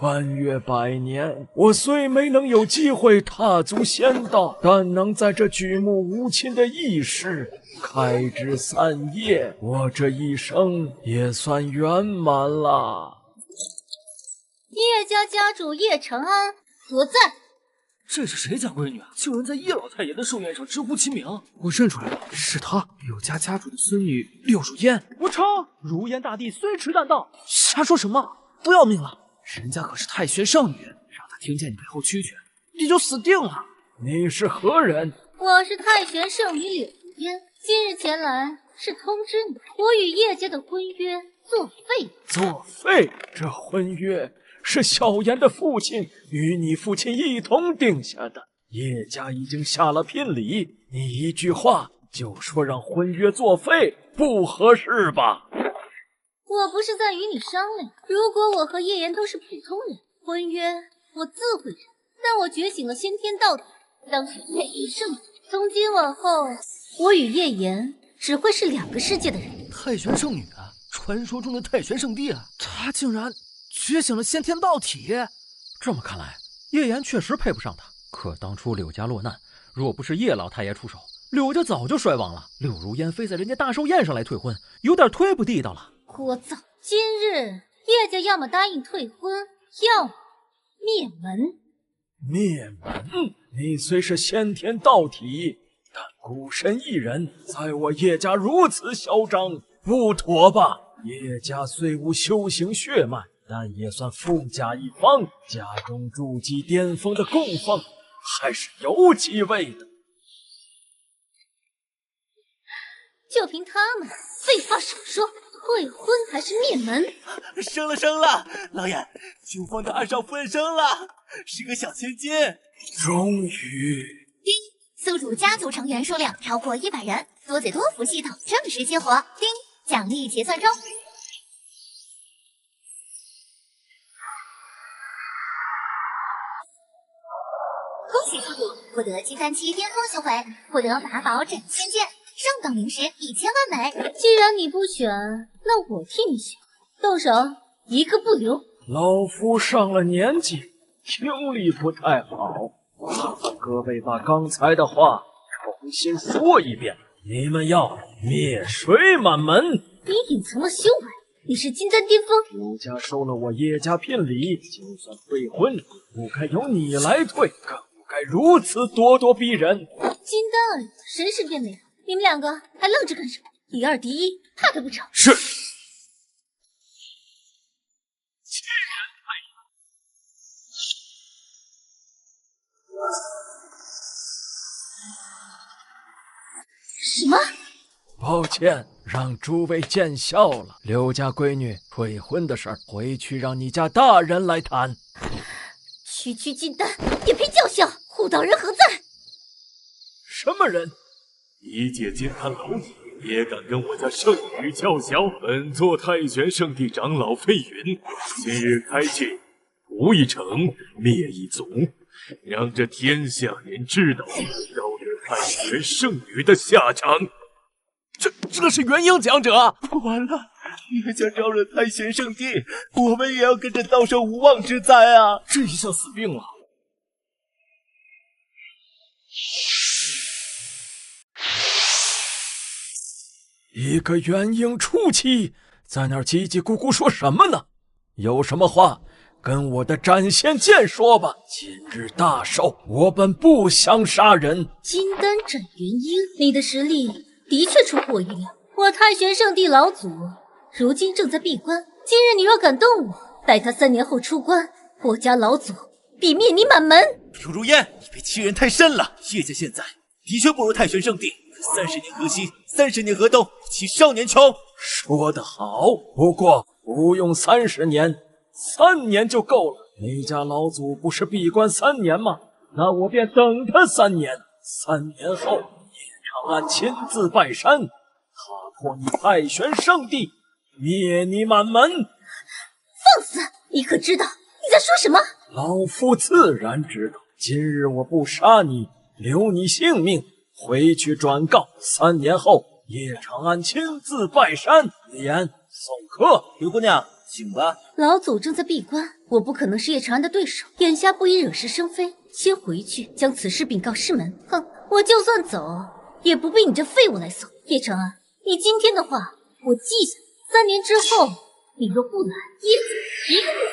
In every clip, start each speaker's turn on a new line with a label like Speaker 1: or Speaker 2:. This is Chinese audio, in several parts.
Speaker 1: 穿越百年，我虽没能有机会踏足仙道，但能在这举目无亲的异世开枝散叶，我这一生也算圆满了。
Speaker 2: 叶家家主叶长安何在？
Speaker 3: 这是谁家闺女啊？竟然在叶老太爷的寿宴上直呼其名！我认出来了，是她，柳家家主的孙女柳如烟。我抄，如烟大帝虽迟但到。瞎说什么？不要命了？人家可是太玄圣女，让她听见你背后蛐蛐，你就死定了。
Speaker 1: 你是何人？
Speaker 2: 我是太玄圣女柳如烟，今日前来是通知你，我与叶家的婚约作废。
Speaker 1: 作废？这婚约是萧炎的父亲与你父亲一同定下的，叶家已经下了聘礼，你一句话就说让婚约作废，不合适吧？
Speaker 2: 我不是在与你商量，如果我和叶岩都是普通人，婚约我自会认，但我觉醒了先天道体，当选太玄圣女，从今往后，我与叶岩只会是两个世界的人。
Speaker 3: 太玄圣女啊，传说中的太玄圣地啊，她竟然觉醒了先天道体。
Speaker 4: 这么看来，叶岩确实配不上他。可当初柳家落难，若不是叶老太爷出手，柳家早就衰亡了。柳如烟非在人家大寿宴上来退婚，有点忒不地道了。
Speaker 2: 聒噪！今日叶家要么答应退婚，要么灭门。
Speaker 1: 灭门？你虽是先天道体，但孤身一人在我叶家如此嚣张，不妥吧？叶家虽无修行血脉，但也算富甲一方，家中筑基巅峰的供奉还是有几位的。
Speaker 2: 就凭他们，废话少说，退婚还是灭门？
Speaker 5: 生了！老爷，九方的二少夫人生了，是个小千金。
Speaker 1: 终于。
Speaker 6: 丁，宿主家族成员数量超过100人，多嘴多福系统正式激活。丁，奖励结算中。恭喜宿主获得金丹期巅峰修为，获得法宝斩仙剑，上等灵石1000万枚。
Speaker 2: 既然你不选，那我替你选，动手一个不留。
Speaker 1: 老夫上了年纪，听力不太好，各位把刚才的话重新说一遍。你们要灭水满门。
Speaker 2: 你隐藏了修为，你是金丹巅峰。
Speaker 1: 柳家收了我叶家聘礼，就算退婚，不该由你来退，更不该如此咄咄逼人。
Speaker 2: 金丹而已，神识便没了。你们两个还愣着干什么？以二敌一，怕他不成？
Speaker 1: 是。
Speaker 2: 什么？
Speaker 1: 抱歉，让诸位见笑了。柳家闺女退婚的事儿，回去让你家大人来谈。
Speaker 2: 区区金丹也配叫嚣？护道人何在？
Speaker 1: 什么人？
Speaker 5: 一介金丹老祖也敢跟我家圣女叫嚣？本座太玄圣地长老费云，今日开禁，屠一城，灭一族，让这天下人知道招惹太玄圣女的下场。
Speaker 3: 这是元婴讲者。
Speaker 5: 完了，叶家招惹太玄圣地，我们也要跟着遭受无妄之灾啊！
Speaker 3: 这一下死定了。
Speaker 1: 一个元婴初期在那儿叽叽咕咕说什么呢？有什么话跟我的斩仙剑说吧。今日大寿，我本不想杀人。
Speaker 2: 金丹斩元婴，你的实力的确出乎我意料。我太玄圣地老祖如今正在闭关，今日你若敢动我，待他3年后出关，我家老祖必灭你满门。
Speaker 5: 柳如烟，你被欺人太甚了。叶家现在的确不如太玄圣地，30年河西，30年河东，其少年穷。
Speaker 1: 说得好，不过不用30年，3年就够了。你家老祖不是闭关3年吗？那我便等他3年。3年后，叶长安亲自拜山，踏破你太玄圣地，灭你满门。
Speaker 2: 放肆！你可知道你在说什么？
Speaker 1: 老夫自然知道。今日我不杀你，留你性命，回去转告3年后叶长安亲自拜山，言送客。
Speaker 5: 柳姑娘，
Speaker 3: 请吧。
Speaker 2: 老祖正在闭关，我不可能是叶长安的对手，眼下不宜惹是生非，先回去将此事禀告师门。哼，我就算走，也不必你这废物来送。叶长安，你今天的话我记下，3年之后，你若不来，叶子一个不死。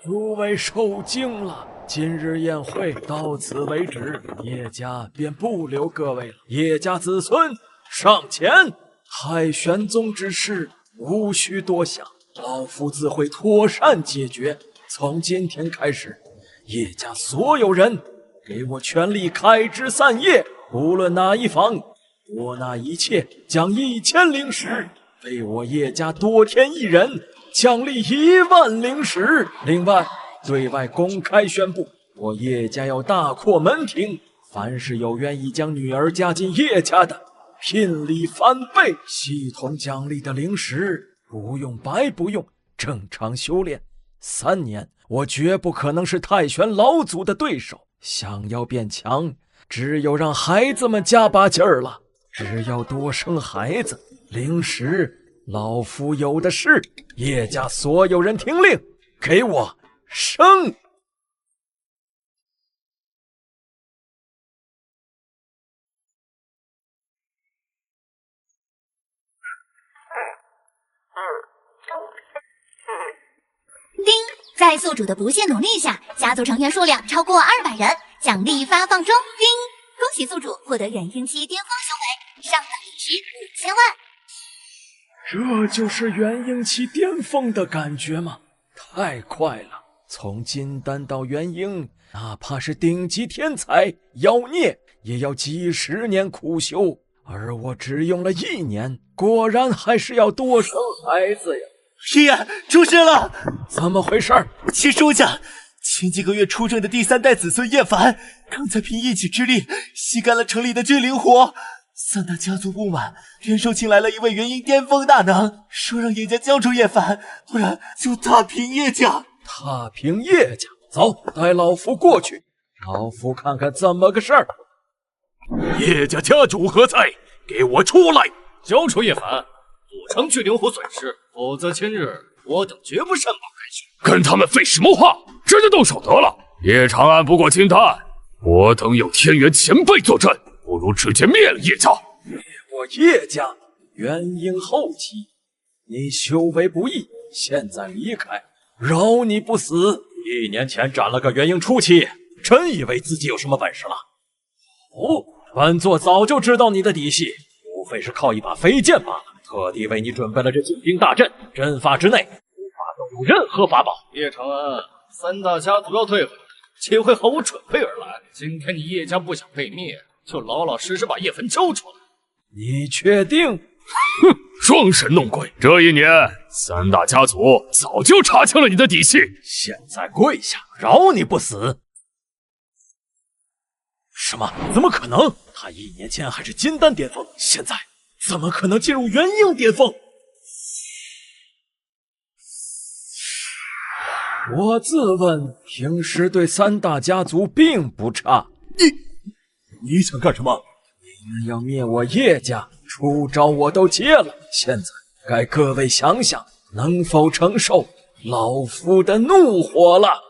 Speaker 1: 诸位受惊了。今日宴会到此为止，叶家便不留各位了。叶家子孙上前，太玄宗之事无需多想，老夫自会妥善解决。从今天开始，叶家所有人给我全力开枝散叶，无论哪一方，多拿一切，奖1000灵石，为我叶家多添1人，奖励1万灵石。另外，对外公开宣布，我叶家要大扩门庭，凡是有愿意将女儿嫁进叶家的，聘礼翻倍，系统奖励的灵石不用白不用，正常修炼3年，我绝不可能是太玄老祖的对手。想要变强，只有让孩子们加把劲儿了。只要多生孩子，灵石老夫有的是。叶家所有人听令，给我生！
Speaker 6: 丁，在宿主的不懈努力下，家族成员数量超过200人，奖励发放中。丁，恭喜宿主获得元婴期巅峰修为，上等灵石5000万。
Speaker 1: 这就是元婴期巅峰的感觉吗？太快了！从金丹到元婴，哪怕是顶级天才妖孽，也要几十年苦修，而我只用了1年，果然还是要多生孩子呀！
Speaker 3: 师爷，出事了！
Speaker 1: 怎么回事？
Speaker 3: 请收下。前几个月出生的第3代子孙叶凡，刚才凭一己之力吸干了城里的君灵火。3大家族不满，联手请来了一位元婴巅峰大能，说让叶家交出叶凡，不然就踏平叶家。
Speaker 1: 踏平叶家？走，带老夫过去，老夫看看怎么个事儿。
Speaker 5: 叶家家主何在？给我出来！交出叶凡，补偿巨灵火损失，否则今日我等绝不善罢甘休。跟他们费什么话？直接动手得了。叶长安不过金丹，我等有天元前辈坐镇，不如直接灭了叶家。
Speaker 1: 灭我叶家元婴后期，你修为不易，现在离开，饶你不死。1年前斩了个元婴初期，真以为自己有什么本事了？哦，本座早就知道你的底细，无非是靠一把飞剑罢了。特地为你准备了这紧兵大阵，阵法之内无法动用任何法宝。
Speaker 5: 叶长安，3大家族要退回，岂会毫无准备而来？今天你叶家不想被灭，就老老实实把叶凡交出来。
Speaker 1: 你确定？
Speaker 5: 哼，装神弄鬼！这1年，3大家族早就查清了你的底细。
Speaker 1: 现在跪下，饶你不死！什么？怎么可能？他1年前还是金丹巅峰，现在怎么可能进入元婴巅峰？我自问平时对3大家族并不差。你想干什么？你们要灭我叶家，出招我都接了，现在该各位想想，能否承受老夫的怒火了。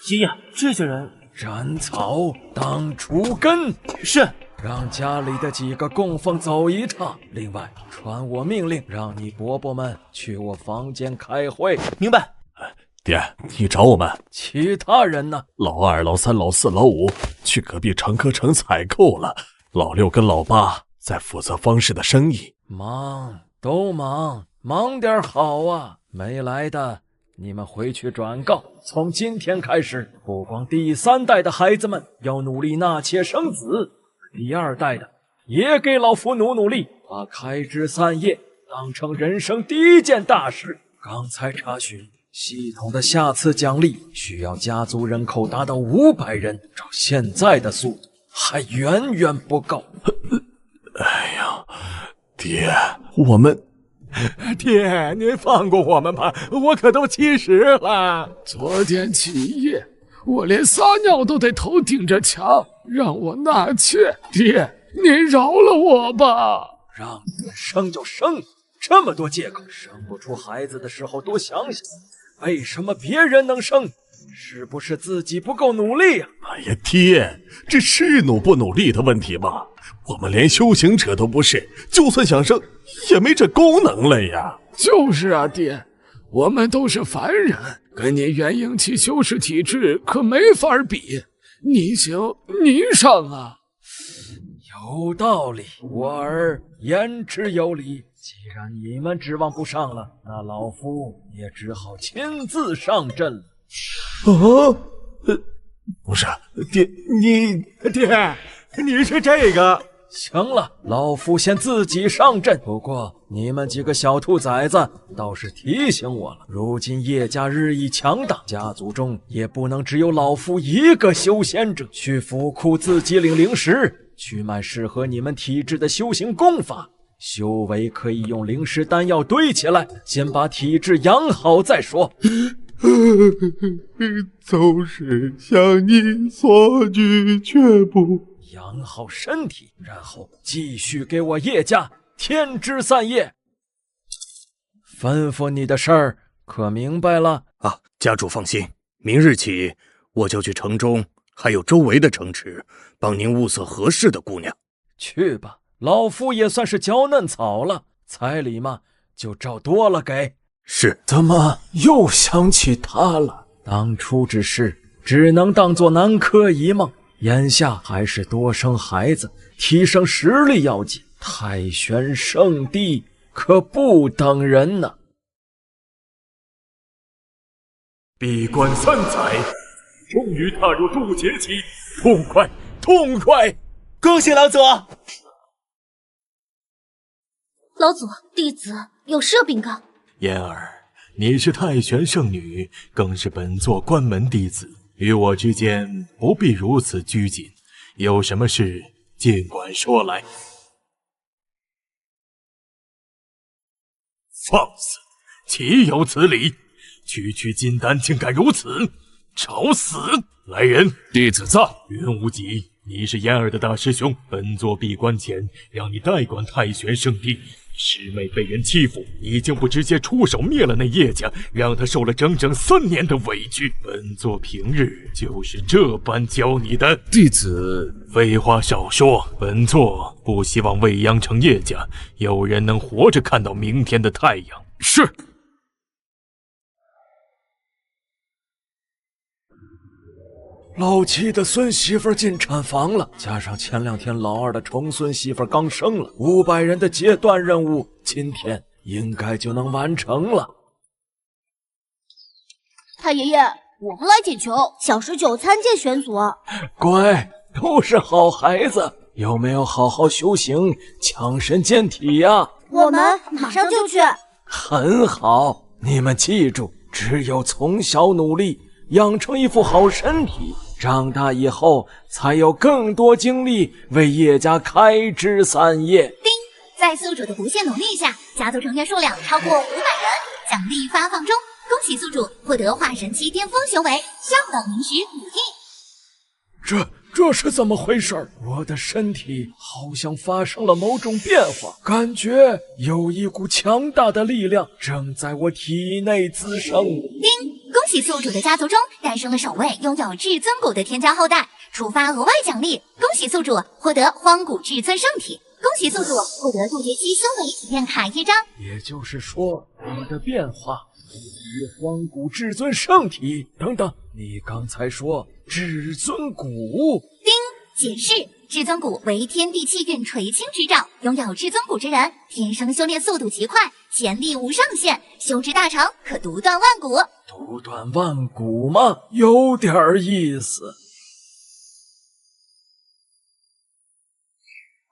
Speaker 3: 爷爷，这些人
Speaker 1: 斩草当除根。
Speaker 3: 是。
Speaker 1: 让家里的几个供奉走一趟，另外传我命令，让你伯伯们去我房间开会。
Speaker 3: 明白。
Speaker 5: 爹，你找我们？
Speaker 1: 其他人呢？
Speaker 5: 老2、老3、老4、老5去隔壁长科城采购了，老6跟老8在负责方氏的生意。
Speaker 1: 忙，都忙，忙点好啊！没来的，你们回去转告，从今天开始，不光第3代的孩子们要努力纳妾生子，第2代的也给老夫努力，把开枝散叶当成人生第1件大事。刚才查询系统的下次奖励需要家族人口达到500人，照现在的速度还远远不够。
Speaker 5: 哎呀，爹，我们……
Speaker 1: 爹，您放过我们吧，我可都70了。
Speaker 5: 昨天起夜，
Speaker 7: 我连撒尿都得头顶着墙，让我纳妾。爹，您饶了我吧！
Speaker 1: 让你们生就生，这么多借口，生不出孩子的时候多想想，为什么别人能生？是不是自己不够努力呀？
Speaker 5: 哎呀，爹，这是努不努力的问题吗？我们连修行者都不是，就算想生，也没这功能了呀。
Speaker 7: 就是啊，爹，我们都是凡人，跟您元婴期修士体质可没法比。您行，您上啊！
Speaker 1: 有道理，我儿言之有理。既然你们指望不上了，那老夫也只好亲自上阵了。
Speaker 5: 不是，爹，你是这个？
Speaker 1: 行了，老夫先自己上阵。不过你们几个小兔崽子倒是提醒我了，如今叶家日益强大，家族中也不能只有老夫一个修仙者。去府库自己领灵石，去买适合你们体质的修行功法。修为可以用灵石丹药堆起来，先把体质养好再说。
Speaker 5: 总是向你索取，却不
Speaker 1: 养好身体，然后继续给我叶家添枝散叶。吩咐你的事儿可明白了
Speaker 8: 啊？家主放心，明日起我就去城中还有周围的城池，帮您物色合适的姑娘。
Speaker 1: 去吧，老夫也算是嚼嫩草了，彩礼嘛就照多了给。
Speaker 8: 是。
Speaker 1: 怎么又想起他了？当初之事只能当作南柯一梦，眼下还是多生孩子，提升实力要紧。太玄圣地可不等人呢。
Speaker 5: 闭关3载，终于踏入渡劫期，痛快，痛快！
Speaker 3: 恭喜老祖！
Speaker 2: 老祖，弟子有事禀告。
Speaker 5: 嫣儿，你是太玄圣女，更是本座关门弟子，与我之间不必如此拘谨，有什么事尽管说来。放肆！岂有此理！区区金丹竟敢如此，找死！来人，
Speaker 7: 弟子在。
Speaker 5: 云无极，你是嫣儿的大师兄，本座闭关前让你代管太玄圣地。师妹被人欺负，你竟不直接出手灭了那叶家，让她受了整整3年的委屈。本座平日就是这般教你的。
Speaker 7: 弟子
Speaker 5: 废话少说，本座不希望未央城叶家有人能活着看到明天的太阳。
Speaker 7: 是。
Speaker 1: 老七的孙媳妇进产房了，加上前2天老二的重孙媳妇刚生了，500人的结断任务，今天应该就能完成了。
Speaker 2: 太爷爷，我们来捡球，小19参见玄祖。
Speaker 1: 乖，都是好孩子，有没有好好修行，强身健体呀？
Speaker 2: 我们马上就去。
Speaker 1: 很好，你们记住，只有从小努力，养成一副好身体，长大以后才有更多精力为叶家开枝散叶。
Speaker 6: 叮，在宿主的不懈努力下，家族成员数量超过500人，奖励发放中。恭喜宿主获得化神期巅峰修为，上等灵石5亿。
Speaker 1: 这是怎么回事？我的身体好像发生了某种变化，感觉有一股强大的力量正在我体内滋生。
Speaker 6: 叮，恭喜宿主的家族中诞生了首位拥有至尊骨的天骄后代，触发额外奖励。恭喜宿主获得荒古至尊圣体，恭喜宿主获得渡劫期修为体验卡1张。
Speaker 1: 也就是说，我的变化与荒古至尊圣体。等等，你刚才说至尊骨？
Speaker 6: 叮，解释：至尊骨为天地气运垂青之兆，拥有至尊骨之人，天生修炼速度极快，潜力无上限，修至大成可独断万骨。
Speaker 1: 独断万骨吗？有点意思。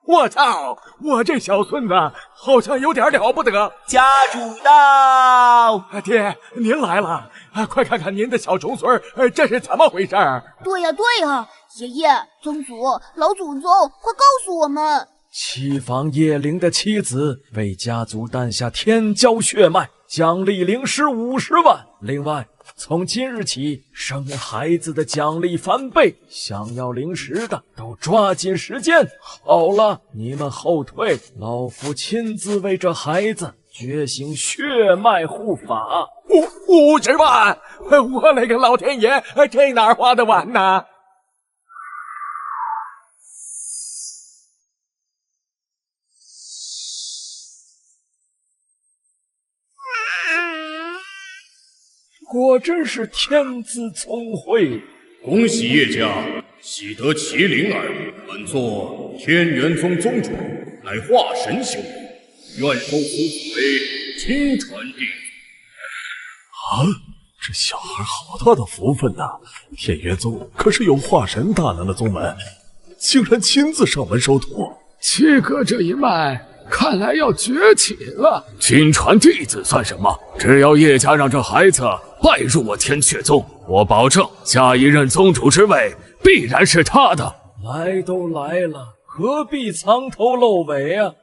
Speaker 5: 我操！我这小孙子好像有点了不得。
Speaker 3: 家主到！
Speaker 5: 爹，您来了！快看看您的小重孙，这是怎么回事？
Speaker 2: 对呀，爷爷、宗祖、老祖宗，快告诉我们！
Speaker 1: 启访叶灵的妻子，为家族诞下天骄血脉，奖励灵石50万。另外，从今日起，生孩子的奖励翻倍，想要灵石的都抓紧时间。好了，你们后退，老夫亲自为这孩子觉醒血脉护法。
Speaker 9: 50万，我勒个老天爷，这哪花得完呢？
Speaker 1: 果真是天资聪慧。
Speaker 8: 恭喜叶家喜得麒麟儿，本座天元宗宗主，乃化神修为，愿收夫子为亲传弟子。
Speaker 5: 这小孩好大的福分呐！天元宗可是有化神大能的宗门，竟然亲自上门收徒。
Speaker 7: 七哥这一脉看来要崛起了。亲传弟子算什么？只要叶家让这孩子拜入我天阙宗，我保证下一任宗主之位必然是他的。
Speaker 1: 来都来了，何必藏头露尾啊？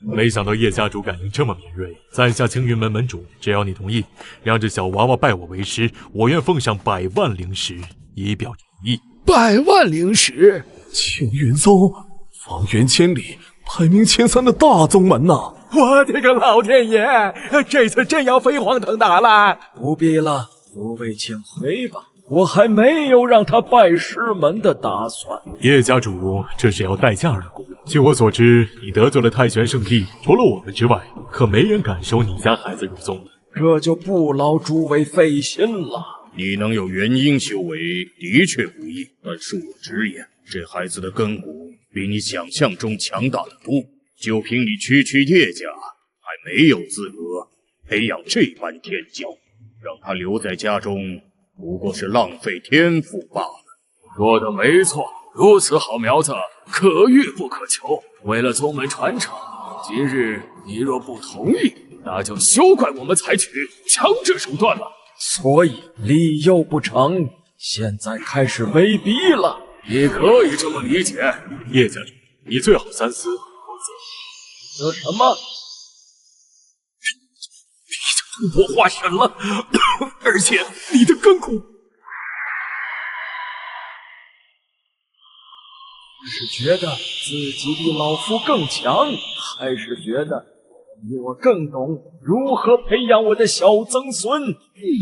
Speaker 5: 没想到叶家主感应这么敏锐，在下青云门门主，只要你同意，让这小娃娃拜我为师，我愿奉上100万灵石，以表诚意。
Speaker 7: 100万灵石，
Speaker 5: 青云宗方圆千里排名前3的大宗门呐！
Speaker 9: 我的个老天爷，这次真要飞黄腾达了！
Speaker 1: 不必了，诸位请回吧，我还没有让他拜师门的打算。
Speaker 5: 叶家主，这是要待价而沽。据我所知，你得罪了太玄圣地，除了我们之外，可没人敢收你家孩子入宗了。
Speaker 1: 这就不劳诸位费心了。
Speaker 8: 你能有元婴修为，的确不易，但恕我直言，这孩子的根骨比你想象中强大得多。就凭你区叶家，还没有资格培养这般天骄，让他留在家中，不过是浪费天赋罢了。
Speaker 7: 说的没错，如此好苗子，可遇不可求。为了宗门传承，今日你若不同意，那就休怪我们采取强制手段了。
Speaker 1: 所以理由不成，现在开始威逼了。
Speaker 7: 你可以这么理解。
Speaker 5: 叶家主，你最好三思。
Speaker 1: 这什么？
Speaker 5: 你已经突破化神了，而且你的根骨
Speaker 1: 是觉得自己比老夫更强，还是觉得比我更懂如何培养我的小曾孙？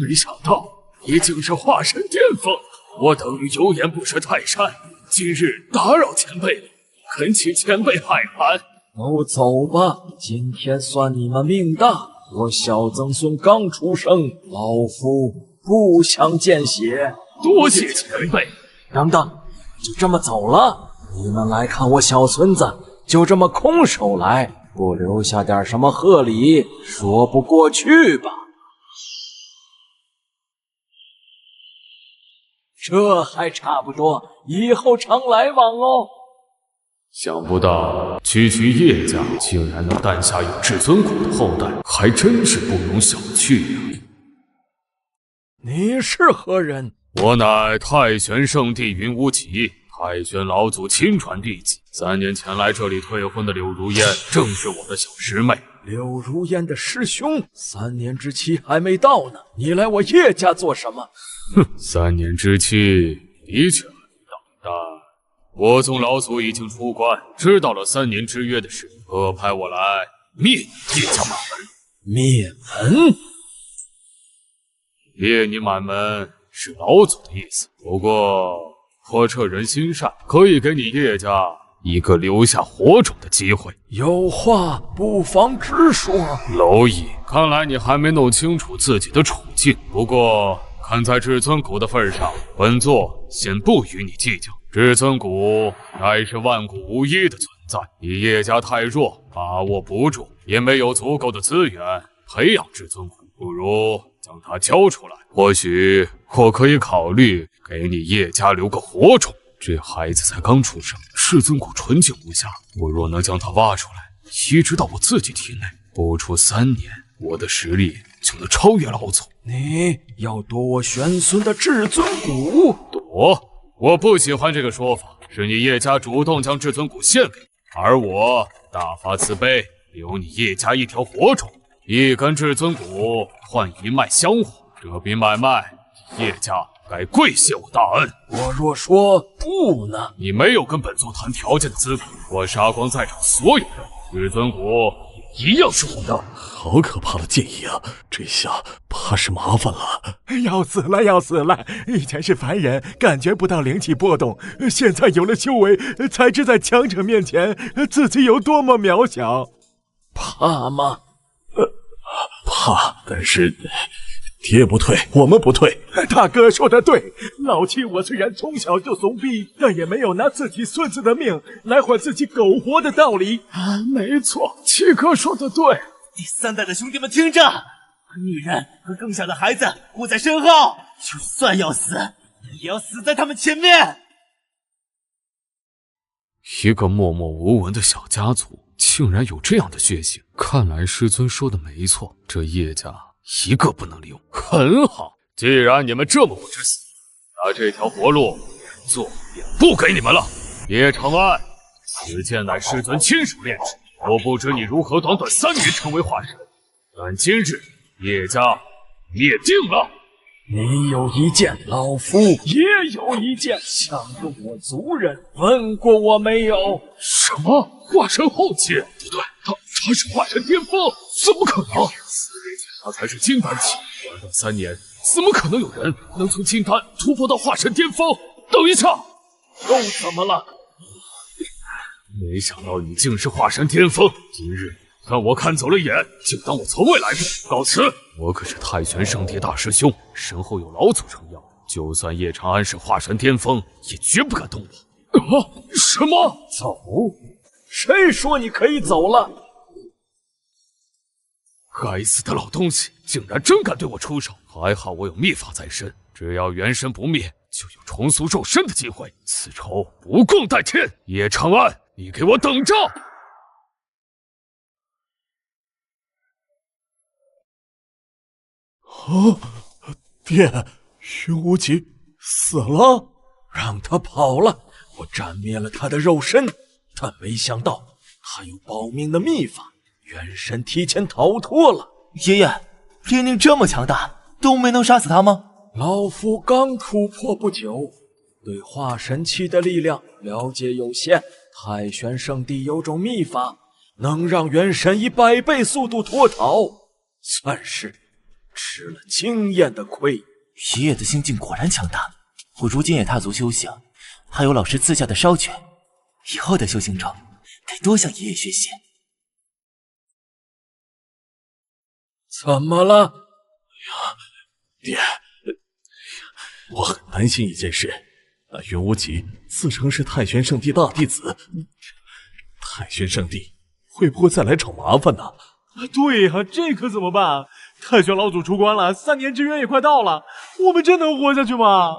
Speaker 7: 没想到你竟是化神巅峰，我等于有眼不识泰山，今日打扰前辈了，恳请前辈海涵。
Speaker 1: 都走吧，今天算你们命大。我小曾孙刚出生，老夫不想见血。
Speaker 7: 多谢前辈。
Speaker 1: 等等，就这么走了？你们来看我小孙子，就这么空手来，不留下点什么贺礼，说不过去吧？这还差不多，以后常来往哦。
Speaker 7: 想不到区叶家竟然能诞下有至尊骨的后代，还真是不容小觑呀。
Speaker 1: 你是何人？
Speaker 7: 我乃太玄圣地云无极，太玄老祖亲传弟子。3年前来这里退婚的柳如烟，正是我的小师妹。
Speaker 1: 柳如烟的师兄，3年之期还没到呢，你来我叶家做什么？
Speaker 7: 哼，3年之期的确还没到，但我宗老祖已经出关，知道了3年之约的事，特派我来灭你叶家满门。
Speaker 1: 灭门？
Speaker 7: 灭你满门是老祖的意思，不过我这人心善，可以给你叶家一个留下火种的机会。
Speaker 1: 有话不妨直说。
Speaker 7: 蝼蚁，看来你还没弄清楚自己的处境。不过看在至尊骨的份上，本座先不与你计较。至尊骨乃是万古无一的存在，你叶家太弱，把握不住，也没有足够的资源培养至尊骨，不如将它交出来，或许我可以考虑给你叶家留个火种。这孩子才刚出生，至尊骨纯净无瑕，我若能将它挖出来，移植到我自己体内，不出3年，我的实力就能超越老祖。
Speaker 1: 你要夺我玄孙的至尊骨？
Speaker 7: 夺？我不喜欢这个说法，是你叶家主动将至尊骨献给而我大发慈悲，留你叶家一条活种，1根至尊骨换1脉香火，这笔买卖，叶家该跪谢我大恩。
Speaker 1: 我若说不呢？
Speaker 7: 你没有跟本座谈条件的资格。我杀光在场所有人，至尊骨一样是我的。
Speaker 8: 好可怕的建议啊！这下怕是麻烦了。
Speaker 9: 要死了，要死了！以前是凡人，感觉不到灵气波动，现在有了修为，才知在强者面前自己有多么渺小。
Speaker 1: 怕吗？
Speaker 8: 怕，但是爹不退，我们不退。
Speaker 9: 大哥说的对，老七我虽然从小就怂逼，但也没有拿自己孙子的命来换自己苟活的道理。
Speaker 1: 没错，七哥说的对。
Speaker 3: 第3代的兄弟们听着，女人和更小的孩子护在身后，就算要死，也要死在他们前面。
Speaker 7: 一个默默无闻的小家族，竟然有这样的血性。看来师尊说的没错，这叶家一个不能留。很好，既然你们这么不知死，那这条活路，本座便不给你们了。叶长安，此剑乃师尊亲手炼制。我不知你如何短短3年成为化神，但今日叶家灭定了。
Speaker 1: 你有一剑，老夫也有一剑，想用我族人，问过我没有？
Speaker 7: 什么化神后期？不对，他是化神巅峰，怎么可能？4年前他才是金丹期，短短3年，怎么可能有人能从金丹突破到化神巅峰？等一下，
Speaker 1: 又怎么了？
Speaker 7: 没想到你竟是化神巅峰，今日让我看走了眼，就当我从未来过。告辞！我可是太玄圣地大师兄，身后有老祖撑腰，就算叶长安是化神巅峰，也绝不敢动我。什么？
Speaker 1: 走？谁说你可以走了？
Speaker 7: 该死的老东西，竟然真敢对我出手！还好我有秘法在身，只要元神不灭，就有重塑肉身的机会。此仇不共戴天！叶长安，你给我等着！
Speaker 8: 爹，云无极死了，
Speaker 1: 让他跑了，我斩灭了他的肉身，但没想到他有保命的秘法，元神提前逃脱了。
Speaker 3: 爷爷，天宁这么强大，都没能杀死他吗？
Speaker 1: 老夫刚突破不久，对化神期的力量了解有限。太玄圣地有种秘法，能让元神以100倍速度脱逃，算是吃了经验的亏。
Speaker 3: 爷爷的心境果然强大，我如今也踏足修行，还有老师赐下的烧诀，以后的修行中得多向爷爷学习。
Speaker 1: 怎么了？
Speaker 8: 爹，我很担心一件事。那云无极自称是太玄圣地大弟子，太玄圣地会不会再来找麻烦呢？
Speaker 9: 对呀，这可怎么办？太玄老祖出关了，3年之约也快到了，我们真能活下去吗？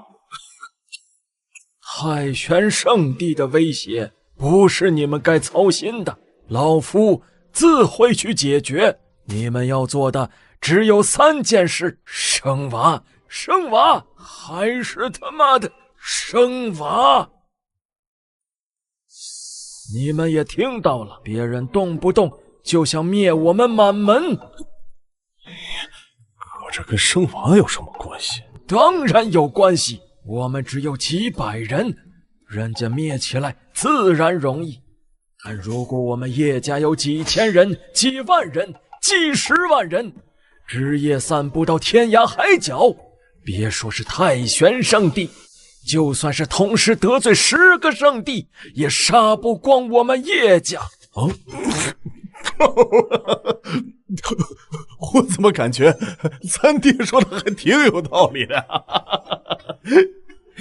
Speaker 1: 太玄圣地的威胁不是你们该操心的，老夫自会去解决。你们要做的只有3件事：生娃，生娃，还是他妈的生娃。你们也听到了，别人动不动就想灭我们满门。
Speaker 8: 可这跟生娃有什么关系？
Speaker 1: 当然有关系，我们只有几百人，人家灭起来自然容易。但如果我们叶家有几千人、几万人、几10万人，枝叶散布到天涯海角，别说是太玄圣地，就算是同时得罪10个圣地，也杀不光我们叶家。
Speaker 8: 我怎么感觉咱爹说的还挺有道理的？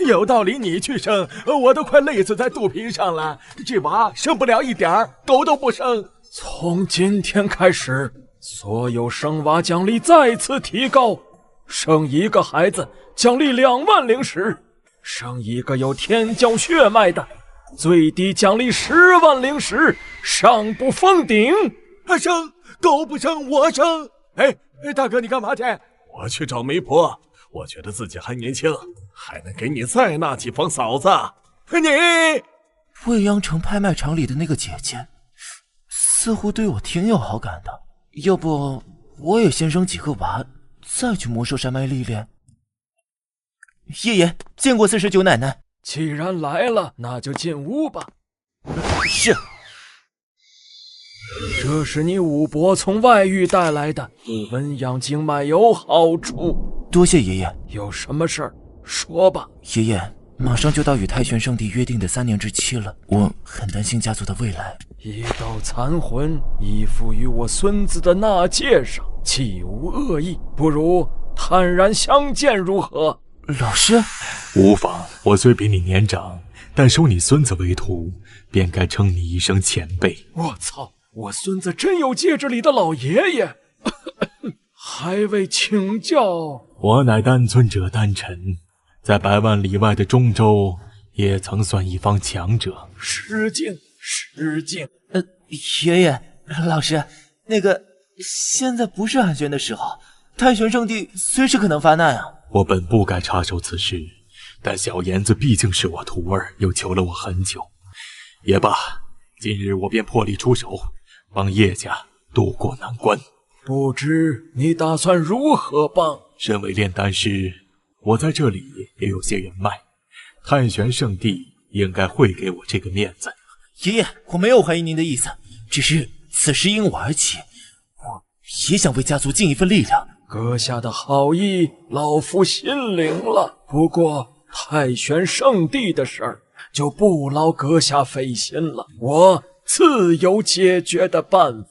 Speaker 9: 有道理你去生，我都快累死在肚皮上了。这娃生不了一点儿，狗都不生。
Speaker 1: 从今天开始，所有生娃奖励再次提高，生1个孩子奖励2万灵石，生1个有天骄血脉的，最低奖励10万灵石，上不封顶。
Speaker 9: 生狗不生，我生。哎，大哥你干嘛去？
Speaker 8: 我去找媒婆，我觉得自己还年轻，还能给你再纳几房嫂子。
Speaker 10: 未央城拍卖场里的那个姐姐，似乎对我挺有好感的。要不我也先扔几个丸，再去魔兽山脉历练。爷爷见过49奶奶。
Speaker 1: 既然来了，那就进屋吧。
Speaker 10: 是。
Speaker 1: 这是你五伯从外域带来的，对温阳经脉有好处。
Speaker 10: 多谢爷爷。
Speaker 1: 有什么事儿说吧。
Speaker 10: 爷爷，马上就到与太玄圣地约定的3年之期了，我很担心家族的未来。
Speaker 1: 一道残魂依附于我孙子的纳戒上，既无恶意，不如坦然相见如何？
Speaker 10: 老师，
Speaker 9: 无妨，我虽比你年长，但收你孙子为徒，便该称你一声前辈。
Speaker 1: 我操，我孙子真有戒指里的老爷爷，还未请教。
Speaker 9: 我乃丹尊者丹晨，在100万里外的中州，也曾算一方强者。
Speaker 1: 失敬，失敬。
Speaker 10: 爷爷，老师，那个，现在不是寒暄的时候，太玄圣地随时可能发难啊。
Speaker 9: 我本不该插手此事，但小妍子毕竟是我徒儿，又求了我很久。也罢，今日我便破例出手，帮叶家渡过难关。
Speaker 1: 不知你打算如何帮？
Speaker 9: 身为炼丹师，我在这里也有些人脉，太玄圣地应该会给我这个面子。
Speaker 10: 爷爷，我没有怀疑您的意思，只是此事因我而起，我也想为家族尽一份力量。
Speaker 1: 阁下的好意，老夫心领了。不过太玄圣地的事儿，就不劳阁下费心了，我自有解决的办法。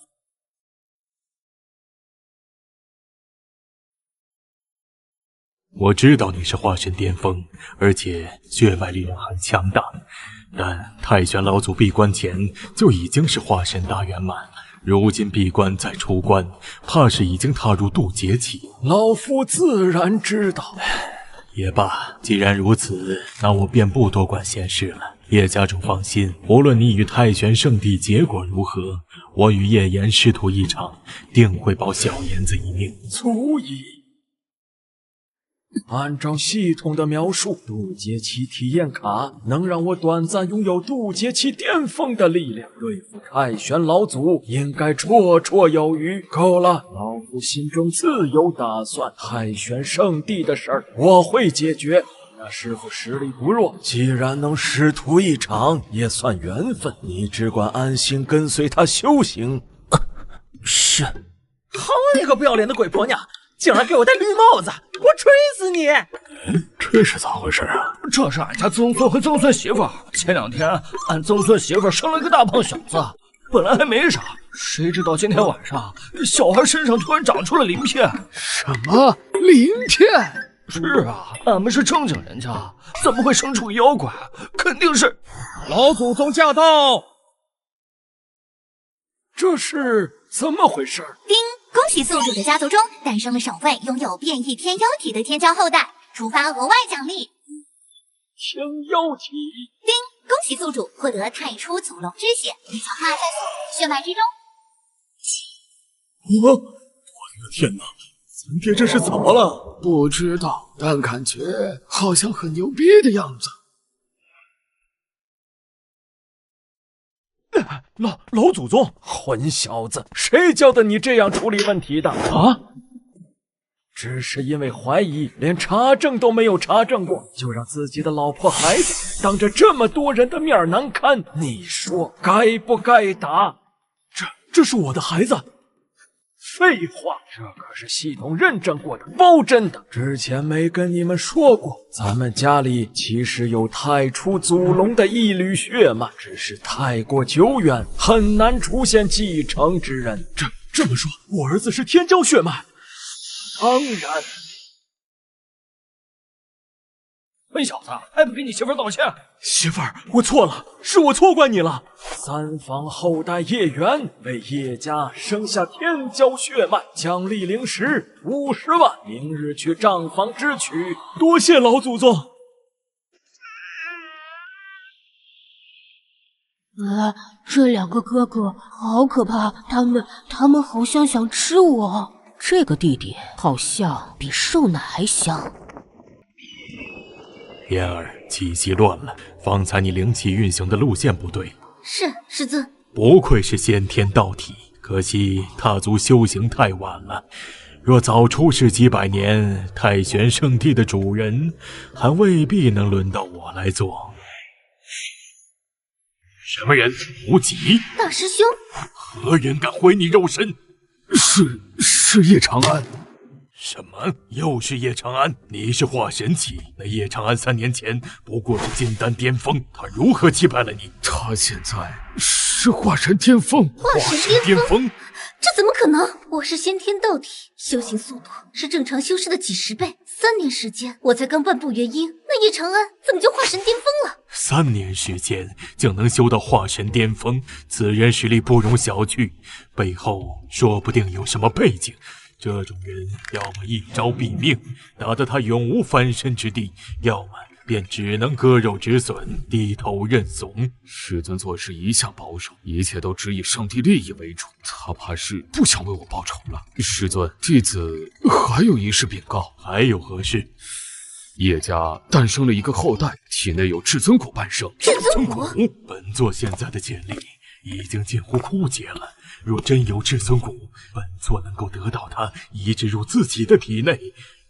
Speaker 9: 我知道你是化神巅峰，而且血脉力量很强大，但太玄老祖闭关前就已经是化神大圆满，如今闭关再出关，怕是已经踏入渡劫期。
Speaker 1: 老夫自然知道。
Speaker 9: 也罢，既然如此，那我便不多管闲事了。叶家主放心，无论你与太玄圣地结果如何，我与叶岩师徒一场，定会保小妍子一命。
Speaker 1: 足矣。按照系统的描述，渡劫期体验卡能让我短暂拥有渡劫期巅峰的力量，对付太玄老祖应该绰绰有余。够了，老夫心中自有打算。太玄圣地的事儿我会解决。那师傅实力不弱，既然能师徒一场，也算缘分。你只管安心跟随他修行。
Speaker 10: 是。
Speaker 3: 好你个不要脸的鬼婆娘！竟然给我戴绿帽子，我锤死你！
Speaker 5: 这是咋回事啊？
Speaker 3: 这是俺家曾孙和曾孙媳妇，前2天俺曾孙媳妇生了一个大胖小子，本来还没啥，谁知道今天晚上小孩身上突然长出了鳞片。
Speaker 5: 什么鳞片？
Speaker 3: 是啊，俺们是正经人家，怎么会生出妖怪？肯定是
Speaker 1: 老祖宗驾到！这是怎么回事？
Speaker 6: 叮！恭喜宿主的家族中诞生了首位拥有变异天妖体的天骄后代，触发额外奖励。
Speaker 1: 天妖体！
Speaker 6: 叮！恭喜宿主获得太初祖龙之血，已强化在宿主血脉之中。
Speaker 9: 我的天哪！咱爹这是怎么了？
Speaker 5: 不知道，但感觉好像很牛逼的样子。
Speaker 1: 老祖宗，混小子，谁教的你这样处理问题的啊？只是因为怀疑，连查证都没有查证过，就让自己的老婆孩子当着这么多人的面难堪，你说该不该打？这是我的孩子。废话，这可是系统认证过的，包真的。之前没跟你们说过，咱们家里其实有太初祖龙的一缕血脉，只是太过久远，很难出现继承之人。
Speaker 3: 这么说，我儿子是天骄血脉？
Speaker 1: 当然。
Speaker 3: 笨小子，还不给你媳妇儿道歉？
Speaker 1: 媳妇儿，我错了，是我错怪你了。三房后代叶元为叶家生下天骄血脉，奖励灵石50万，明日去账房支取。多谢老祖宗。
Speaker 2: 这2个哥哥好可怕，他们好像想吃我。这个弟弟好像比瘦奶还香。
Speaker 9: 燕儿，气息乱了，方才你灵气运行的路线不对。
Speaker 2: 是，师尊。
Speaker 9: 不愧是先天道体，可惜踏足修行太晚了。若早出世几百年，太玄圣地的主人还未必能轮到我来做。什么人？无极！
Speaker 2: 大师兄，
Speaker 9: 何人敢毁你肉身？
Speaker 5: 是叶长安。
Speaker 9: 什么？又是叶长安？你是化神期，那叶长安3年前不过是金丹巅峰，他如何击败了你？
Speaker 5: 他现在是化神巅峰。
Speaker 2: 化神巅峰？这怎么可能？我是先天道体，修行速度是正常修士的几10倍。3年时间，我才刚半步元婴，那叶长安怎么就化神巅峰了
Speaker 9: ？3年时间就能修到化神巅峰，此人实力不容小觑，背后说不定有什么背景。这种人要么一招毙命，打得他永无翻身之地，要么便只能割肉止损，低头认怂。
Speaker 7: 师尊做事一向保守，一切都只以圣地利益为主，他怕是不想为我报仇了。师尊，弟子还有一事禀告。
Speaker 9: 还有何事？
Speaker 7: 叶家诞生了一个后代，体内有至尊骨半生。
Speaker 2: 至尊骨？
Speaker 9: 本座现在的剑力已经近乎枯竭了，若真有至尊骨，本座能够得到它移植入自己的体内，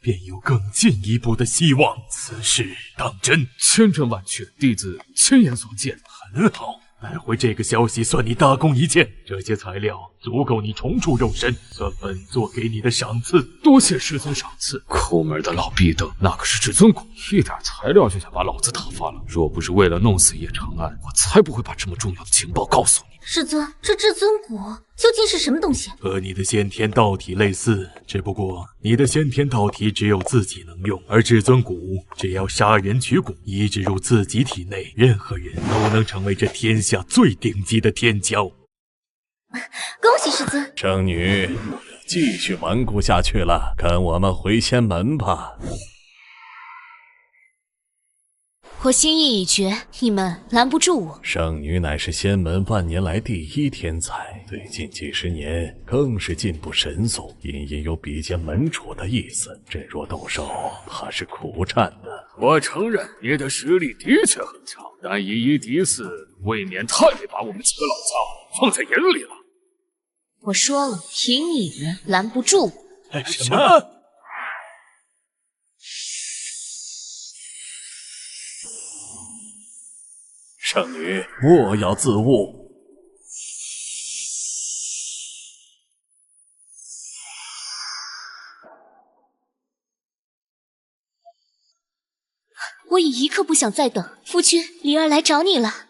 Speaker 9: 便有更进一步的希望。此事当真？
Speaker 7: 千真万确，弟子亲眼所见。
Speaker 9: 很好，带回这个消息算你大功一件。这些材料足够你重铸肉身，算本座给你的赏赐。
Speaker 7: 多谢师尊赏赐。抠门的老逼灯，那可是至尊骨，一点材料就想把老子打发了。若不是为了弄死叶长安，我才不会把这么重要的情报告诉你。
Speaker 2: 师尊，这至尊骨究竟是什么东西？
Speaker 9: 和你的先天道体类似，只不过你的先天道体只有自己能用，而至尊骨只要杀人取骨，移植入自己体内，任何人都能成为这天下最顶级的天骄。
Speaker 2: 恭喜师尊！
Speaker 11: 圣女，继续顽固下去了，跟我们回仙门吧。
Speaker 2: 我心意已决，你们拦不住我。
Speaker 11: 圣女乃是仙门万年来第一天才，最近几10年更是进步神速，隐隐有比肩门主的意思。这若动手，怕是苦战的。
Speaker 7: 我承认你的实力的确很强，但以一敌4，未免太没把我们几个老家伙放在眼里了。
Speaker 2: 我说了，凭你们拦不住我。
Speaker 9: 什么？
Speaker 11: 圣女，莫要自误。
Speaker 2: 我已一刻不想再等。夫君，灵儿来找你了。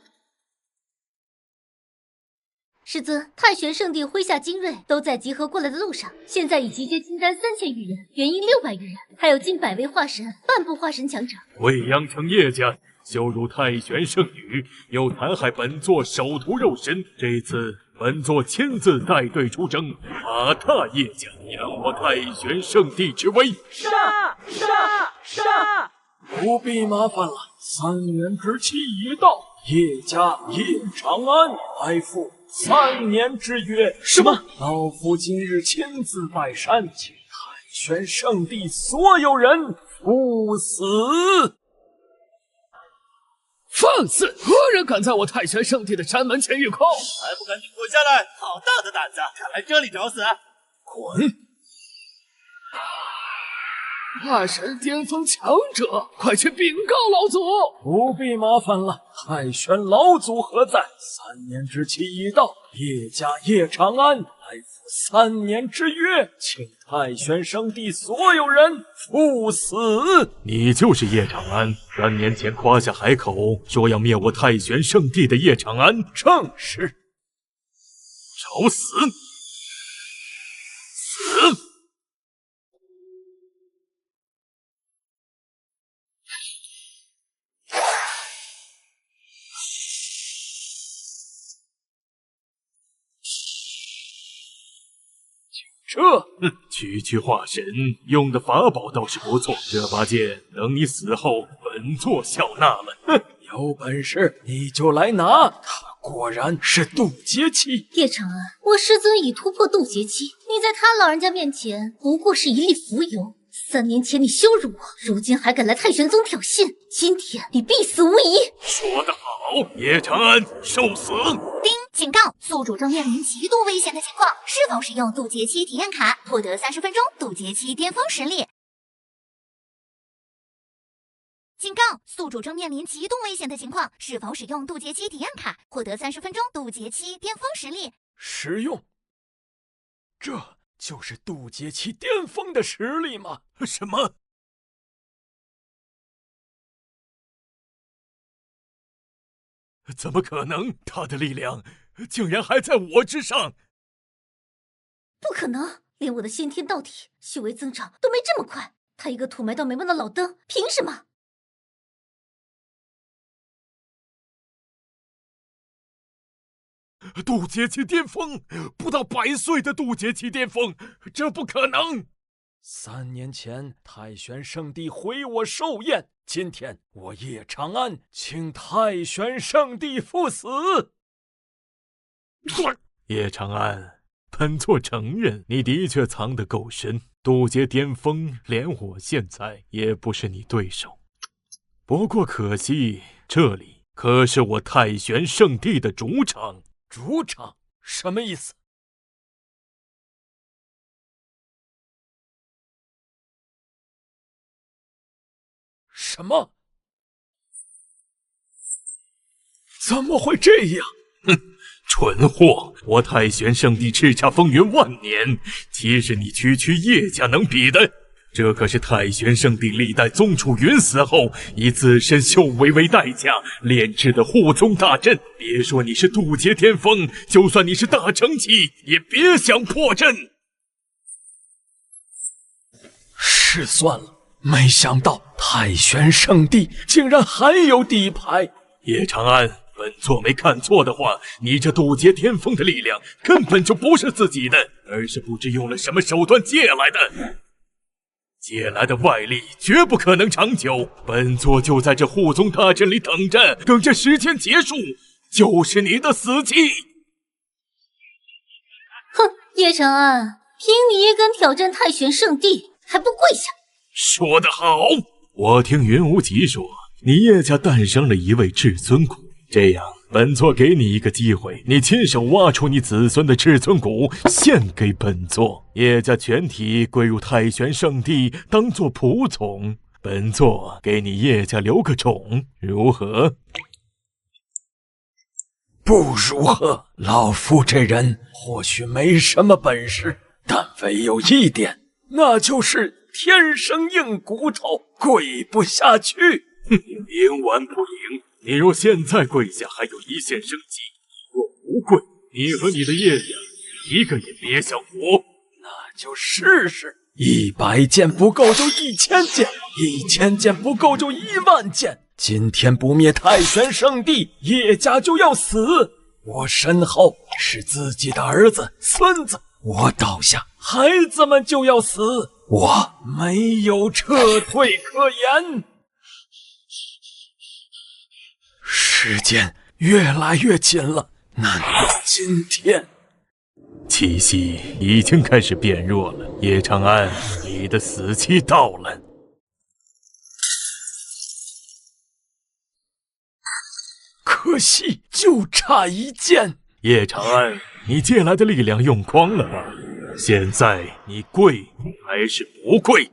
Speaker 2: 师尊，太玄圣地麾下精锐都在集合过来的路上，现在已集结金丹3000余人，元婴600余人，还有近100位化神、半步化神强者。
Speaker 9: 为杨城叶家羞辱太玄圣女，又残害本座首徒肉身，这次本座亲自带队出征，马踏叶家，扬我太玄圣地之威。
Speaker 1: 杀！不必麻烦了，3年之期已到，叶家叶长安来赴3年之约。
Speaker 3: 什么？
Speaker 1: 老夫今日亲自拜山，请太玄圣地所有人赴死。
Speaker 3: 放肆！何人敢在我太玄圣地的山门前御空？
Speaker 12: 还不赶紧滚下来！好大的胆子，敢来这里找死！
Speaker 3: 滚！化神巅峰强者，快去禀告老祖！
Speaker 1: 不必麻烦了，太玄老祖何在？3年之期已到，叶家叶长安来赴3年之约，请太玄圣地所有人赴死。
Speaker 9: 你就是叶长安，3年前夸下海口说要灭我太玄圣地的叶长安。
Speaker 1: 正是。
Speaker 9: 找死！死！区化神用的法宝倒是不错，这把剑等你死后，本座笑纳了。
Speaker 1: 有本事你就来拿！他果然是渡劫期。
Speaker 2: 叶长安，我师尊已突破渡劫期，你在他老人家面前不过是一粒浮油。3年前你羞辱我，如今还敢来太玄宗挑衅，今天你必死无疑。
Speaker 8: 说得好，叶长安受死！
Speaker 6: 叮，警告！宿主正面临极度危险的情况，是否使用渡劫期体验卡，获得30分钟渡劫期巅峰实力？警告！宿主正面临极度危险的情况，是否使用渡劫期体验卡，获得30分钟渡劫期巅峰实力？
Speaker 1: 使用。这就是渡劫期巅峰的实力吗？
Speaker 8: 什么？怎么可能？他的力量竟然还在我之上！
Speaker 2: 不可能，连我的先天道体修为增长都没这么快。他一个土埋到眉毛的老登，凭什么？
Speaker 8: 渡劫期巅峰，不到100岁的渡劫期巅峰，这不可能
Speaker 1: ！3年前太玄圣地毁我寿宴，今天我叶长安请太玄圣地赴死。
Speaker 9: 叶长安，本座承认你的确藏得够深，渡劫巅峰连我现在也不是你对手。不过可惜，这里可是我太玄圣地的主场。
Speaker 1: 主场什么意思？什么？怎么会这样？
Speaker 9: 哼，蠢货！我太玄圣地叱咤风云万年，岂是你区区叶家能比的？这可是太玄圣地历代宗主陨死后，以自身修为为代价炼制的护宗大阵。别说你是渡劫巅峰，就算你是大成期，也别想破阵。
Speaker 1: 失算了，没想到太玄圣地竟然还有底牌。
Speaker 9: 叶长安，本座没看错的话，你这渡劫巅峰的力量根本就不是自己的，而是不知用了什么手段借来的。借来的外力绝不可能长久，本座就在这护宗大阵里等着时间结束，就是你的死期。
Speaker 2: 哼，叶长安，凭你也敢挑战太玄圣地，还不跪下？
Speaker 9: 说得好！我听云无极说，你叶家诞生了一位至尊骨，这样本座给你一个机会，你亲手挖出你子孙的至尊骨，献给本座。叶家全体归入太玄圣地，当做仆从。本座给你叶家留个种，如何？
Speaker 1: 不如何？老夫这人或许没什么本事，但唯有一点，那就是天生硬骨头，跪不下去。
Speaker 9: 哼，冥顽不灵。你若现在跪下，还有一线生机；若不跪，你和你的叶家一个也别想活。
Speaker 1: 那就试试，100件不够就1000件，1000件不够就10000件。今天不灭太玄圣地，叶家就要死。我身后是自己的儿子、孙子，我倒下，孩子们就要死，我没有撤退可言。时间越来越紧了，难道今天？
Speaker 9: 气息已经开始变弱了，叶长安，你的死期到了。
Speaker 1: 可惜，就差一件。
Speaker 9: 叶长安，你借来的力量用光了吧？现在你跪还是不跪？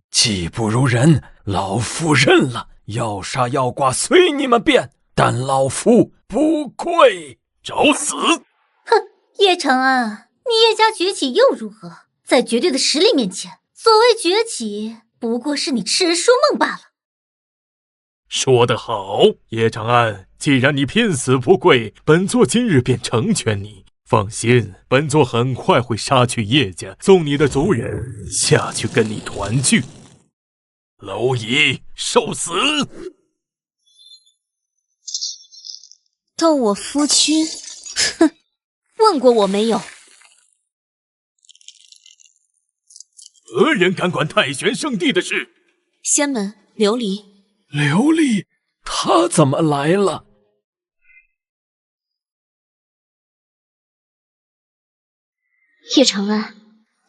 Speaker 1: 技不如人，老夫认了。要杀要剐随你们便，但老夫不跪。
Speaker 9: 找死！
Speaker 2: 哼，叶长安，你叶家崛起又如何？在绝对的实力面前，所谓崛起，不过是你痴人说梦罢了。
Speaker 9: 说得好，叶长安，既然你拼死不跪，本座今日便成全你。放心，本座很快会杀去叶家，送你的族人下去跟你团聚。蝼蚁，受死！
Speaker 2: 动我夫君，哼，问过我没有？
Speaker 9: 何人敢管太玄圣地的事？
Speaker 2: 仙门琉璃。
Speaker 1: 琉璃，他怎么来了？
Speaker 2: 叶长安，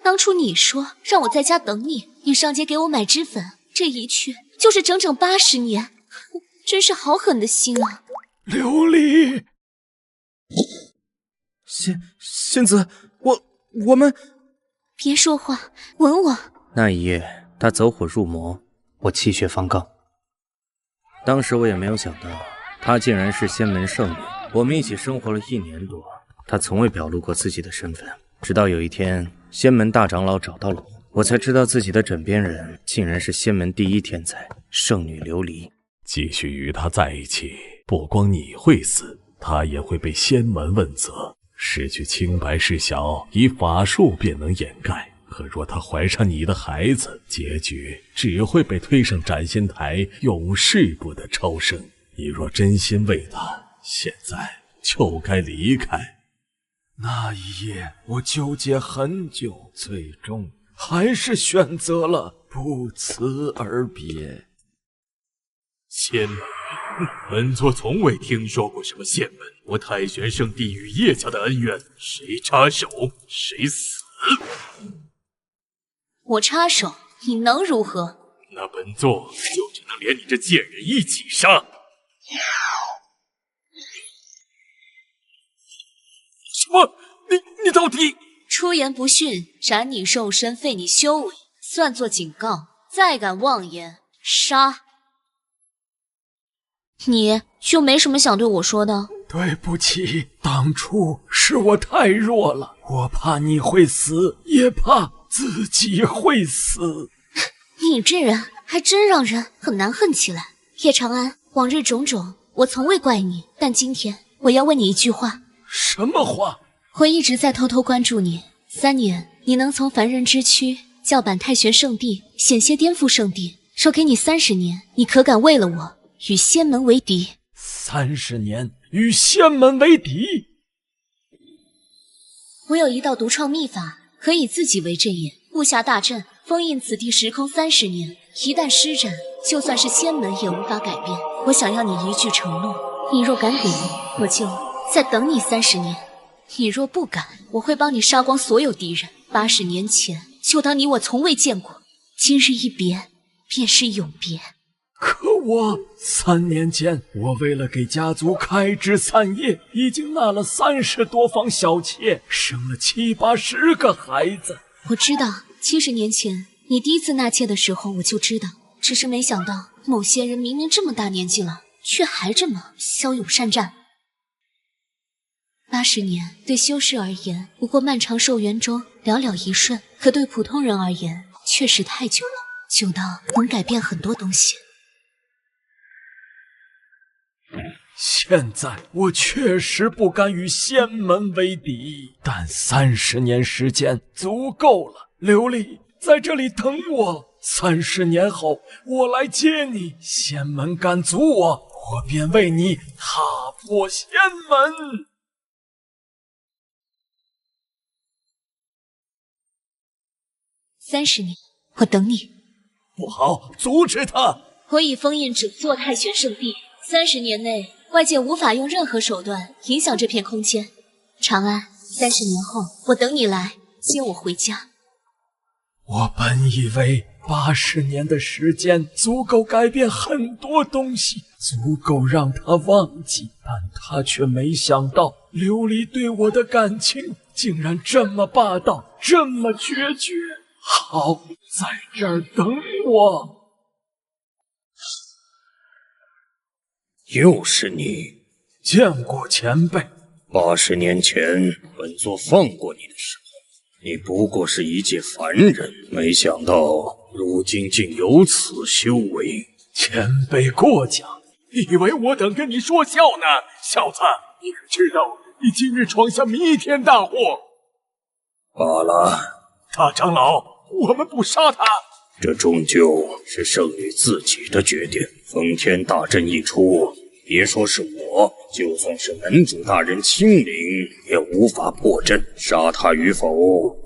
Speaker 2: 当初你说让我在家等你，你上街给我买脂粉，这一去就是整整80年，真是好狠的心啊！
Speaker 1: 琉璃，
Speaker 13: 仙子，我们
Speaker 2: 别说话，吻我。
Speaker 14: 那一夜，他走火入魔，我气血方刚。当时我也没有想到，她竟然是仙门圣女。我们一起生活了1年多，她从未表露过自己的身份。直到有一天，仙门大长老找到了我才知道自己的枕边人竟然是仙门第一天才圣女琉璃。
Speaker 11: 继续与她在一起，不光你会死，她也会被仙门问责。失去清白事小，以法术便能掩盖。可若她怀上你的孩子，结局只会被推上斩仙台，永世不得超生。你若真心为她，现在就该离开。
Speaker 1: 那一夜我纠结很久，最终还是选择了不辞而别。
Speaker 5: 仙门，本座从未听说过什么仙门。我太玄圣地与叶家的恩怨，谁插手谁死。
Speaker 2: 我插手，你能如何？
Speaker 5: 那本座就只能连你这贱人一起杀。什么？你到底？
Speaker 2: 出言不逊，斩你肉身，废你修为，算作警告。再敢妄言，杀！你就没什么想对我说的？
Speaker 1: 对不起，当初是我太弱了，我怕你会死，也怕自己会死。
Speaker 2: 你这人还真让人很难恨起来。叶长安，往日种种，我从未怪你，但今天我要问你一句话。
Speaker 1: 什么话？
Speaker 2: 我一直在偷偷关注你，3年，你能从凡人之躯叫板太玄圣地，险些颠覆圣地。说给你30年，你可敢为了我与仙门为敌
Speaker 1: ？30年与仙门为敌？
Speaker 2: 我有一道独创秘法，可以自己为阵眼，布下大阵，封印此地时空30年。一旦施展，就算是仙门也无法改变。我想要你一句承诺，你若敢给我就再等你30年。你若不敢，我会帮你杀光所有敌人。80年前，就当你我从未见过。今日一别，便是永别。
Speaker 1: 可我3年前，我为了给家族开枝散叶，已经纳了30多房小妾，生了7、80个孩子。
Speaker 2: 我知道，70年前你第一次纳妾的时候，我就知道，只是没想到某些人明明这么大年纪了，却还这么骁勇善战。80年对修士而言，不过漫长寿元中寥寥一瞬；可对普通人而言，确实太久了，久到能改变很多东西。
Speaker 1: 现在我确实不敢与仙门为敌，但30年时间足够了。琉璃，在这里等我，30年后我来接你。仙门敢阻我，我便为你踏破仙门。
Speaker 2: 30年，我等你。
Speaker 1: 不好，阻止他！
Speaker 2: 我已封印整座太玄圣地，30年内外界无法用任何手段影响这片空间。长安，30年后我等你来接我回家。
Speaker 1: 我本以为80年的时间足够改变很多东西，足够让他忘记，但他却没想到琉璃对我的感情竟然这么霸道，这么决绝。好，在这儿等我。
Speaker 8: 又是你，
Speaker 1: 见过前辈。
Speaker 8: 80年前，本座放过你的时候，你不过是一介凡人，没想到如今竟有此修为。
Speaker 1: 前辈过奖，
Speaker 5: 以为我等跟你说笑呢？小子，你可知道你今日闯下弥天大祸？
Speaker 8: 罢了，
Speaker 5: 大长老，我们不杀他。
Speaker 8: 这终究是圣女自己的决定。封天大阵一出，别说是我，就算是门主大人亲临，也无法破阵。杀他与否，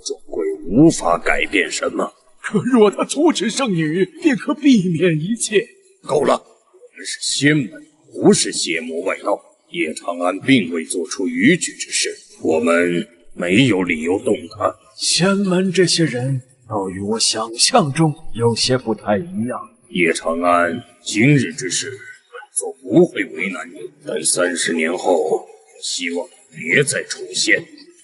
Speaker 8: 终归无法改变什么。
Speaker 5: 可若他阻止圣女，便可避免一切。
Speaker 8: 够了，我们是仙门，不是邪魔外道。叶长安并未做出逾矩之事，我们没有理由动他。
Speaker 1: 仙门这些人倒与我想象中有些不太一样。
Speaker 8: 叶长安，今日之事，本座不会为难你，但30年后，我希望别再出现。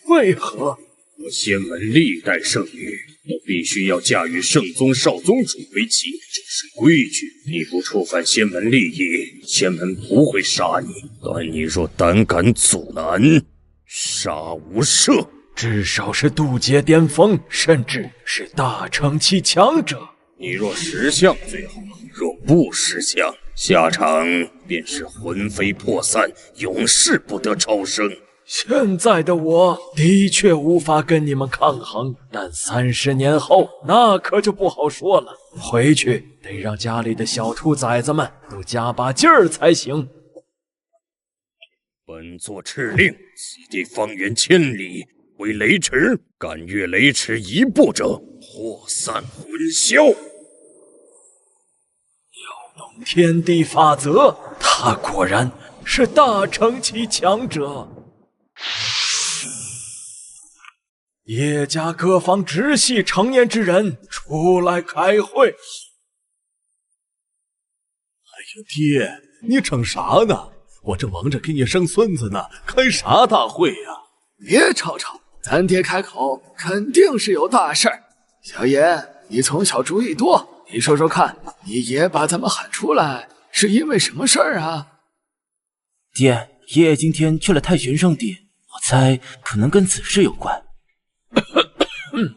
Speaker 1: 为何？
Speaker 8: 我仙门历代圣女都必须要嫁与圣宗少宗主为妻，这是规矩。你不触犯仙门利益，仙门不会杀你。但你若胆敢阻拦，杀无赦。
Speaker 1: 至少是渡劫巅峰，甚至是大成期强者。
Speaker 8: 你若识相最好，若不识相，下场便是魂飞魄散，永世不得超生。
Speaker 1: 现在的我的确无法跟你们抗衡，但30年后那可就不好说了。回去得让家里的小兔崽子们都加把劲儿才行。
Speaker 8: 本座敕令，此地方圆1000里为雷池，敢越雷池一步者，或散魂消。
Speaker 1: 调动天地法则，他果然是大成期强者。叶家各方直系成年之人出来开会。
Speaker 11: 哎呀，爹，你整啥呢？我正忙着给你生孙子呢，开啥大会呀？
Speaker 15: 别吵吵，咱爹开口肯定是有大事儿。小爷，你从小主意多，你说说看，你爷把咱们喊出来是因为什么事儿啊？
Speaker 10: 爹，爷爷今天去了太玄圣地，我猜可能跟此事有关。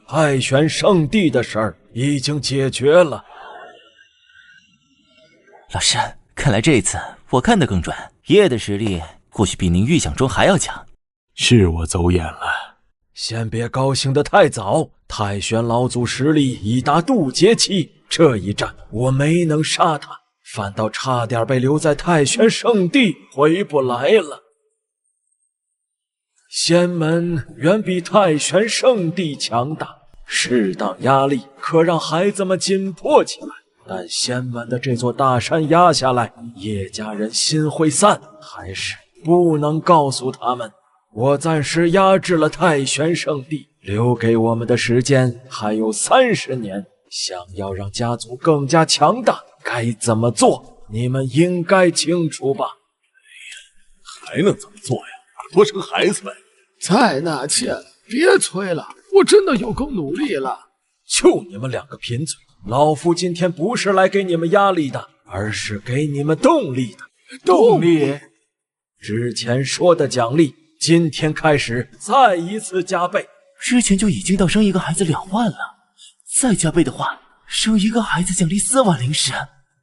Speaker 1: 太玄圣地的事儿已经解决了。
Speaker 10: 老师，看来这一次我看得更准，爷爷的实力或许比您预想中还要强。
Speaker 9: 是我走眼了。
Speaker 1: 先别高兴得太早，太玄老祖实力已达渡劫期，这一战我没能杀他，反倒差点被留在太玄圣地回不来了。仙门远比太玄圣地强大，适当压力可让孩子们紧迫起来。但仙门的这座大山压下来，叶家人心会散，还是不能告诉他们。我暂时压制了太玄圣地，留给我们的时间还有30年。想要让家族更加强大，该怎么做？你们应该清楚吧？
Speaker 11: 还能怎么做呀？多生孩子呗。
Speaker 15: 再纳妾，别催了，我真的有够努力了。
Speaker 1: 就你们2个贫嘴，老夫今天不是来给你们压力的，而是给你们动力的。
Speaker 15: 动力？
Speaker 1: 之前说的奖励，今天开始再一次加倍。
Speaker 10: 之前就已经到生一个孩子2万了，再加倍的话，生一个孩子奖励4万灵石。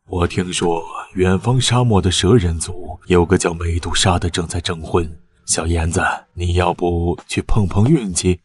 Speaker 9: 我听说远方沙漠的蛇人族有个叫美杜莎的正在征婚。小妍子，你要不去碰碰运气？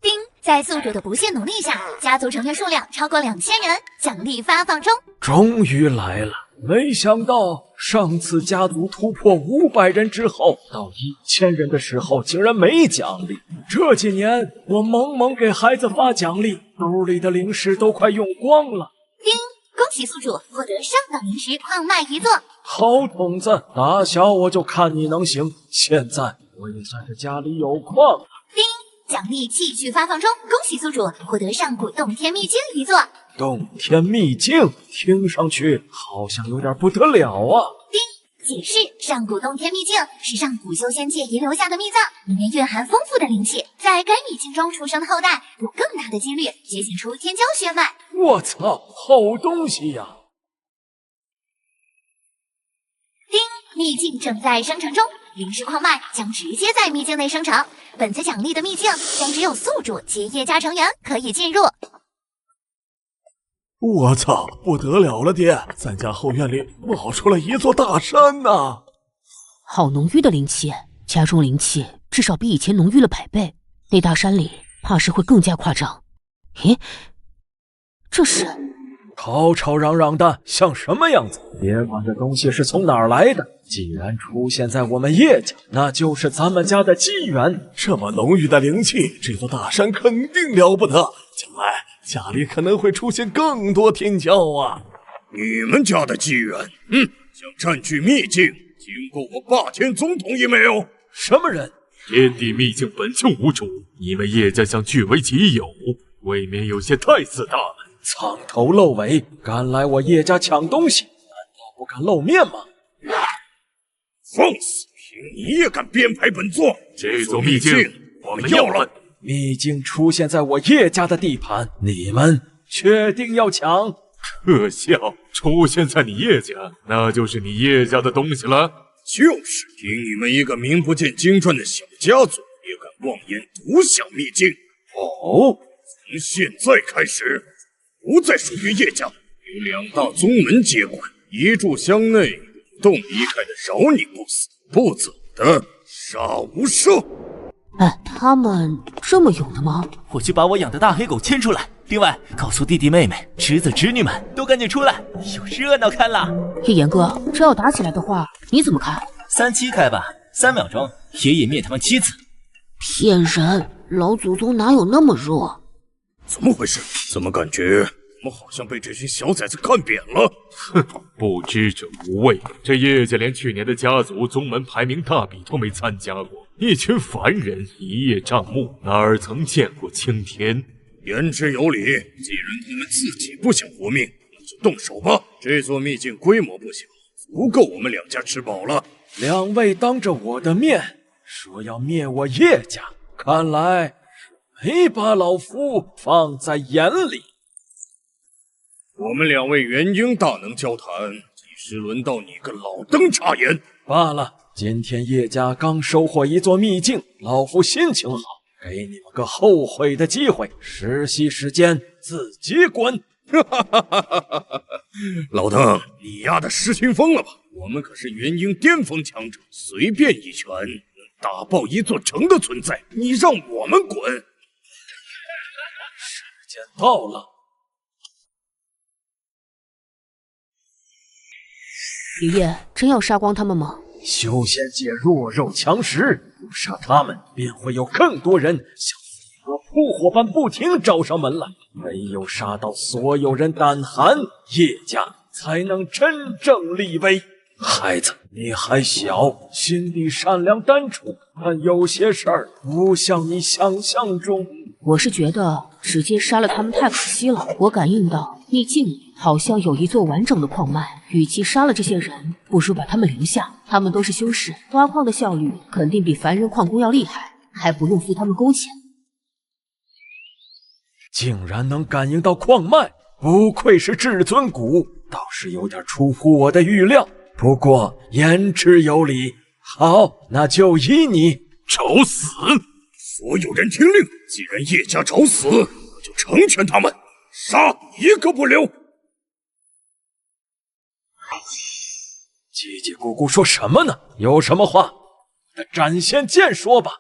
Speaker 6: 丁，在宿主的不懈努力下，家族成员数量超过2000人，奖励发放中。
Speaker 1: 终于来了！没想到上次家族突破500人之后，到1000人的时候竟然没奖励。这几年我猛猛给孩子发奖励，兜里的零食都快用光了。
Speaker 6: 丁，恭喜宿主获得上等灵石矿脉一座。
Speaker 1: 好种子，打小我就看你能行，现在我也算是家里有矿了。
Speaker 6: 丁，奖励继续发放中，恭喜宿主获得上古洞天秘境一座。
Speaker 1: 洞天秘境听上去好像有点不得了啊。
Speaker 6: 丁，解释：上古洞天秘境是上古修仙界遗留下的秘藏，里面蕴含丰富的灵气，在该秘境中出生的后代有更大的几率觉醒出天骄血脉。
Speaker 1: 我操，好东西呀！
Speaker 6: 丁，秘境正在生成中，灵石矿脉将直接在秘境内生成。本次奖励的秘境将只有宿主及叶家成员可以进入。
Speaker 11: 我操，不得了了，爹！咱家后院里冒出了一座大山呐！
Speaker 16: 好浓郁的灵气，家中灵气至少比以前浓郁了100倍。那大山里怕是会更加夸张。咦，这是？
Speaker 1: 吵吵嚷嚷的像什么样子？别管这东西是从哪儿来的，既然出现在我们叶家，那就是咱们家的机缘。
Speaker 11: 这么浓郁的灵气，这座大山肯定了不得，将来家里可能会出现更多天骄啊！
Speaker 8: 你们家的机缘，想占据秘境，经过我霸天宗同意没有？
Speaker 1: 什么人？
Speaker 5: 天地秘境本就无主，你们叶家想据为己有，未免有些太自大了。
Speaker 1: 藏头露尾，敢来我叶家抢东西，难道不敢露面吗？
Speaker 8: 放肆！凭你也敢编排本座？
Speaker 5: 这座秘境我们要了。
Speaker 1: 秘境出现在我叶家的地盘，你们确定要抢？
Speaker 5: 可笑，出现在你叶家，那就是你叶家的东西了。
Speaker 8: 就是，凭你们一个名不见经传的小家族，也敢妄言独享秘境？
Speaker 1: 哦，
Speaker 8: 从现在开始，不再属于叶家，由2大宗门接管。一炷香内主动离开的，饶你不死；不走的，杀无赦。
Speaker 16: 哎，他们这么勇的吗？
Speaker 10: 我去把我养的大黑狗牵出来。另外，告诉弟弟妹妹、侄子侄女们都赶紧出来，有热闹看啦！
Speaker 16: 叶岩哥，这要打起来的话，你怎么看
Speaker 10: ？3-7开吧，3秒钟，爷爷灭他们7次。
Speaker 16: 骗人！老祖宗哪有那么弱？
Speaker 8: 怎么回事？怎么感觉我们好像被这群小崽子看扁了？
Speaker 5: 哼，不知者无畏。这叶家连去年的家族宗门排名大比都没参加过，一群凡人一叶障目，哪儿曾见过青天？
Speaker 8: 言之有理，既然他们自己不想活命，那就动手吧。这座秘境规模不小，足够我们2家吃饱了。
Speaker 1: 2位当着我的面说要灭我叶家，看来是没把老夫放在眼里。
Speaker 8: 我们2位元婴大能交谈，几时轮到你个老登插言？
Speaker 1: 罢了，今天叶家刚收获一座秘境，老夫心情好，给你们个后悔的机会。实习时间自己滚！
Speaker 8: 老邓，你丫的失心疯了吧？我们可是元婴巅峰强者，随便一拳能打爆一座城的存在，你让我们滚！
Speaker 1: 时间到了。
Speaker 16: 爷爷，真要杀光他们吗？
Speaker 1: 修仙界弱肉强食，不杀他们，便会有更多人像飞蛾扑火般不停找上门来。唯有杀到所有人胆寒，叶家才能真正立威。孩子，你还小，心地善良单纯，但有些事儿不像你想象中。
Speaker 16: 我是觉得直接杀了他们太可惜了。我感应到秘境里好像有一座完整的矿脉，与其杀了这些人，不如把他们留下。他们都是修士，挖矿的效率肯定比凡人矿工要厉害，还不用付他们工钱。
Speaker 1: 竟然能感应到矿脉，不愧是至尊谷，倒是有点出乎我的预料。不过言之有理，好，那就依你。
Speaker 8: 找死！所有人听令，既然叶家找死，我就成全他们，杀一个不留。
Speaker 1: 叽叽咕咕说什么呢？有什么话，展现剑说吧。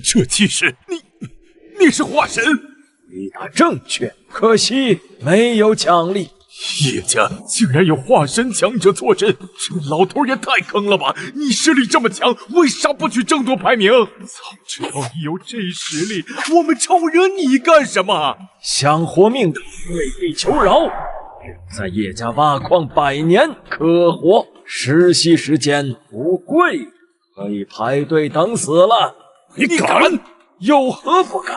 Speaker 5: 这气势，你是化神？
Speaker 1: 回答正确，可惜没有奖励。
Speaker 5: 叶家竟然有化身强者坐镇，这老头也太坑了吧！你实力这么强，为啥不去争夺排名？早知道你有这实力，我们招惹你干什么？
Speaker 1: 想活命的跪地求饶，在叶家挖矿100年可活，实习时间不贵，可以排队等死了。
Speaker 8: 你敢？
Speaker 1: 有何不敢？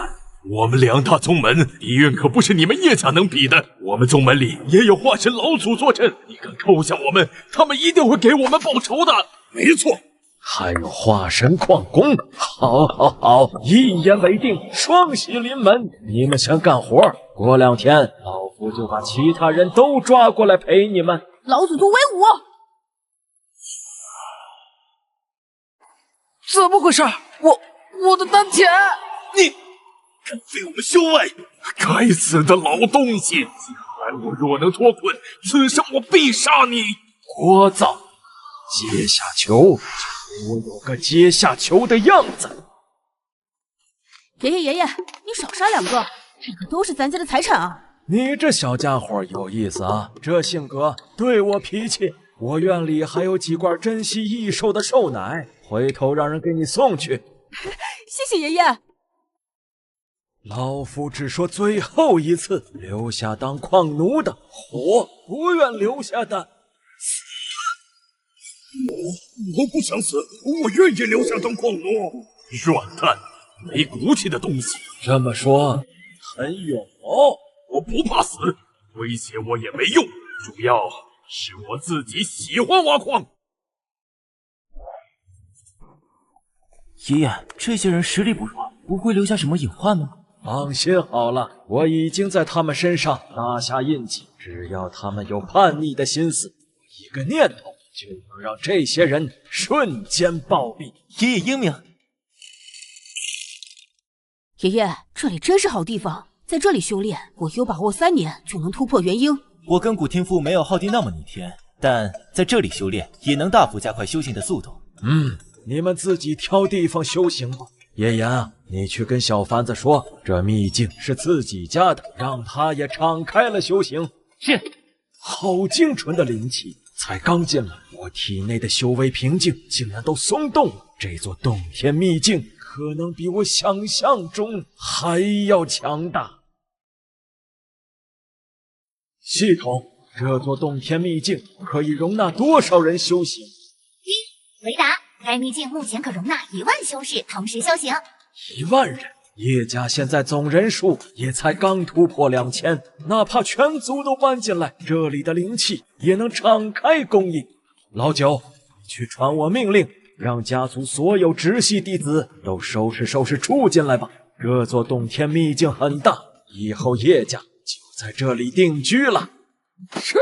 Speaker 5: 我们2大宗门底蕴可不是你们叶家能比的，我们宗门里也有化神老祖坐镇，你敢扣下我们，他们一定会给我们报仇的。
Speaker 8: 没错，
Speaker 1: 还有化神矿工，好，一言为定，双喜临门。你们想干活，过2天老夫就把其他人都抓过来陪你们。
Speaker 16: 老祖宗威武！
Speaker 3: 怎么回事？我的丹田！
Speaker 5: 你敢废我们修为！该死的老东西！还我若能脱困，此生我必杀你！
Speaker 1: 聒噪！阶下囚，就给我有个阶下囚的样子。
Speaker 16: 爷爷，你少杀2个，这可都是咱家的财产啊！
Speaker 1: 你这小家伙有意思啊，这性格对我脾气。我院里还有几罐珍稀异兽的兽奶，回头让人给你送去。
Speaker 16: 谢谢爷爷。
Speaker 1: 老夫只说最后一次，留下当矿奴的活，不愿留下的死。
Speaker 8: 我不想死，我愿意留下当矿奴。软蛋，没骨气的东西！
Speaker 1: 这么说，很勇哦。
Speaker 8: 我不怕死，威胁我也没用，主要是我自己喜欢挖矿。
Speaker 10: 爷爷，这些人实力不弱，不会留下什么隐患吗？
Speaker 1: 放心好了，我已经在他们身上打下印记，只要他们有叛逆的心思，一个念头就能让这些人瞬间暴毙。
Speaker 10: 爷爷英明。
Speaker 16: 爷爷，这里真是好地方，在这里修炼，我有把握3年就能突破元婴。
Speaker 10: 我根骨天赋没有昊帝那么逆天，但在这里修炼也能大幅加快修行的速度。
Speaker 1: 你们自己挑地方修行吧。叶岩，你去跟小凡子说，这秘境是自己家的，让他也敞开了修行。
Speaker 3: 是。
Speaker 1: 好精纯的灵气，才刚进来，我体内的修为瓶颈竟然都松动了。这座洞天秘境可能比我想象中还要强大。系统，这座洞天秘境可以容纳多少人修行？
Speaker 6: 回答：该秘境目前可容纳1万修士同时修行。
Speaker 1: 1万人，叶家现在总人数也才刚突破2000，哪怕全族都搬进来，这里的灵气也能敞开供应。老九，去传我命令，让家族所有直系弟子都收拾收拾住进来吧。这座洞天秘境很大，以后叶家就在这里定居了。
Speaker 15: 是。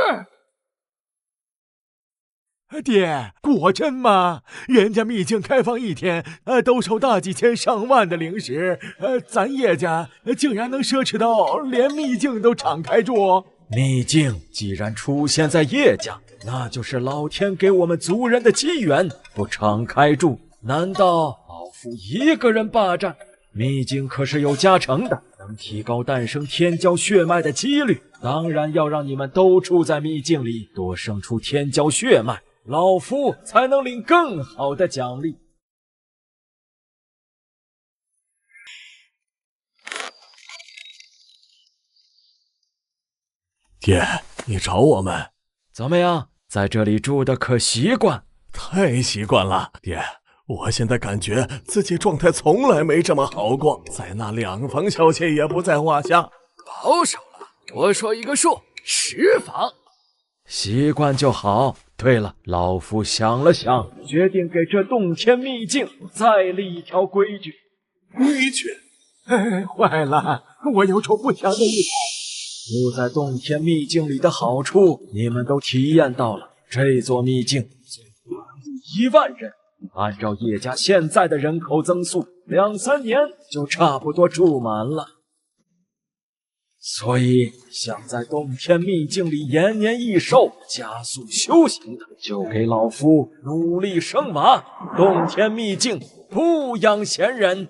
Speaker 17: 爹，果真吗？人家秘境开放1天，都收大几千上万的灵石，咱叶家竟然能奢侈到连秘境都敞开住。
Speaker 1: 秘境既然出现在叶家，那就是老天给我们族人的机缘，不敞开住，难道老夫一个人霸占？秘境可是有加成的，能提高诞生天骄血脉的几率，当然要让你们都住在秘境里，多生出天骄血脉，老夫才能领更好的奖励。
Speaker 17: 爹，你找我们？
Speaker 1: 怎么样，在这里住的可习惯？
Speaker 17: 太习惯了，爹。我现在感觉自己状态从来没这么好过，在那2房小妾也不在话下。
Speaker 15: 保守了，多说一个数，10房。
Speaker 1: 习惯就好。对了，老夫想了想，决定给这洞天秘境再立一条规矩。
Speaker 17: 规矩？坏了，我有种不祥的预感。
Speaker 1: 住在洞天秘境里的好处，你们都体验到了。这座秘境1万人。按照叶家现在的人口增速，2、3年就差不多住满了。所以，想在洞天秘境里延年益寿、加速修行的，就给老夫努力升马。洞天秘境不养闲人。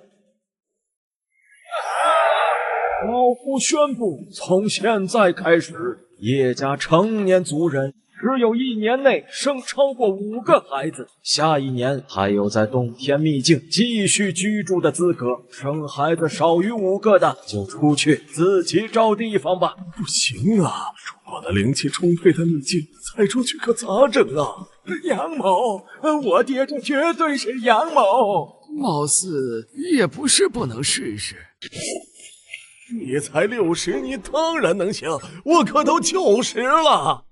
Speaker 1: 老夫宣布，从现在开始，叶家成年族人只有1年内生超过5个孩子，下1年还有在洞天秘境继续居住的资格。生孩子少于5个的就出去自己找地方吧。
Speaker 17: 不行啊，我的灵气充沛的秘境再出去可咋整啊？杨某，我爹这绝对是杨某。
Speaker 15: 貌似也不是不能试试。
Speaker 17: 你才60，你当然能行，我可都90了。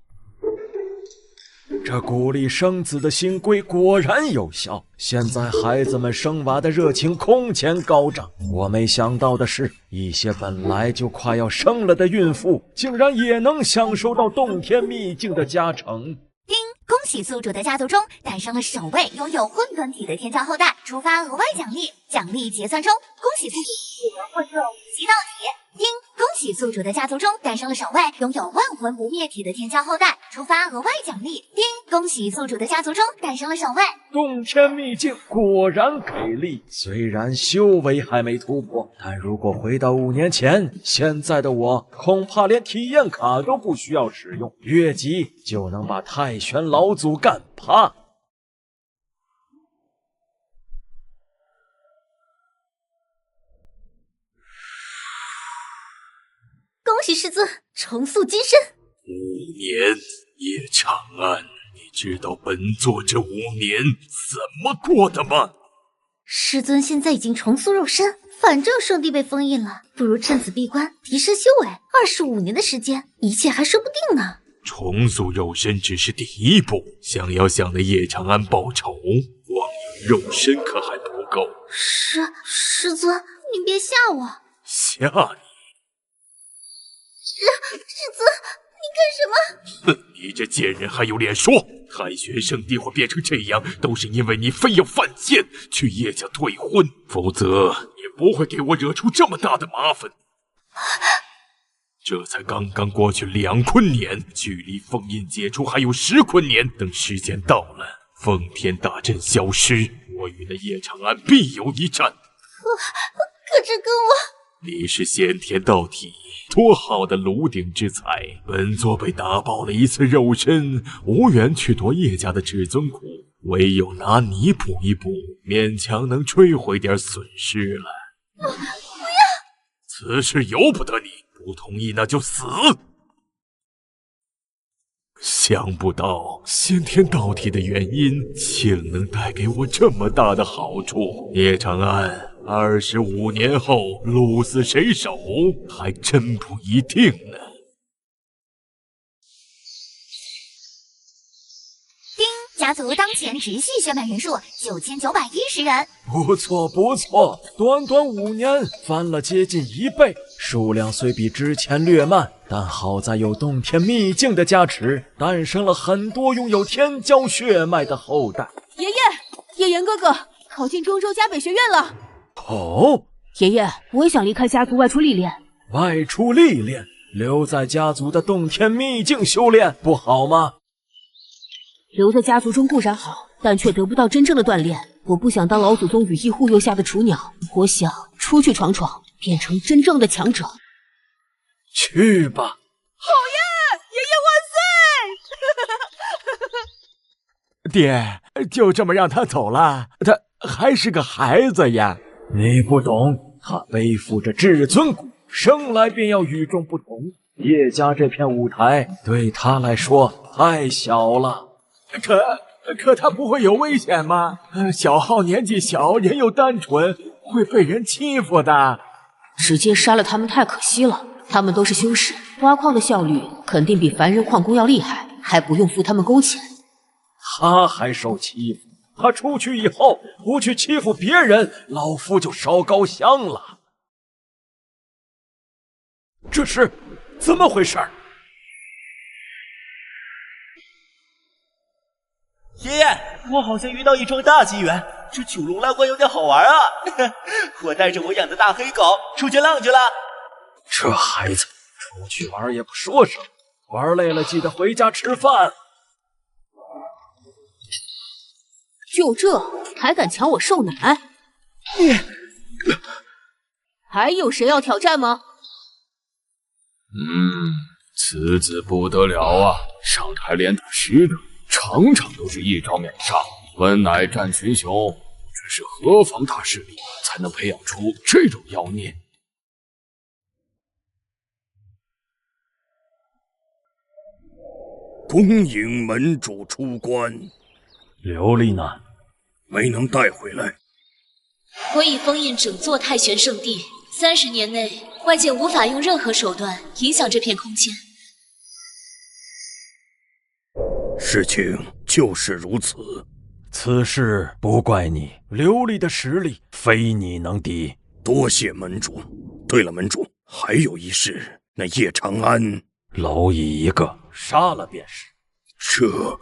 Speaker 1: 这鼓励生子的新规果然有效，现在孩子们生娃的热情空前高涨。我没想到的是，一些本来就快要生了的孕妇，竟然也能享受到洞天秘境的加成。
Speaker 6: 叮！恭喜宿主的家族中诞生了首位拥有混沌体的天骄后代，触发额外奖励，奖励结算中。恭喜宿主取得混沌极道体。叮！恭喜宿主的家族中诞生了首位拥有万魂不灭体的天骄后代，触发额外奖励。叮！恭喜宿主的家族中诞生了首位。
Speaker 1: 洞天秘境果然给力，虽然修为还没突破，但如果回到5年前，现在的我恐怕连体验卡都不需要使用，越级就能把太玄老祖干趴。
Speaker 2: 恭喜师尊重塑金身。
Speaker 9: 5年，叶长安，你知道本座这5年怎么过的吗？
Speaker 2: 师尊现在已经重塑肉身，反正圣地被封印了，不如趁此闭关提升修为。25年的时间，一切还说不定呢。
Speaker 9: 重塑肉身只是第一步，想要向那叶长安报仇，光有肉身可还不够。
Speaker 2: 师尊，您别吓我。
Speaker 9: 吓你？
Speaker 2: 师尊，您干什么？
Speaker 9: 哼，你这贱人还有脸说！太玄圣地会变成这样，都是因为你非要犯贱去叶家退婚，否则也不会给我惹出这么大的麻烦。这才刚刚过去2坤年，距离封印解除还有10坤年。等时间到了，奉天大阵消失，我与那叶长安必有一战。
Speaker 2: 可这跟我……
Speaker 9: 你是先天道体，多好的炉鼎之材！本座被打爆了一次肉身，无缘去夺叶家的至尊骨，唯有拿你补一补，勉强能追回点损失了。
Speaker 2: 不要！
Speaker 9: 此事由不得你，不同意那就死！想不到先天道体的原因，竟能带给我这么大的好处。叶长安，25年后鹿死谁手，还真不一定呢。
Speaker 6: 丁家族当前直系血脉人数9910人。
Speaker 1: 不错不错，短短5年翻了接近1倍，数量虽比之前略慢，但好在有洞天秘境的加持，诞生了很多拥有天骄血脉的后代。
Speaker 16: 爷爷，叶岩哥哥考进中州嘉北学院了。
Speaker 1: 哦，
Speaker 16: 爷爷，我也想离开家族外出历练。
Speaker 1: 外出历练，留在家族的洞天秘境修炼不好吗？
Speaker 16: 留在家族中固然好，但却得不到真正的锻炼。我不想当老祖宗羽翼护佑下的雏鸟，我想出去闯闯，变成真正的强者。
Speaker 1: 去吧。
Speaker 16: 好耶！
Speaker 17: 爷爷万岁！爹，就这么让他走了？他还是个孩子呀。
Speaker 1: 你不懂，他背负着至尊骨，生来便要与众不同。叶家这片舞台对他来说太小了。
Speaker 17: 可他不会有危险吗？小号年纪小，人又单纯，会被人欺负的。
Speaker 16: 直接杀了他们太可惜了，他们都是修士，挖矿的效率肯定比凡人矿工要厉害，还不用付他们工钱。
Speaker 1: 他还受欺负，他出去以后不去欺负别人，老夫就烧高香了。这是怎么回事？
Speaker 12: 爷爷，我好像遇到一桩大机缘，这九龙浪关有点好玩啊！我带着我养的大黑狗出去浪去了。
Speaker 1: 这孩子出去玩也不说声，玩累了记得回家吃饭。
Speaker 16: 就这还敢抢我兽奶？
Speaker 1: 你
Speaker 16: 还有谁要挑战吗？
Speaker 7: 此子不得了啊！上台连打10个，场场都是一招秒杀。本乃战群雄，只是何方大势力才能培养出这种妖孽？
Speaker 8: 恭迎门主出关。
Speaker 9: 琉璃呢？
Speaker 8: 没能带回来。
Speaker 2: 我已封印整座太玄圣地，30年内外界无法用任何手段影响这片空间。
Speaker 8: 事情就是如此。
Speaker 9: 此事不怪你，琉璃的实力非你能敌。
Speaker 8: 多谢门主。对了，门主，还有一事，那叶长安，
Speaker 9: 蝼蚁一个，
Speaker 1: 杀了便是。
Speaker 8: 这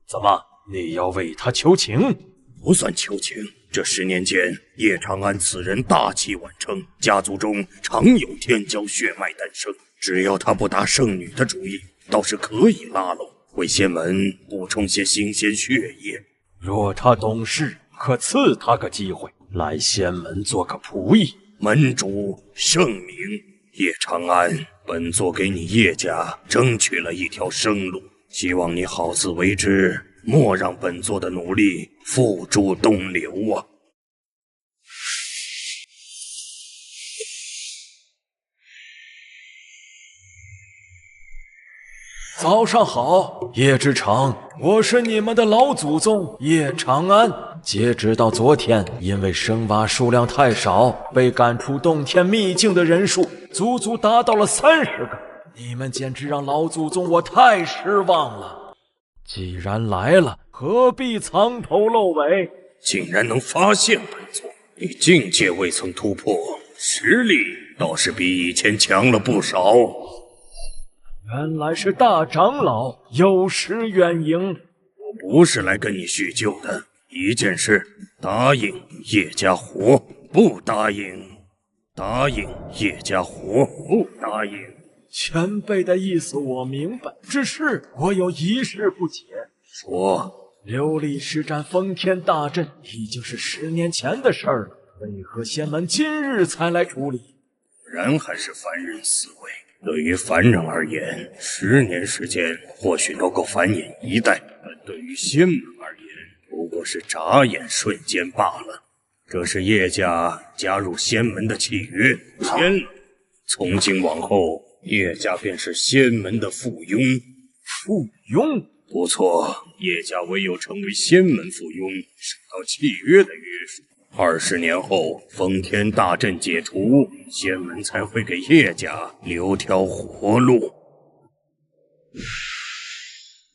Speaker 9: 怎么？你要为他求情？
Speaker 8: 不算求情。这10年间，叶长安此人大器晚成，家族中常有天骄血脉诞生。只要他不打圣女的主意，倒是可以拉拢，为仙门补充些新鲜血液。
Speaker 1: 若他懂事，可赐他个机会，来仙门做个仆役。
Speaker 8: 门主圣明，叶长安，本座给你叶家争取了一条生路，希望你好自为之，莫让本座的努力付诸东流啊！
Speaker 1: 早上好，叶之城，我是你们的老祖宗叶长安。截止到昨天，因为生娃数量太少，被赶出洞天秘境的人数足足达到了30个。你们简直让老祖宗我太失望了。既然来了，何必藏头露尾？
Speaker 8: 竟然能发现本座，你境界未曾突破，实力倒是比以前强了不少。
Speaker 1: 原来是大长老有失远迎。
Speaker 8: 我不是来跟你叙旧的，一件事，答应叶家活，不答应叶家活，不答应。
Speaker 1: 前辈的意思我明白，只是我有一事不解。
Speaker 8: 说。
Speaker 1: 琉璃施展封天大阵已经是10年前的事儿了，为何仙门今日才来处理？
Speaker 8: 人还是凡人思维。对于凡人而言，10年时间或许能够繁衍一代，但对于仙门而言，不过是眨眼瞬间罢了。这是叶家加入仙门的契约，签了。从今往后，叶家便是仙门的附庸。
Speaker 1: 附庸？
Speaker 8: 不错，叶家唯有成为仙门附庸，受到契约的约束。20年后，封天大阵解除，仙门才会给叶家留条活路。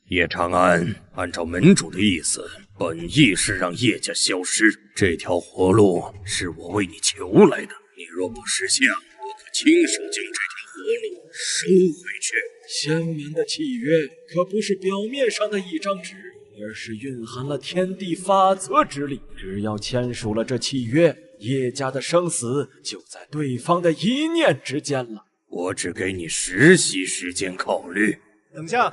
Speaker 8: 叶长安，按照门主的意思，本意是让叶家消失，这条活路是我为你求来的。你若不识相，我可亲手将这条活路收回去。
Speaker 1: 仙门的契约可不是表面上的一张纸，而是蕴含了天地法则之力。只要签署了这契约，叶家的生死就在对方的一念之间了。
Speaker 8: 我只给你10息时间考虑。
Speaker 13: 等下，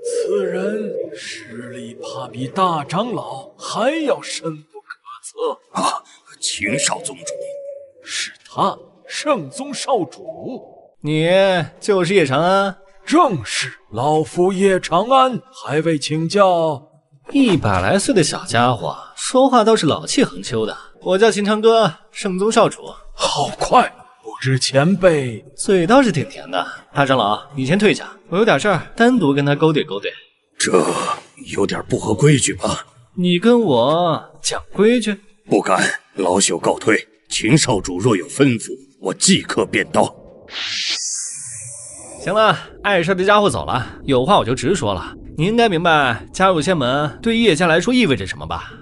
Speaker 1: 此人实力怕比大长老还要深不可测
Speaker 8: 啊！秦少宗主，
Speaker 1: 是他，圣宗少主。
Speaker 13: 你就是叶长安？
Speaker 1: 正是，老夫叶长安，还未请教。
Speaker 13: 100来岁的小家伙，说话倒是老气横秋的。我叫秦长歌，圣宗少主。
Speaker 1: 好快，不知前辈
Speaker 13: 嘴倒是挺甜的。大长老，你先退下，我有点事儿，单独跟他勾兑勾兑。
Speaker 8: 这有点不合规矩吧？
Speaker 13: 你跟我讲规矩？
Speaker 8: 不敢，老朽告退。秦少主若有吩咐，我即刻便到。
Speaker 13: 行了，碍事的家伙走了，有话我就直说了。你应该明白加入仙门对叶家来说意味着什么吧？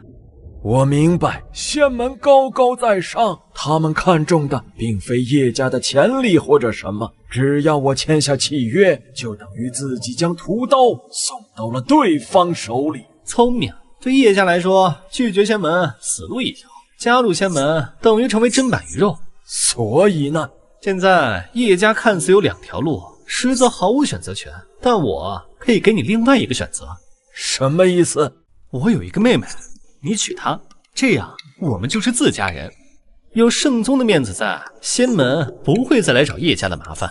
Speaker 1: 我明白，仙门高高在上，他们看重的并非叶家的潜力或者什么，只要我签下契约，就等于自己将屠刀送到了对方手里。
Speaker 13: 聪明，对叶家来说，拒绝仙门死路一条，加入仙门等于成为砧板鱼肉。
Speaker 1: 所以呢，
Speaker 13: 现在叶家看似有2条路，实则毫无选择权，但我可以给你另外一个选择。
Speaker 1: 什么意思？
Speaker 13: 我有一个妹妹，你娶她，这样我们就是自家人。有圣宗的面子在，仙门不会再来找叶家的麻烦。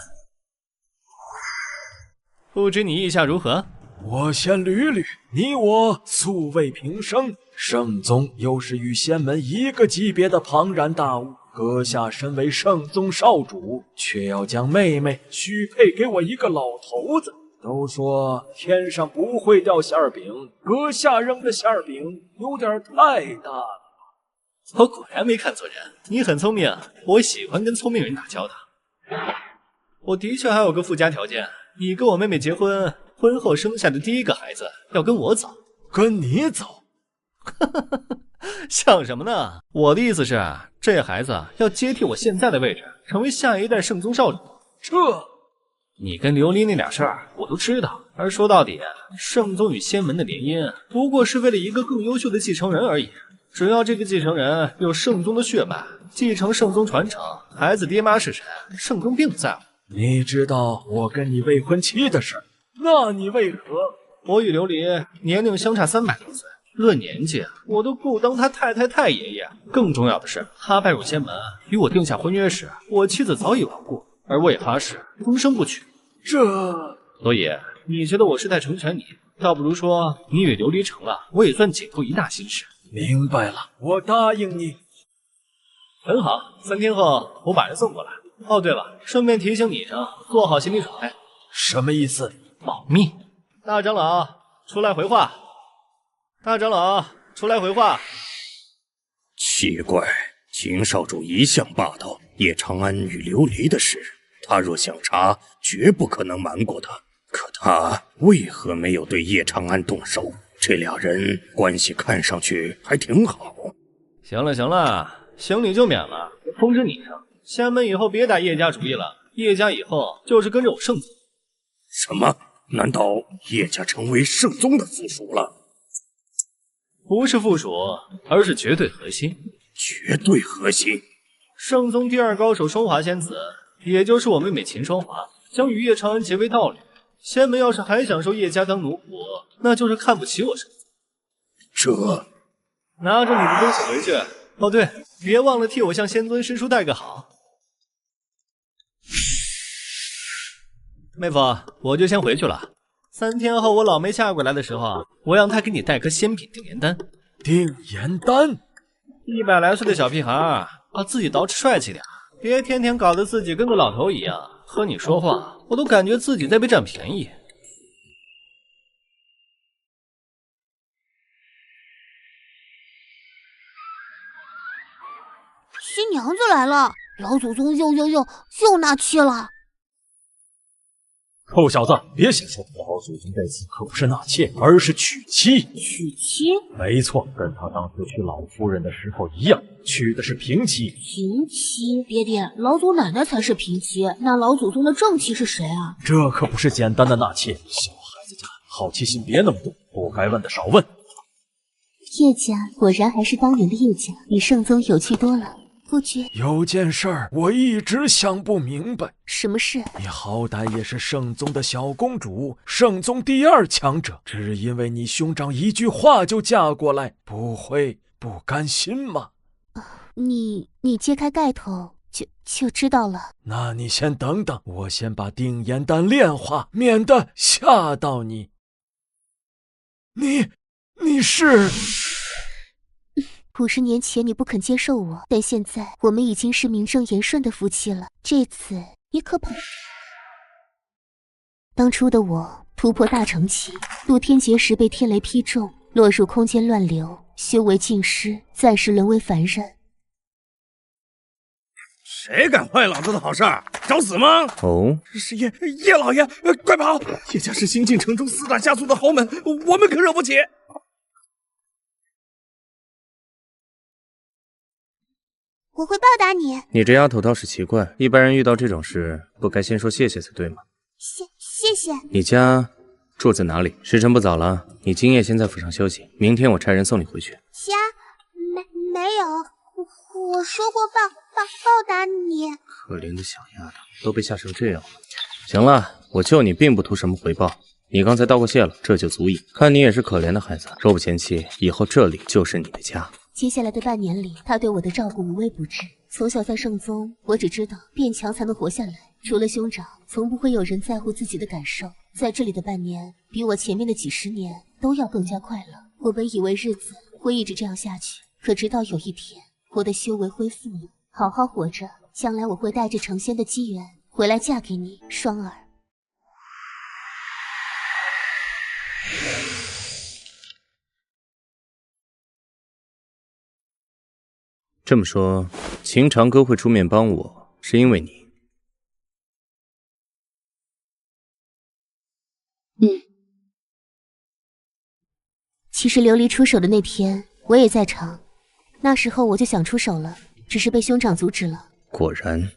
Speaker 13: 不知你意下如何？
Speaker 1: 我先捋捋，你我素未平生，圣宗又是与仙门一个级别的庞然大物。阁下身为圣宗少主，却要将妹妹许配给我一个老头子。都说天上不会掉馅饼，阁下扔的馅饼有点太大了。
Speaker 13: 我果然没看错人，你很聪明，我喜欢跟聪明人打交道。我的确还有个附加条件，你跟我妹妹结婚，婚后生下的第一个孩子要跟我走。
Speaker 1: 跟你走？
Speaker 13: 想什么呢？我的意思是，这孩子要接替我现在的位置，成为下一代圣宗少主。
Speaker 1: 这，
Speaker 13: 你跟琉璃那点事儿我都知道。而说到底，圣宗与仙门的联姻，不过是为了一个更优秀的继承人而已。只要这个继承人有圣宗的血脉，继承圣宗传承，孩子爹妈是谁，圣宗并不在乎。
Speaker 1: 你知道我跟你未婚妻的事，那你为何？
Speaker 13: 我与琉璃年龄相差300多岁。论年纪，我都够当他太爷爷。更重要的是，他拜入仙门，与我定下婚约时，我妻子早已亡故，而我也发誓终生不娶。所以，你觉得我是在成全你，倒不如说你与琉璃成了，我也算解脱一大心事。
Speaker 1: 明白了，我答应你。
Speaker 13: 很好，3天后我把人送过来。哦，对了，顺便提醒你一声，做好心理准备。
Speaker 1: 什么意思？
Speaker 13: 保密。大长老，出来回话。大长老，出来回话。
Speaker 8: 奇怪，秦少主一向霸道，叶长安与琉璃的事，他若想查，绝不可能瞒过他。可他为何没有对叶长安动手？这俩人关系看上去还挺好。
Speaker 13: 行了行了，行礼就免了，通知你一声，仙门以后别打叶家主意了。叶家以后就是跟着我圣宗。
Speaker 8: 什么？难道叶家成为圣宗的附属了？
Speaker 13: 不是附属，而是绝对核心。
Speaker 8: 绝对核心。
Speaker 13: 圣宗第2高手双华仙子，也就是我妹妹秦双华，将与叶长安结为道侣。仙门要是还想收叶家当奴仆，那就是看不起我圣宗。
Speaker 8: 这……
Speaker 13: 拿着你的东西回去。哦对，别忘了替我向仙尊师叔带个好。妹夫，我就先回去了。3天后我老妹嫁过来的时候，我让她给你带颗仙品定颜丹。
Speaker 1: 定颜丹
Speaker 13: ？100来岁的小屁孩，把自己捯饬帅气点，别天天搞得自己跟个老头一样。和你说话，我都感觉自己在被占便宜。
Speaker 2: 新娘子来了，老祖宗又纳气了。
Speaker 1: 臭小子，别瞎说！老祖宗这次可不是纳妾，而是娶妻。
Speaker 2: 娶妻？
Speaker 1: 没错，跟他当时娶老夫人的时候一样，娶的是平妻。
Speaker 2: 平妻？爹爹，老祖奶奶才是平妻，那老祖宗的正妻是谁啊？
Speaker 1: 这可不是简单的纳妾，小孩子家好奇心别那么多，不该问的少问。
Speaker 2: 叶家果然还是当年的叶家，比圣宗有趣多了。不觉
Speaker 1: 有件事儿我一直想不明白。
Speaker 2: 什么事？
Speaker 1: 你好歹也是圣宗的小公主，圣宗第2强者，只因为你兄长一句话就嫁过来，不会不甘心吗？
Speaker 2: 你揭开盖头就知道了。
Speaker 1: 那你先等等，我先把定颜丹炼化，免得吓到你。你是
Speaker 2: ？50年前你不肯接受我，但现在我们已经是名正言顺的夫妻了。这次你可跑？当初的我突破大成期，渡天劫时被天雷劈中，落入空间乱流，修为尽失，暂时沦为凡人。
Speaker 8: 谁敢坏老子的好事儿？找死吗？
Speaker 14: 哦，
Speaker 8: 是叶老爷，快跑！叶家是新晋城中4大家族的豪门，我们可惹不起。
Speaker 2: 我会报答你。
Speaker 14: 你这丫头倒是奇怪，一般人遇到这种事不该先说谢谢才对吗？
Speaker 2: 谢谢。
Speaker 14: 你家住在哪里？时辰不早了，你今夜先在府上休息，明天我差人送你回去。
Speaker 2: 家没有，我说过报答你。
Speaker 14: 可怜的小丫头，都被吓成这样了。行了，我救你并不图什么回报，你刚才道过谢了，这就足矣。看你也是可怜的孩子，若不嫌弃，以后这里就是你的家。
Speaker 2: 接下来的半年里，他对我的照顾无微不至。从小在圣宗，我只知道变强才能活下来，除了兄长，从不会有人在乎自己的感受。在这里的半年，比我前面的几十年都要更加快乐。我本以为日子会一直这样下去，可直到有一天，我的修为恢复了，好好活着，将来我会带着成仙的机缘回来嫁给你，双儿。
Speaker 14: 这么说，秦长歌会出面帮我，是因为你。
Speaker 2: 其实琉璃出手的那天，我也在场。那时候我就想出手了，只是被兄长阻止了。
Speaker 14: 果然，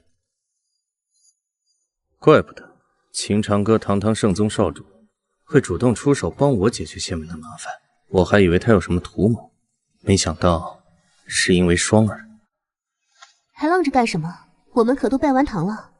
Speaker 14: 怪不得秦长歌堂堂圣宗少主会主动出手帮我解决仙门的麻烦。我还以为他有什么图谋，没想到是因为双儿。
Speaker 2: 还愣着干什么？我们可都拜完堂了。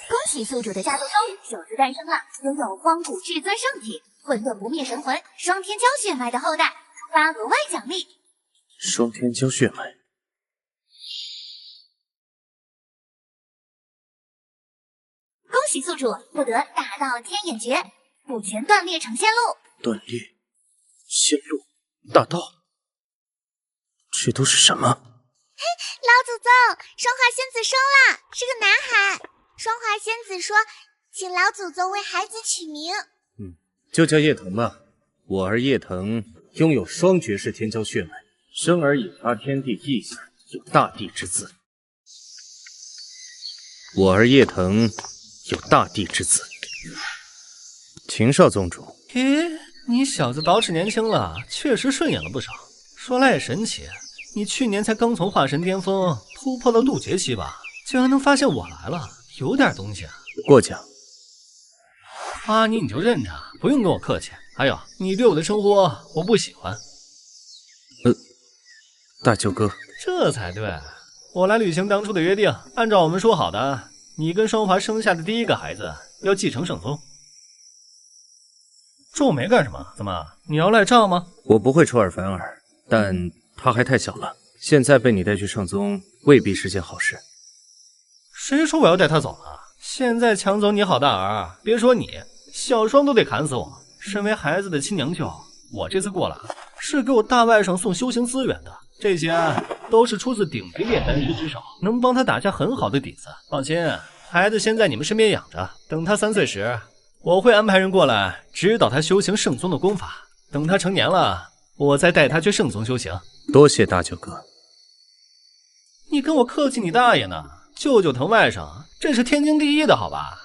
Speaker 6: 恭喜宿主的家族中首次诞生了拥有荒古至尊圣体、混沌不灭神魂、双天骄血脉的后代，发额外奖励。
Speaker 14: 双天骄血脉。
Speaker 6: 恭喜宿主获得大道天眼诀，不全断裂成仙路。
Speaker 8: 断裂，仙路，大道，
Speaker 14: 这都是什么？
Speaker 6: 老祖宗，双华仙子生了，是个男孩。双华仙子说，请老祖宗为孩子取名。
Speaker 14: 就叫叶腾吧。我儿叶腾拥有双绝世天骄血脉，生而引发天地异象，有大地之姿。我儿叶腾有大地之姿。秦少宗主，
Speaker 13: 咦，你小子倒是年轻了，确实顺眼了不少。说来也神奇，你去年才刚从化神巅峰突破到渡劫期吧，竟然能发现我来了，有点东西啊。
Speaker 14: 过奖。
Speaker 13: 夸你就认着，不用跟我客气。还有，你对我的称呼我不喜欢。
Speaker 14: 大舅哥，
Speaker 13: 这才对。我来履行当初的约定，按照我们说好的，你跟双华生下的第一个孩子要继承圣宗。皱眉干什么？怎么，你要赖账吗？
Speaker 14: 我不会出尔反尔，但他还太小了，现在被你带去圣宗未必是件好事。
Speaker 13: 谁说我要带他走了？现在抢走你好大儿，别说你，小双都得砍死我。身为孩子的亲娘舅，我这次过来是给我大外甥送修行资源的，这些都是出自顶级炼丹师之手，能帮他打下很好的底子。放心，孩子先在你们身边养着，等他3岁时，我会安排人过来指导他修行圣宗的功法。等他成年了，我再带他去圣宗修行。
Speaker 14: 多谢大舅哥。
Speaker 13: 你跟我客气你大爷呢！舅舅疼外甥，这是天经地义的，好吧？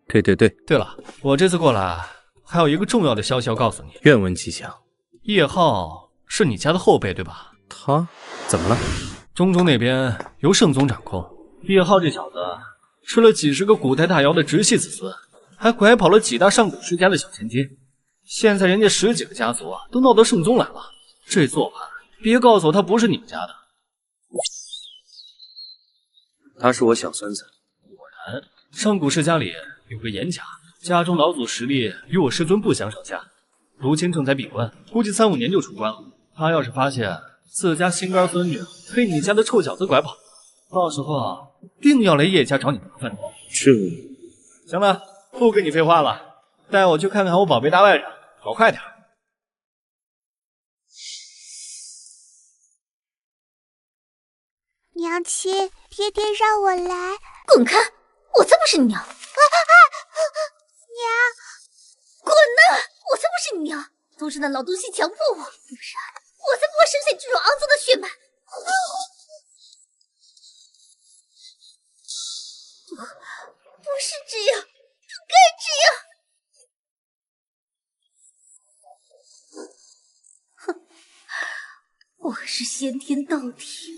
Speaker 14: 对。
Speaker 13: 对了，我这次过来还有一个重要的消息要告诉你。
Speaker 14: 愿闻其详。
Speaker 13: 叶浩是你家的后辈，对吧？
Speaker 14: 他怎么了？
Speaker 13: 中州那边由圣宗掌控，叶浩这小子吃了几十个古代大妖的直系子孙，还拐跑了几大上古世家的小千金。现在人家10几个家族都闹到圣宗来了，这做法别告诉我他不是你们家的。
Speaker 14: 他是我小孙子。
Speaker 13: 果然，上古世家里有个严家，家中老祖实力与我师尊不相上下，如今正在闭关，估计3、5年就出关了。他要是发现自家心肝孙女被你家的臭小子拐跑，到时候定要来叶家找你麻烦。行了，不跟你废话了，带我去看看我宝贝大外甥，搞快点。
Speaker 6: 娘亲，爹爹让我来。
Speaker 2: 滚开！我才不是你娘！娘，滚呐！我才不是你娘，都是那老东西强迫我，不然我才不会生下这种肮脏的血脉。不是这样，不该这样。哼，我是先天道体，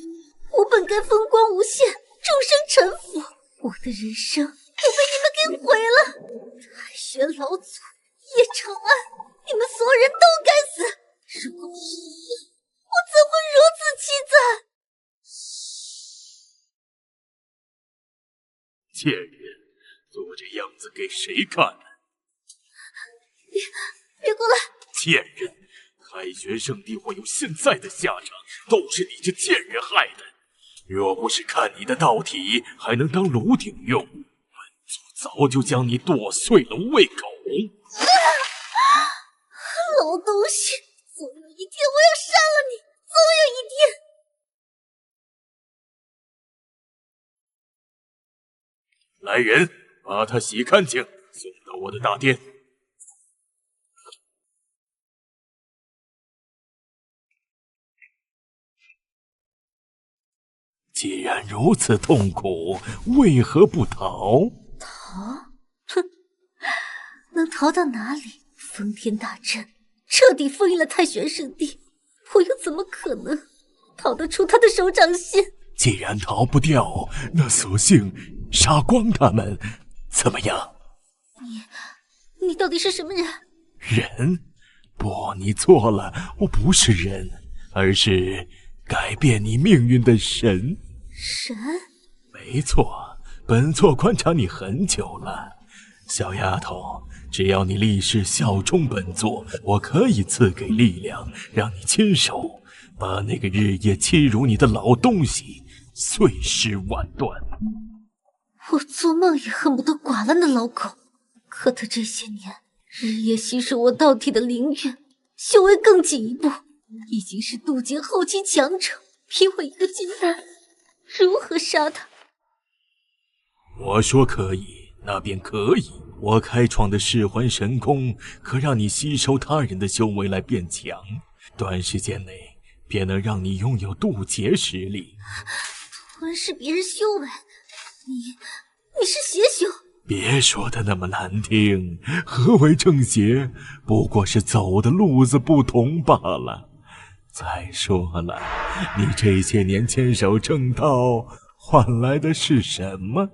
Speaker 2: 我本该风光无限，终生臣服。我的人生都被你们给毁了！太玄老祖、叶长安，你们所有人都该死！如果不是你们，我怎会如此凄惨？
Speaker 9: 贱人，做这样子给谁看？
Speaker 2: 别过来！
Speaker 9: 贱人，太玄圣地会有现在的下场，都是你这贱人害的。若不是看你的道体还能当炉鼎用，本座早就将你剁碎了喂狗。
Speaker 2: 老东西，总有一天我要杀了你，总有一天。
Speaker 9: 来人，把他洗干净，送到我的大殿。既然如此痛苦，为何不逃？
Speaker 2: 逃？哼，能逃到哪里？封天大阵彻底封印了太玄圣地，我又怎么可能逃得出他的手掌心？
Speaker 9: 既然逃不掉，那索性杀光他们，怎么样？
Speaker 2: 你到底是什么人？
Speaker 9: 人？不，你错了，我不是人，而是改变你命运的神。
Speaker 2: 神？
Speaker 9: 没错，本座观察你很久了，小丫头，只要你立誓效忠本座，我可以赐给力量，让你亲手把那个日夜欺辱你的老东西碎尸万段。
Speaker 2: 我做梦也恨不得剐了那老狗，可他这些年日夜吸收我道体的灵元，修为更进一步，已经是渡劫后期强者。给我一个金丹，如何杀他？
Speaker 9: 我说可以，那便可以。我开创的噬魂神功，可让你吸收他人的修为来变强，短时间内便能让你拥有渡劫实力。
Speaker 2: 吞噬别人修为，你是邪修？
Speaker 9: 别说的那么难听，何为正邪？不过是走的路子不同罢了。再说了，你这些年坚守正道，换来的是什么？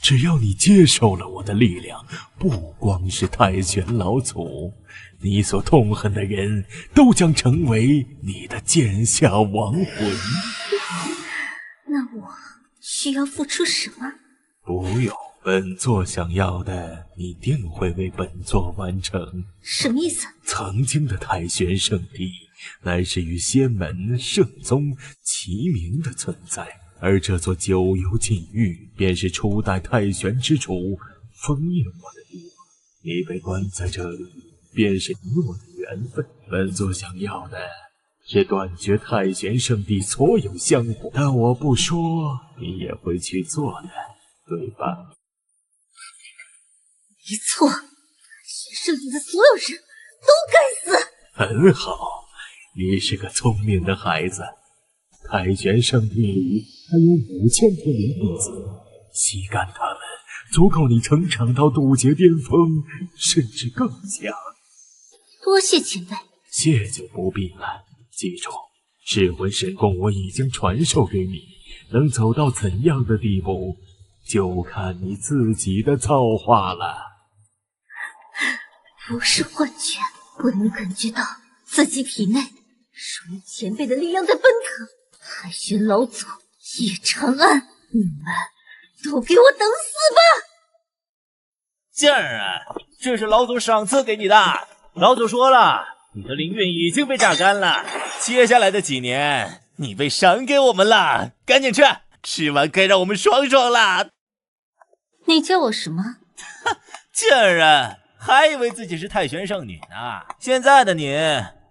Speaker 9: 只要你接受了我的力量，不光是太玄老祖，你所痛恨的人都将成为你的剑下亡魂。
Speaker 2: 那我需要付出什么？
Speaker 9: 不用，本座想要的一定会为本座完成。
Speaker 2: 什么意思？
Speaker 9: 曾经的太玄圣地乃是与仙门圣宗齐名的存在，而这座九幽禁域便是初代太玄之主封印我的地方。你被关在这里，便是你我的缘分。本座想要的是断绝太玄圣地所有香火，但我不说，你也会去做的，对吧？
Speaker 2: 没错，太玄圣地的所有人都该死。
Speaker 9: 很好，你是个聪明的孩子。太玄圣地里还有5000多名弟子，吸干他们，足够你成长到渡劫巅峰，甚至更强。
Speaker 2: 多谢前辈。
Speaker 9: 谢就不必了。记住，噬魂神功我已经传授给你，能走到怎样的地步，就看你自己的造化了。
Speaker 2: 不是幻觉，我能感觉到自己体内属于前辈的力量在奔腾。太玄老祖、叶长安，你们都给我等死吧！
Speaker 12: 静儿啊，这是老祖赏赐给你的。老祖说了，你的灵韵已经被榨干了，接下来的几年你被赏给我们了，赶紧吃，吃完该让我们爽爽了。
Speaker 2: 你叫我什么？
Speaker 12: 静儿啊，还以为自己是太玄圣女呢，现在的你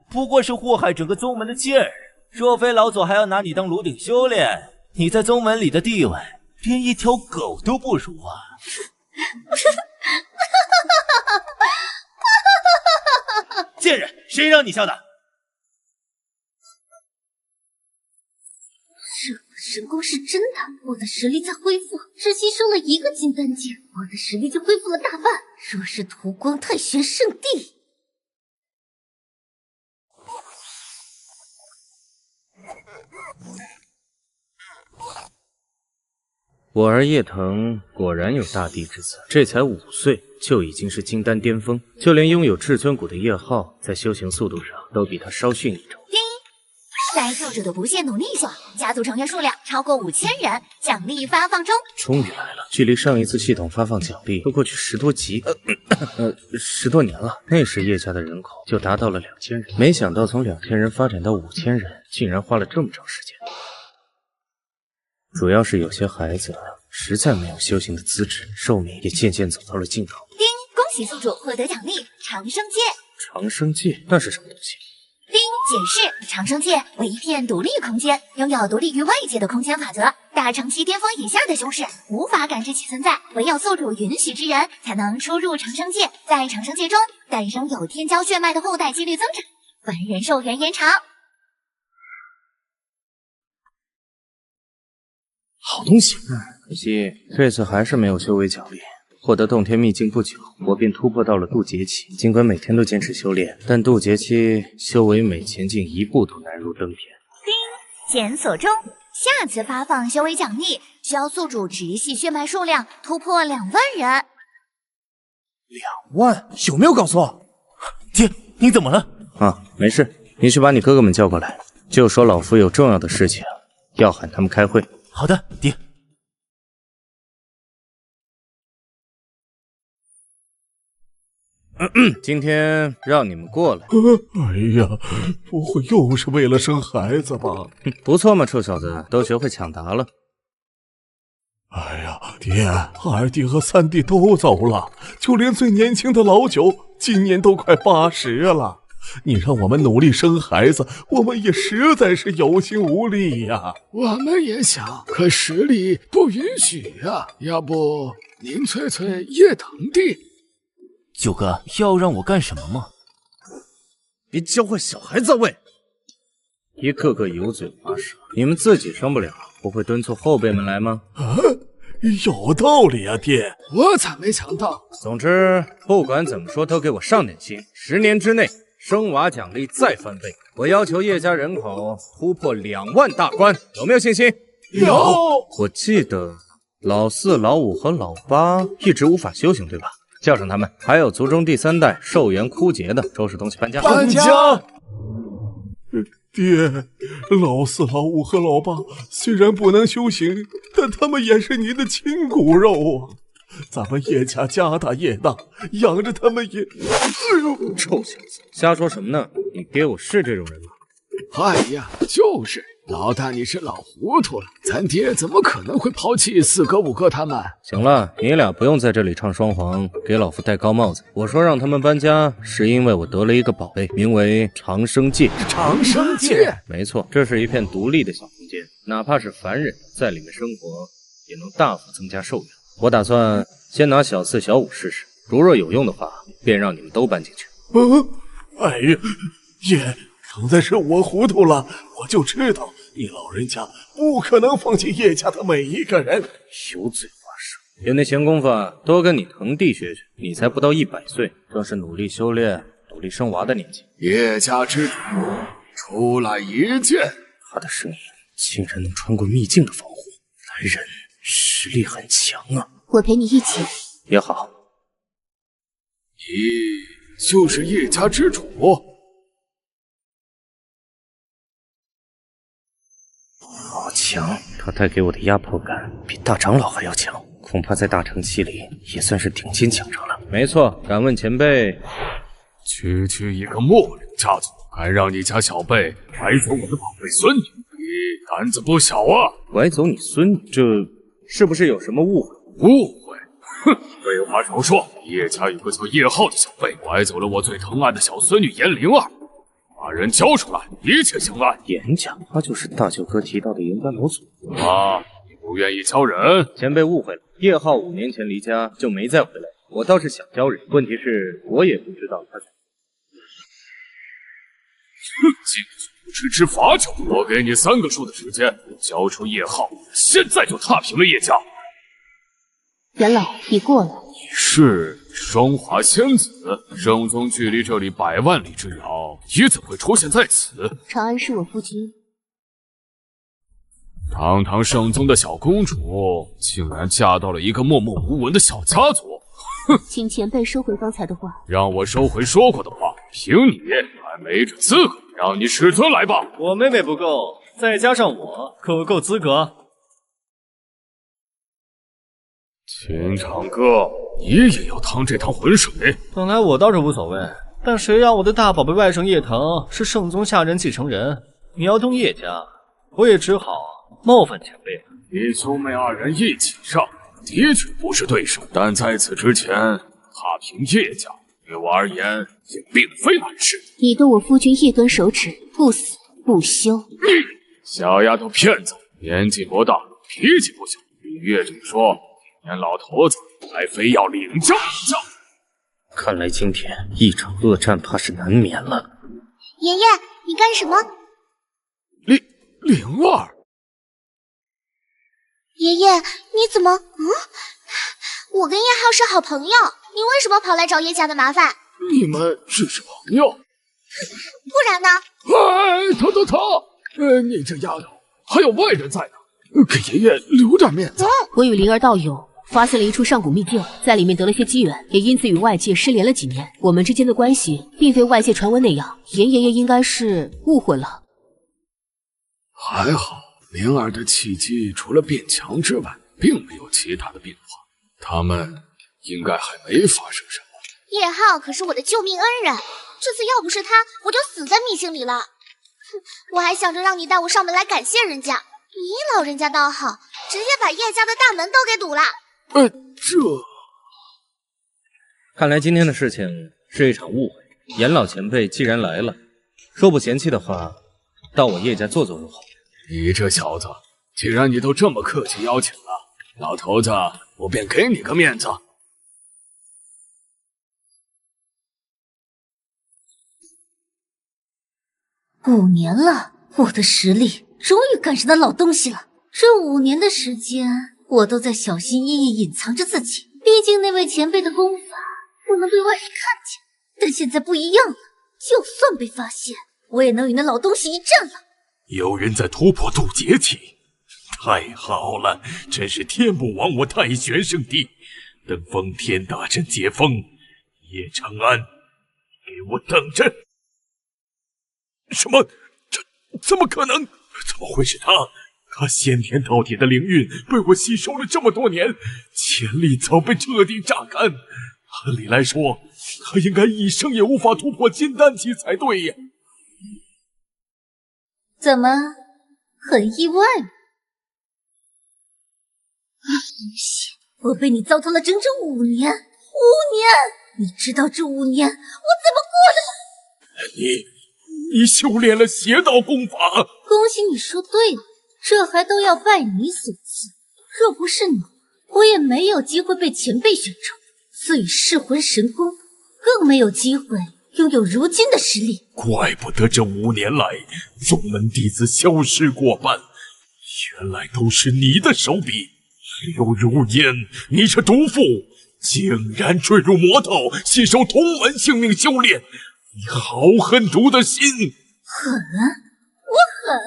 Speaker 12: 不过是祸害整个宗门的劲儿。若非老祖还要拿你当炉鼎修炼，你在宗门里的地位连一条狗都不如啊！贱人，谁让你笑的？
Speaker 2: 这神功是真的，我的实力在恢复，只吸收了1个金丹境，我的实力就恢复了大半。若是屠光太玄圣地，
Speaker 14: 我儿叶腾果然有大帝之子，这才5岁就已经是金丹巅峰，就连拥有至尊骨的叶浩，在修行速度上都比他稍逊一筹。
Speaker 6: 在宿主的不懈努力下，家族成员数量超过5000人，奖励发放中。
Speaker 14: 终于来了，距离上一次系统发放奖励都过去10多集，10多年了。那时叶家的人口就达到了2000人，没想到从2000人发展到5000人，竟然花了这么长时间。主要是有些孩子实在没有修行的资质，寿命也渐渐走到了尽头。
Speaker 6: 叮，恭喜宿主获得奖励长生戒。
Speaker 14: 长生戒那是什么东西？
Speaker 6: 叮，解释：长生界为一片独立空间，拥有独立于外界的空间法则。大成期巅峰以下的修士无法感知其存在，唯有宿主允许之人才能出入长生界。在长生界中，诞生有天骄血脉的后代几率增长，凡人寿元延长。
Speaker 14: 好东西，可惜这次还是没有修为奖励。获得洞天秘境不久，我便突破到了渡劫期。尽管每天都坚持修炼，但渡劫期修为每前进1步都难如登天。
Speaker 6: 叮，检索中，下次发放修为奖励需要宿主直系血脉数量突破2万人。
Speaker 3: 2万？有没有搞错？爹，你怎么了？
Speaker 14: 啊，没事，你去把你哥哥们叫过来，就说老夫有重要的事情要喊他们开会。
Speaker 3: 好的，爹。
Speaker 14: 今天让你们过来。
Speaker 17: 哎呀，不会又是为了生孩子吧？
Speaker 14: 不错嘛，臭小子，都学会抢答了。
Speaker 17: 哎呀，爹，2弟和3弟都走了，就连最年轻的老九今年都快80了。你让我们努力生孩子，我们也实在是有心无力呀。
Speaker 15: 我们也想，可实力不允许呀。要不您催催叶堂弟？
Speaker 10: 九哥要让我干什么吗？
Speaker 14: 别教坏小孩子喂！一个个油嘴滑舌，你们自己生不了，不会敦促后辈们来吗？
Speaker 17: 有道理啊，爹。
Speaker 15: 我咋没想到？
Speaker 14: 总之，不管怎么说，都给我上点心。10年之内，生娃奖励再翻倍。我要求叶家人口突破2万大关，有没有信心？
Speaker 17: 有。
Speaker 14: 我记得老4、老5和老8一直无法修行，对吧？叫上他们，还有族中第3代寿元枯竭的，收拾东西搬家。
Speaker 17: 搬家。爹，老4、老5和老8虽然不能修行，但他们也是你的亲骨肉啊！咱们叶家家大业大，养着他们也……哎呦，
Speaker 14: 臭小子，瞎说什么呢？你爹我是这种人吗？
Speaker 15: 哎呀，就是。老大，你是老糊涂了，咱爹怎么可能会抛弃4哥、5哥他们？
Speaker 14: 行了，你俩不用在这里唱双簧，给老夫戴高帽子。我说让他们搬家，是因为我得了一个宝贝，名为长生戒。
Speaker 15: 长生戒？
Speaker 14: 没错，这是一片独立的小空间，哪怕是凡人在里面生活，也能大幅增加寿元。我打算先拿小4、小5试试，如若有用的话，便让你们都搬进去。
Speaker 17: 哎呀，爷。刚才是我糊涂了，我就知道你老人家不可能放弃叶家的每一个人。
Speaker 14: 油嘴滑舌，有那闲工夫多跟你堂弟学学。你才不到100岁，正是努力修炼、努力生娃的年纪。
Speaker 15: 叶家之主出来一见，
Speaker 14: 他的声音竟然能穿过秘境的防护，来人实力很强啊！
Speaker 16: 我陪你一起
Speaker 14: 也好。
Speaker 15: 你就是叶家之主？
Speaker 14: 好强！他带给我的压迫感比大长老还要强，恐怕在大城期里也算是顶尖强者了。没错，敢问前辈，
Speaker 5: 区一个末流家族，敢让你家小辈拐走我的宝贝孙女，你胆子不小啊！
Speaker 14: 拐走你孙女，这是不是有什么误会？
Speaker 5: 误会？哼，废话少说，叶家有个叫叶浩的小辈，拐走了我最疼爱的小孙女颜灵儿。把人交出来，一切相安。
Speaker 14: 颜家，他就是大舅哥提到的颜家老祖。
Speaker 5: 你不愿意交人？
Speaker 14: 前辈误会了，叶浩5年前离家就没再回来。我倒是想交人，问题是我也不知道他在。
Speaker 5: 禁足之之法酒，我给你3个数的时间，交出叶浩，现在就踏平了叶家。
Speaker 16: 元老，你过来。
Speaker 5: 你是双华仙子，圣宗距离这里100万里之遥，你怎会出现在此？
Speaker 16: 长安是我父亲。
Speaker 5: 堂堂圣宗的小公主，竟然嫁到了一个默默无闻的小家族。哼！
Speaker 16: 请前辈收回刚才的话。
Speaker 5: 让我收回说过的话，凭你还没这资格，让你师尊来吧。
Speaker 13: 我妹妹不够，再加上我，可够资格。
Speaker 5: 秦长哥，你也要趟这趟浑水？
Speaker 13: 本来我倒是无所谓，但谁让我的大宝贝外甥叶腾是圣宗下任继承人？你要动叶家，我也只好冒犯前辈。
Speaker 5: 你兄妹2人一起上，的确不是对手，但在此之前，踏平叶家对我而言也并非难事。
Speaker 16: 你动我夫君一根手指，不死不休。
Speaker 5: 小丫头片子，年纪不大，脾气不小。与岳总说，年老头子还非要领教领教。
Speaker 14: 看来今天一场恶战怕是难免了。
Speaker 6: 爷爷，你干什么？
Speaker 15: 灵儿，
Speaker 6: 爷爷，你怎么……我跟叶浩是好朋友，你为什么跑来找叶家的麻烦？
Speaker 15: 你们只是朋友，
Speaker 6: 不然呢？
Speaker 15: 哎，疼！你这丫头，还有外人在呢，给爷爷留点面子。
Speaker 16: 我与灵儿道友发现了一处上古秘境，在里面得了些机缘，也因此与外界失联了几年。我们之间的关系并非外界传闻那样，严爷爷应该是误会了。
Speaker 15: 还好，灵儿的气机除了变强之外，并没有其他的变化，他们应该还没发生什么。
Speaker 6: 叶浩可是我的救命恩人，这次要不是他，我就死在秘境里了。哼，我还想着让你带我上门来感谢人家，你老人家倒好，直接把叶家的大门都给堵了。
Speaker 14: 看来今天的事情是一场误会。严老前辈既然来了，若不嫌弃的话，到我叶家坐坐如何？
Speaker 8: 你这小子，既然你都这么客气邀请了，老头子我便给你个面子。
Speaker 2: 5年了，我的实力终于赶上那老东西了。这5年的时间，我都在小心翼翼隐藏着自己，毕竟那位前辈的功法不能被外人看见。但现在不一样了，就算被发现，我也能与那老东西一战了。
Speaker 9: 有人在突破渡劫期，太好了！真是天不亡我太玄圣地。等封天大阵解封，叶长安，给我等着！什么？这怎么可能？怎么会是他？他先天道体的灵韵被我吸收了这么多年，潜力早被彻底榨干。按理来说，他应该一生也无法突破金丹期才对呀。
Speaker 2: 怎么，很意外吗？不行，我被你糟蹋了整整5年，5年！你知道这5年我怎么过的？
Speaker 9: 你修炼了邪道功法。
Speaker 2: 恭喜你说对了，这还都要拜你所赐。若不是你，我也没有机会被前辈选中，赐予噬魂神功，更没有机会拥有如今的实力。
Speaker 9: 怪不得这5年来，宗门弟子消失过半，原来都是你的手笔。柳如烟，你这毒妇，竟然坠入魔道，吸收同门性命修炼。你好狠毒的心！
Speaker 2: 狠？我狠？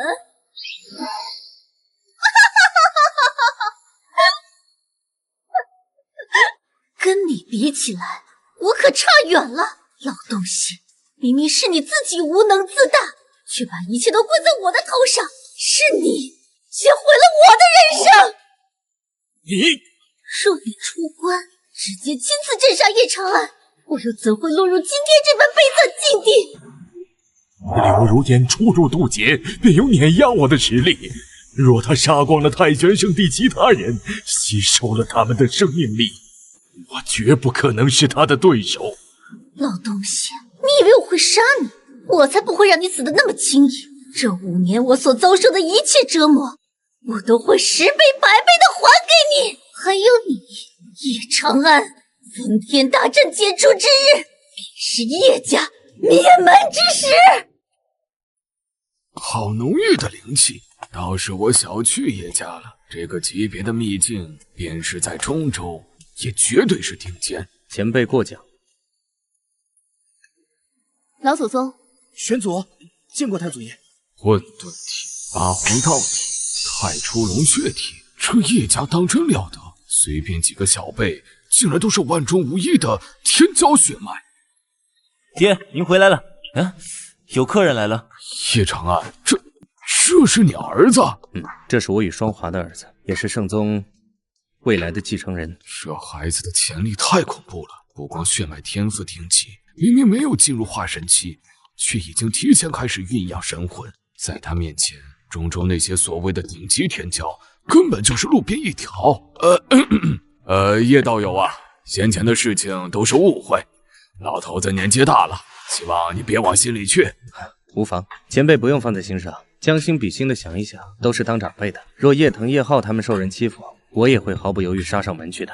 Speaker 2: 跟你比起来，我可差远了。老东西，明明是你自己无能自大，却把一切都归在我的头上。是你先毁了我的人生。
Speaker 9: 你
Speaker 2: 若你出关，直接亲自镇杀叶长安，我又怎会落入今天这般悲惨境地？
Speaker 9: 柳如烟初入渡劫，便有碾压我的实力。若他杀光了太玄圣地其他人，吸收了他们的生命力，我绝不可能是他的对手。
Speaker 2: 老东西，你以为我会杀你？我才不会让你死得那么轻易。这5年我所遭受的一切折磨，我都会10倍、100倍的还给你。还有你，叶长安，封天大阵解除之日，便是叶家灭门之时。
Speaker 8: 好浓郁的灵气，倒是我小觑叶家了。这个级别的秘境，便是在中州，也绝对是顶尖。
Speaker 14: 前辈过奖。
Speaker 16: 老祖宗，
Speaker 3: 玄祖，见过太祖爷。
Speaker 8: 混沌体、八荒道体、太初龙血体，这叶家当真了得？随便几个小辈，竟然都是万中无一的天骄血脉。
Speaker 12: 爹，您回来了。有客人来了。
Speaker 8: 叶长安，这是你儿子？
Speaker 14: 这是我与双华的儿子，也是圣宗未来的继承人。
Speaker 8: 这孩子的潜力太恐怖了，不光血脉天赋顶级，明明没有进入化神期，却已经提前开始酝酿神魂。在他面前，中州那些所谓的顶级天骄，根本就是路边一条。叶道友啊，先前的事情都是误会，老头子年纪大了，希望你别往心里去。
Speaker 14: 无妨，前辈不用放在心上，将心比心的想一想，都是当长辈的。若叶腾、叶浩他们受人欺负，我也会毫不犹豫杀上门去的。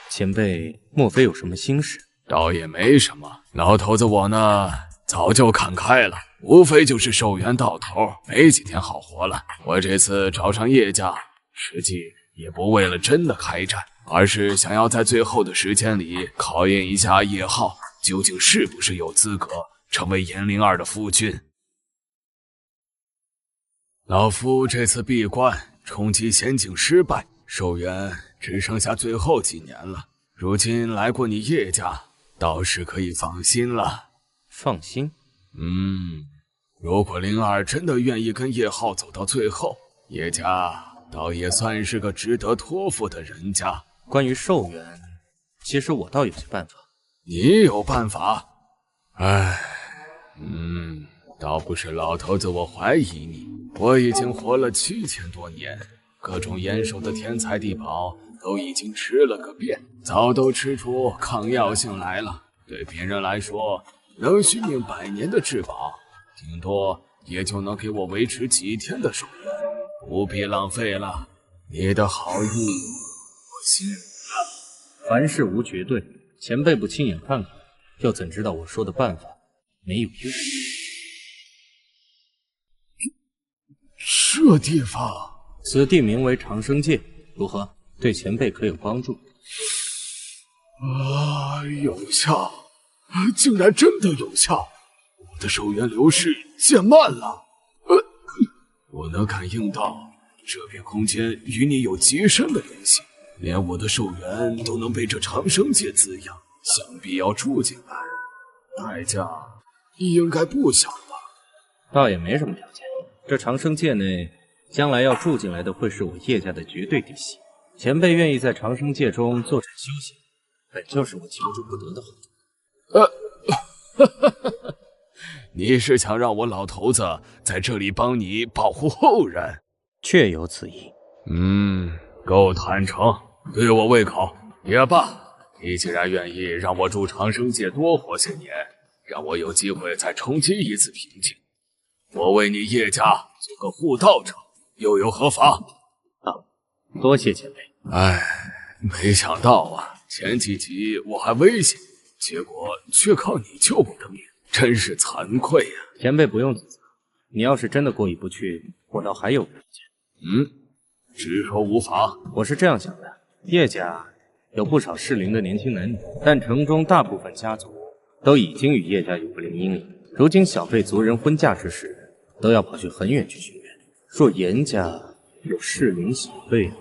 Speaker 14: 前辈莫非有什么心事？
Speaker 8: 倒也没什么，老头子我呢，早就看开了，无非就是寿元到头，没几天好活了。我这次找上叶家，实际也不为了真的开战，而是想要在最后的时间里考验一下叶浩究竟是不是有资格成为颜灵儿的夫君。老夫这次闭关冲击仙境失败，寿元只剩下最后几年了。如今来过你叶家，倒是可以放心了。
Speaker 14: 放心？
Speaker 8: 如果灵儿真的愿意跟叶浩走到最后，叶家倒也算是个值得托付的人家。
Speaker 14: 关于寿元，其实我倒有些办法。
Speaker 8: 你有办法？倒不是老头子我怀疑你，我已经活了7000多年，各种眼熟的天材地宝都已经吃了个遍，早都吃出抗药性来了。
Speaker 5: 对别人来说，能续命100年的至宝，顶多也就能给我维持几天的寿元，不必浪费了。你的好意，我信了。
Speaker 14: 凡事无绝对，前辈不亲眼看看，又怎知道我说的办法没有用？
Speaker 5: 这地方，
Speaker 14: 此地名为长生界，如何？对前辈可有帮助？
Speaker 5: 有效，竟然真的有效！我的寿元流逝渐慢了。我能感应到这片空间与你有极深的联系，连我的寿元都能被这长生界滋养，想必要住进来，代价应该不小吧？
Speaker 14: 倒也没什么条件。这长生界内，将来要住进来的会是我叶家的绝对嫡系。前辈愿意在长生界中坐镇修行，本就是我求之不得的好处。
Speaker 5: 你是想让我老头子在这里帮你保护后人？
Speaker 14: 确有此意。
Speaker 5: 够坦诚，对我胃口。也罢，你既然愿意让我住长生界多活些年，让我有机会再重击一次平静，我为你叶家做个护道者，又有何妨？
Speaker 14: 多谢前辈。
Speaker 5: 没想到啊，前几集我还威胁你，结果却靠你救我的命，真是惭愧呀！
Speaker 14: 前辈不用自责，你要是真的过意不去，我倒还有个意见。
Speaker 5: 直说无妨。
Speaker 14: 我是这样想的，叶家有不少适龄的年轻男女，但城中大部分家族都已经与叶家有过联姻了。如今小辈族人婚嫁之时，都要跑去很远去寻缘。若严家有适龄小辈，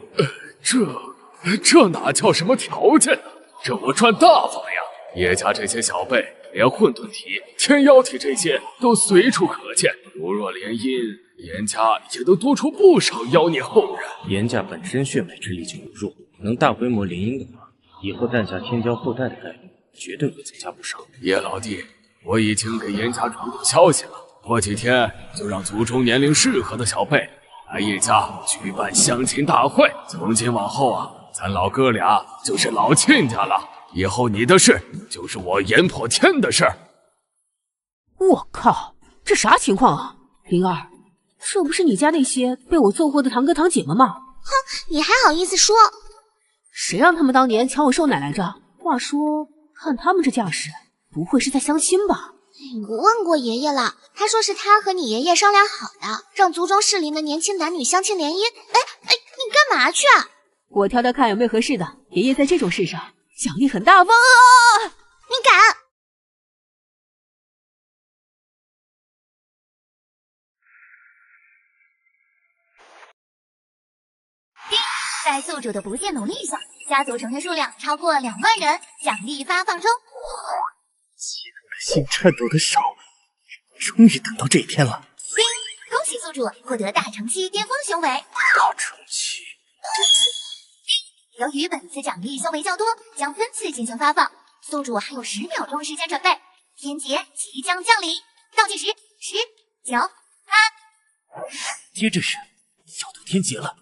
Speaker 5: 这哪叫什么条件呢？这我赚大发呀！叶家这些小辈，连混沌体、天妖体这些都随处可见。如若联姻，严家也都多出不少妖孽后人。
Speaker 14: 严家本身血脉之力就不弱，能大规模联姻的话，以后诞下天骄后代的概率绝对会增加不少。
Speaker 5: 叶老弟，我已经给严家传过消息了，过几天就让族中年龄适合的小辈来叶家举办相亲大会。从今往后啊，咱老哥俩就是老亲家了。以后你的事就是我严破天的事。
Speaker 16: 我靠，这啥情况啊？灵儿，这不是你家那些被我揍过的堂哥堂姐们吗？
Speaker 6: 哼，你还好意思说？
Speaker 16: 谁让他们当年抢我寿奶来着？话说，看他们这架势，不会是在相亲吧？
Speaker 6: 我问过爷爷了，他说是他和你爷爷商量好的，让族中适龄的年轻男女相亲联姻。你干嘛去啊？
Speaker 16: 我挑挑看有没有合适的。爷爷在这种事上奖励很大方啊！
Speaker 6: 你敢！在宿主的不懈努力下，家族成员数量超过2万人，奖励发放中。
Speaker 10: 激动的心，颤抖的手，终于等到这一天了。
Speaker 6: 恭喜宿主获得大成期巅峰修为。
Speaker 10: 大成期。
Speaker 6: 由于本次奖励修为较多，将分次进行发放，宿主还有10秒钟时间准备。天劫即将降临，倒计时10、9、8。
Speaker 12: 接着是要到天劫了。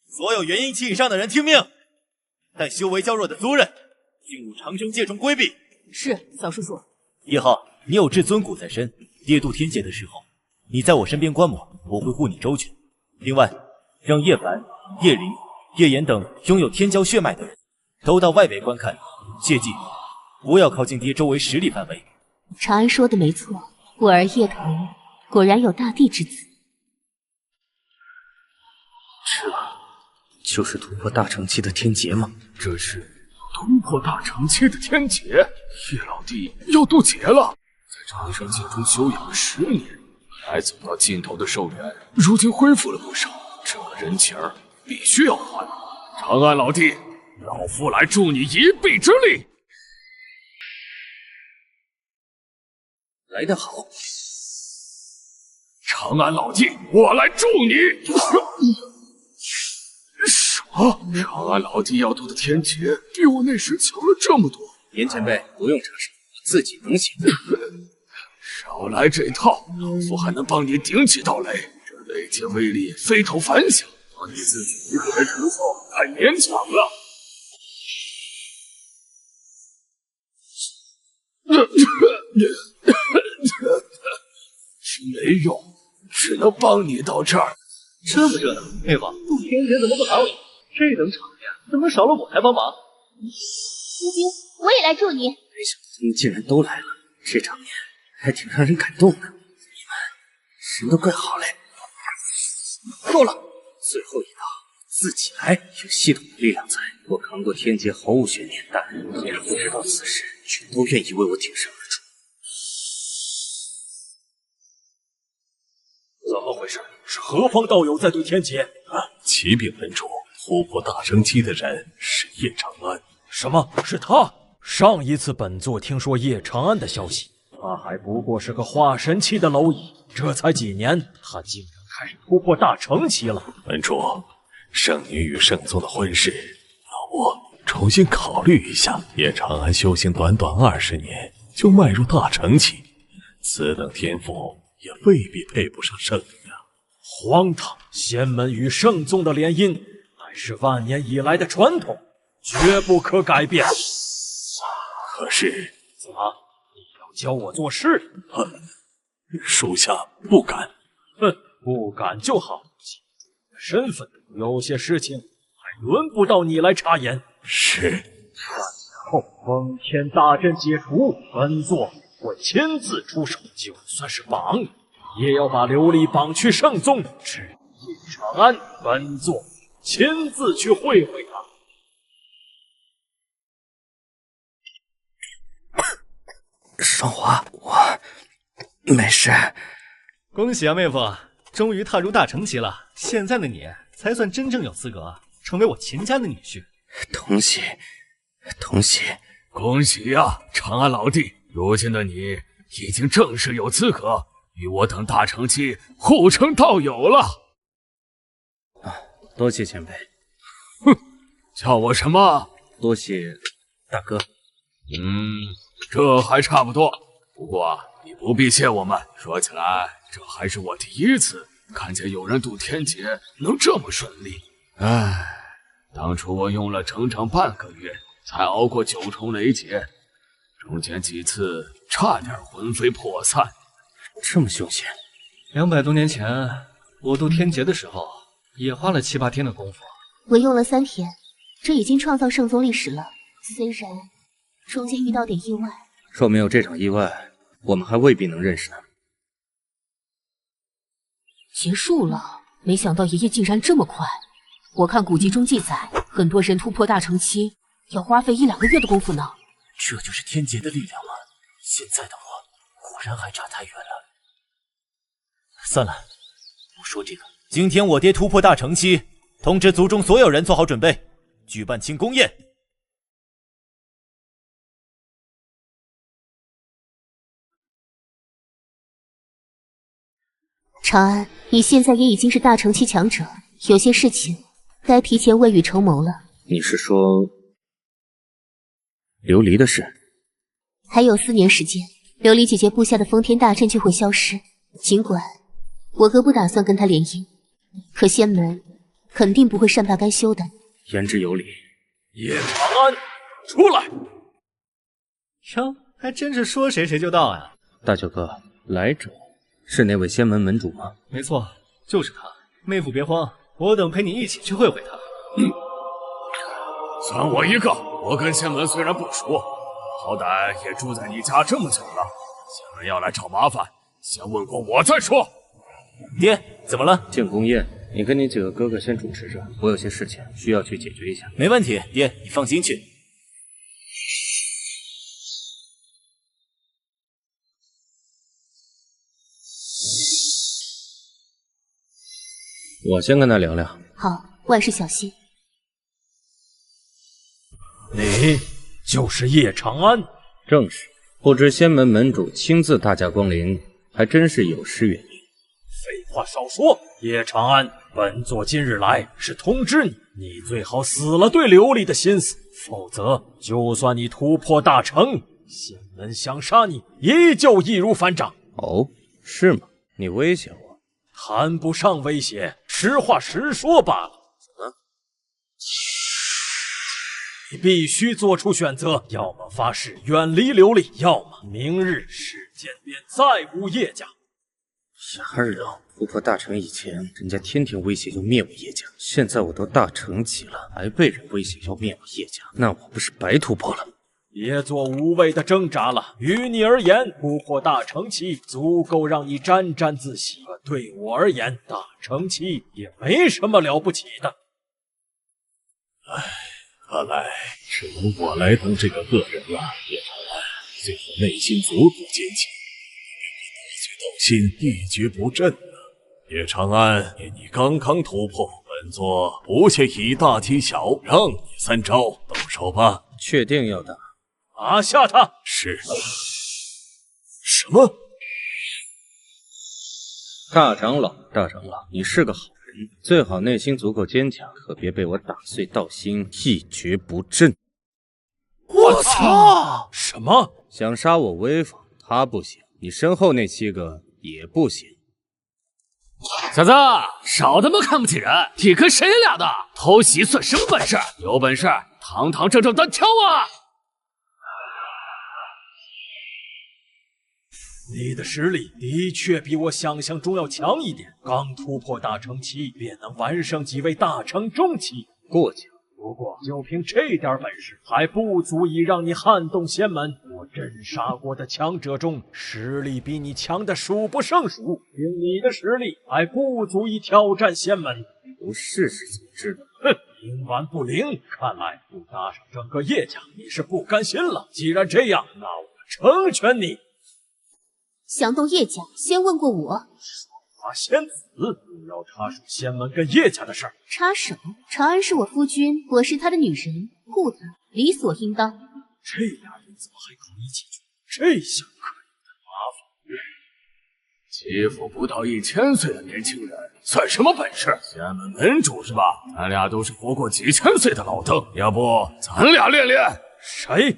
Speaker 12: 所有元婴期以上的人听命，待修为较弱的族人进入长生界中规避。
Speaker 16: 是，小叔叔。
Speaker 12: 叶浩，你有至尊骨在身，夜渡天劫的时候，你在我身边观摩，我会护你周全。另外，让叶凡、叶灵、叶岩等拥有天骄血脉的人都到外围观看，切记不要靠近爹周围10里范围。
Speaker 16: 长安说的没错，我儿叶童果然有大帝之子。
Speaker 10: 这就是突破大成期的天劫吗？
Speaker 5: 这是突破大成期的天劫，叶老弟要渡劫了。在长生界中修养了10年，本来走到尽头的寿元，如今恢复了不少，这个人情必须要还。长安老弟，老夫来助你一臂之力。
Speaker 10: 来得好。
Speaker 5: 长安老弟，我来助你。什么？长安老弟要渡的天劫比我那时强了这么多。
Speaker 14: 严前辈不用插手，我自己能行。
Speaker 5: 少来这套，老夫还能帮你顶几道雷。这雷劫威力非同凡响，帮你自己一个人承受太勉强了。
Speaker 15: 是没用，只能帮你到这儿。
Speaker 13: 这么热闹，妹夫，天姐怎么不喊我？这等场面怎么少了我来帮忙？
Speaker 2: 如今我也来助你。
Speaker 14: 没想到他们竟然都来了，这场面还挺让人感动的。你们人都怪好嘞。够了，最后一道自己来，有系统的力量在，我扛过天劫毫无悬念，但别人不知道此事，却都愿意为我挺身而出。
Speaker 1: 怎么回事？是何方道友在对天劫？
Speaker 11: 启禀门主，突破大成期的人是叶长安。
Speaker 1: 什么？是他？上一次本座听说叶长安的消息，他还不过是个化神期的蝼蚁，这才几年，他竟然开始突破大成期了。
Speaker 11: 门主，圣女与圣宗的婚事，老我重新考虑一下。叶长安修行短短20年就迈入大成期，此等天赋也未必配不上圣女啊！
Speaker 1: 荒唐！仙门与圣宗的联姻乃是万年以来的传统，绝不可改变。
Speaker 11: 可是，
Speaker 1: 怎么，你要教我做事？
Speaker 11: 属下不敢。
Speaker 1: 哼，不敢就好。记住你的身份，有些事情还轮不到你来插言。
Speaker 11: 是。
Speaker 1: 3年后封天大阵解除，本座会亲自出手，就算是绑你，也要把琉璃绑去圣宗。至于叶长安，本座亲自去会会他。
Speaker 14: 双华，我没事。
Speaker 13: 恭喜啊，妹夫，终于踏入大成期了。现在的你才算真正有资格成为我秦家的女婿。
Speaker 14: 同喜，同喜，
Speaker 7: 恭喜呀，长安老弟！如今的你已经正式有资格与我等大成期互称道友了。
Speaker 14: 多谢前辈。
Speaker 7: 哼，叫我什么？
Speaker 14: 多谢大哥。
Speaker 7: 这还差不多。不过你不必谢我们。说起来，这还是我第一次看见有人渡天劫能这么顺利。唉，当初我用了整整半个月才熬过9重雷劫，中间几次差点魂飞魄散。
Speaker 14: 这么凶险
Speaker 13: ？200多年前我渡天劫的时候，也花了7、8天的功夫。
Speaker 2: 我用了3天，这已经创造圣宗历史了。虽然中间遇到点意外，
Speaker 14: 若没有这场意外，我们还未必能认识呢。
Speaker 16: 结束了，没想到爷爷竟然这么快。我看古籍中记载，很多人突破大成期要花费1、2个月的功夫呢。
Speaker 3: 这就是天劫的力量吗？现在的我果然还差太远了。算了，不说这个。
Speaker 12: 今天我爹突破大成期，通知族中所有人做好准备，举办庆功宴。
Speaker 2: 长安，你现在也已经是大成期强者，有些事情该提前未雨绸缪了。
Speaker 14: 你是说琉璃的事？
Speaker 2: 还有4年时间，琉璃姐姐布下的封天大阵就会消失。尽管我哥不打算跟她联姻，可仙门肯定不会善罢甘休的。
Speaker 14: 言之有理。
Speaker 1: 叶长安，出来！
Speaker 13: 哟，还真是说谁谁就到啊！
Speaker 14: 大舅哥，来者是那位仙门门主吗？
Speaker 13: 没错，就是他。妹夫别慌，我等陪你一起去会会他。
Speaker 7: 算我一个。我跟仙门虽然不熟，好歹也住在你家这么久了，仙门要来找麻烦，先问过我再说。
Speaker 12: 爹，怎么了？
Speaker 14: 庆功宴，你跟你几个哥哥先主持着，我有些事情需要去解决一下。
Speaker 12: 没问题，爹，你放心去。
Speaker 14: 我先跟他聊聊。
Speaker 2: 好，万事小心。
Speaker 1: 你就是叶长安？
Speaker 14: 正是。不知仙门门主亲自大驾光临，还真是有失远迎。
Speaker 1: 废话少说，叶长安，本座今日来是通知你，你最好死了对琉璃的心思，否则就算你突破大成，仙门想杀你，依旧易如反掌。
Speaker 14: 哦，是吗？你威胁我？
Speaker 1: 谈不上威胁，实话实说罢了。你必须做出选择，要么发誓远离琉璃，要么明日世间便再无叶家。
Speaker 14: 傻人，突破大成以前，人家天天威胁要灭我叶家，现在我都大成级了，还被人威胁要灭我叶家，那我不是白突破了？
Speaker 1: 别做无谓的挣扎了。于你而言，突破大成期足够让你沾沾自喜；可对我而言，大成期也没什么了不起的。
Speaker 11: 看来只能我来当这个恶人了。叶长安，最后内心足够坚强，得罪道心，一蹶不振呢。叶长安，你刚刚突破，本座不屑以大欺小，让你3招，动手吧。
Speaker 14: 确定要打？
Speaker 1: 拿下他！
Speaker 11: 是。什么？
Speaker 14: 大长老，你是个好人，最好内心足够坚强，可别被我打碎道心，一蹶不振。
Speaker 1: 我操！什么？
Speaker 14: 想杀我威风，他不行，你身后那7个也不行。
Speaker 3: 小子，少他妈看不起人！你跟谁俩的？偷袭算什么本事？有本事堂堂正正单挑啊！
Speaker 1: 你的实力的确比我想象中要强一点，刚突破大成期便能完胜几位大成中期，
Speaker 14: 过奖。
Speaker 1: 不过就凭这点本事，还不足以让你撼动仙门。我镇杀过的强者中，实力比你强的数不胜数，凭你的实力还不足以挑战仙门。
Speaker 14: 不试试怎么知道？
Speaker 1: 哼，冥顽不灵，看来不搭上整个叶家，你是不甘心了。既然这样，那我成全你。
Speaker 16: 想动叶家，先问过我。
Speaker 1: 花仙子，你要插手仙门跟叶家的事儿？
Speaker 16: 插手？长安是我夫君，我是他的女人，护他理所应当。
Speaker 1: 这俩人怎么还搞一起去？这下可有点麻烦。
Speaker 5: 欺负不到1000岁的年轻人，算什么本事？仙门门主是吧？咱俩都是活过几千岁的老邓，要不咱俩练练？
Speaker 1: 谁？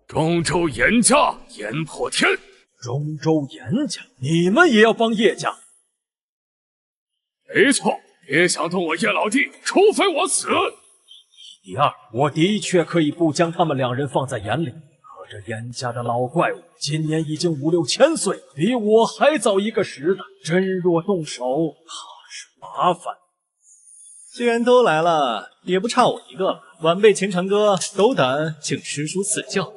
Speaker 5: 中州严家严破天。
Speaker 1: 中州严家，你们也要帮叶家？
Speaker 5: 没错，别想动我叶老弟，除非我死。
Speaker 1: 第二，我的确可以不将他们2人放在眼里，可这严家的老怪物今年已经5、6千岁，比我还早一个时代，真若动手，怕是麻烦。
Speaker 13: 既然都来了，也不差我一个了。晚辈秦长歌斗胆请师叔赐教。
Speaker 1: 长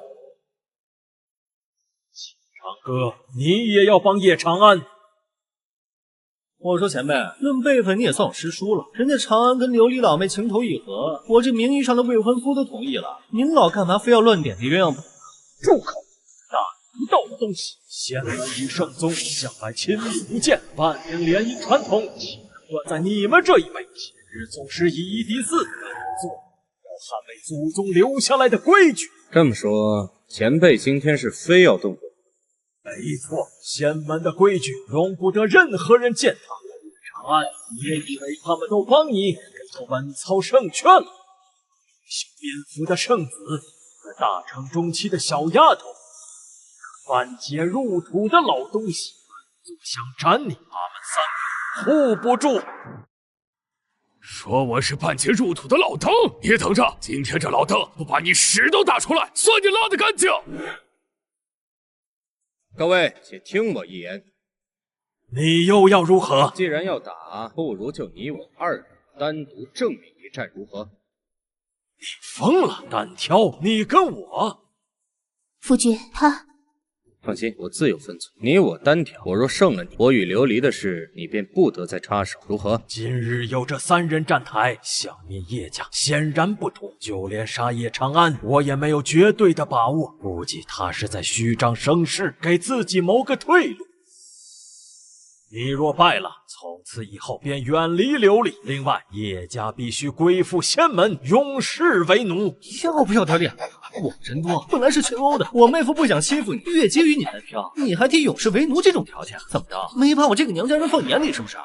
Speaker 1: 哥，你也要帮叶长安？
Speaker 13: 我说前辈，论辈分你也算我师叔了。人家长安跟琉璃老妹情投意合，我这名义上的未婚夫都同意了，您老干嘛非要乱点的鸳鸯谱？
Speaker 1: 住口！大逆不道的东西！仙门与圣宗向来亲密无间，万年联姻传统岂能断在你们这一辈？今日宗师以一敌4，本座要捍卫祖宗留下来的规矩。
Speaker 14: 这么说，前辈今天是非要动手？
Speaker 1: 没错，仙门的规矩容不得任何人践踏。长安，你也以为他们都帮你给我稳操胜券了？修边幅的圣子和大成中期的小丫头，半截入土的老东西，就想斩你，他们3个护不住。
Speaker 5: 说我是半截入土的老邓，你等着，今天这老邓不把你屎都打出来，算你拉得干净。
Speaker 14: 各位，且听我一言。
Speaker 1: 你又要如何？
Speaker 14: 既然要打，不如就你我2人单独正面一战，如何？
Speaker 1: 你疯了！单挑你跟我？
Speaker 16: 夫君，他……
Speaker 14: 放心，我自有分寸。你我单挑，我若胜了你，我与琉璃的事，你便不得再插手，如何？
Speaker 1: 今日有这3人站台，想灭叶家显然不同。就连杀叶长安，我也没有绝对的把握，估计他是在虚张声势，给自己谋个退路。你若败了，从此以后便远离琉璃。另外，叶家必须归附仙门，永世为奴。
Speaker 13: 要不要点脸？我人多，本来是群殴的，我妹夫不想欺负你，越阶于你单挑，你还提永世为奴这种条件，怎么着？没把我这个娘家人放眼里是不是？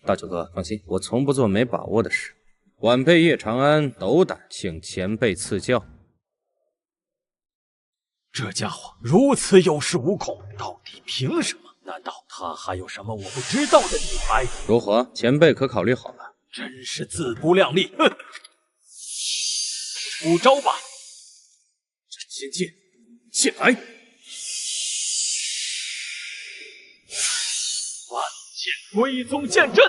Speaker 14: 大九哥，放心，我从不做没把握的事。晚辈叶长安斗胆请前辈赐教。
Speaker 1: 这家伙如此有恃无恐，到底凭什么？难道他还有什么我不知道的底牌？
Speaker 14: 如何？前辈可考虑好了？
Speaker 1: 真是自不量力！哼！出招吧！
Speaker 5: 真仙剑，剑来！
Speaker 1: 万剑归宗剑阵。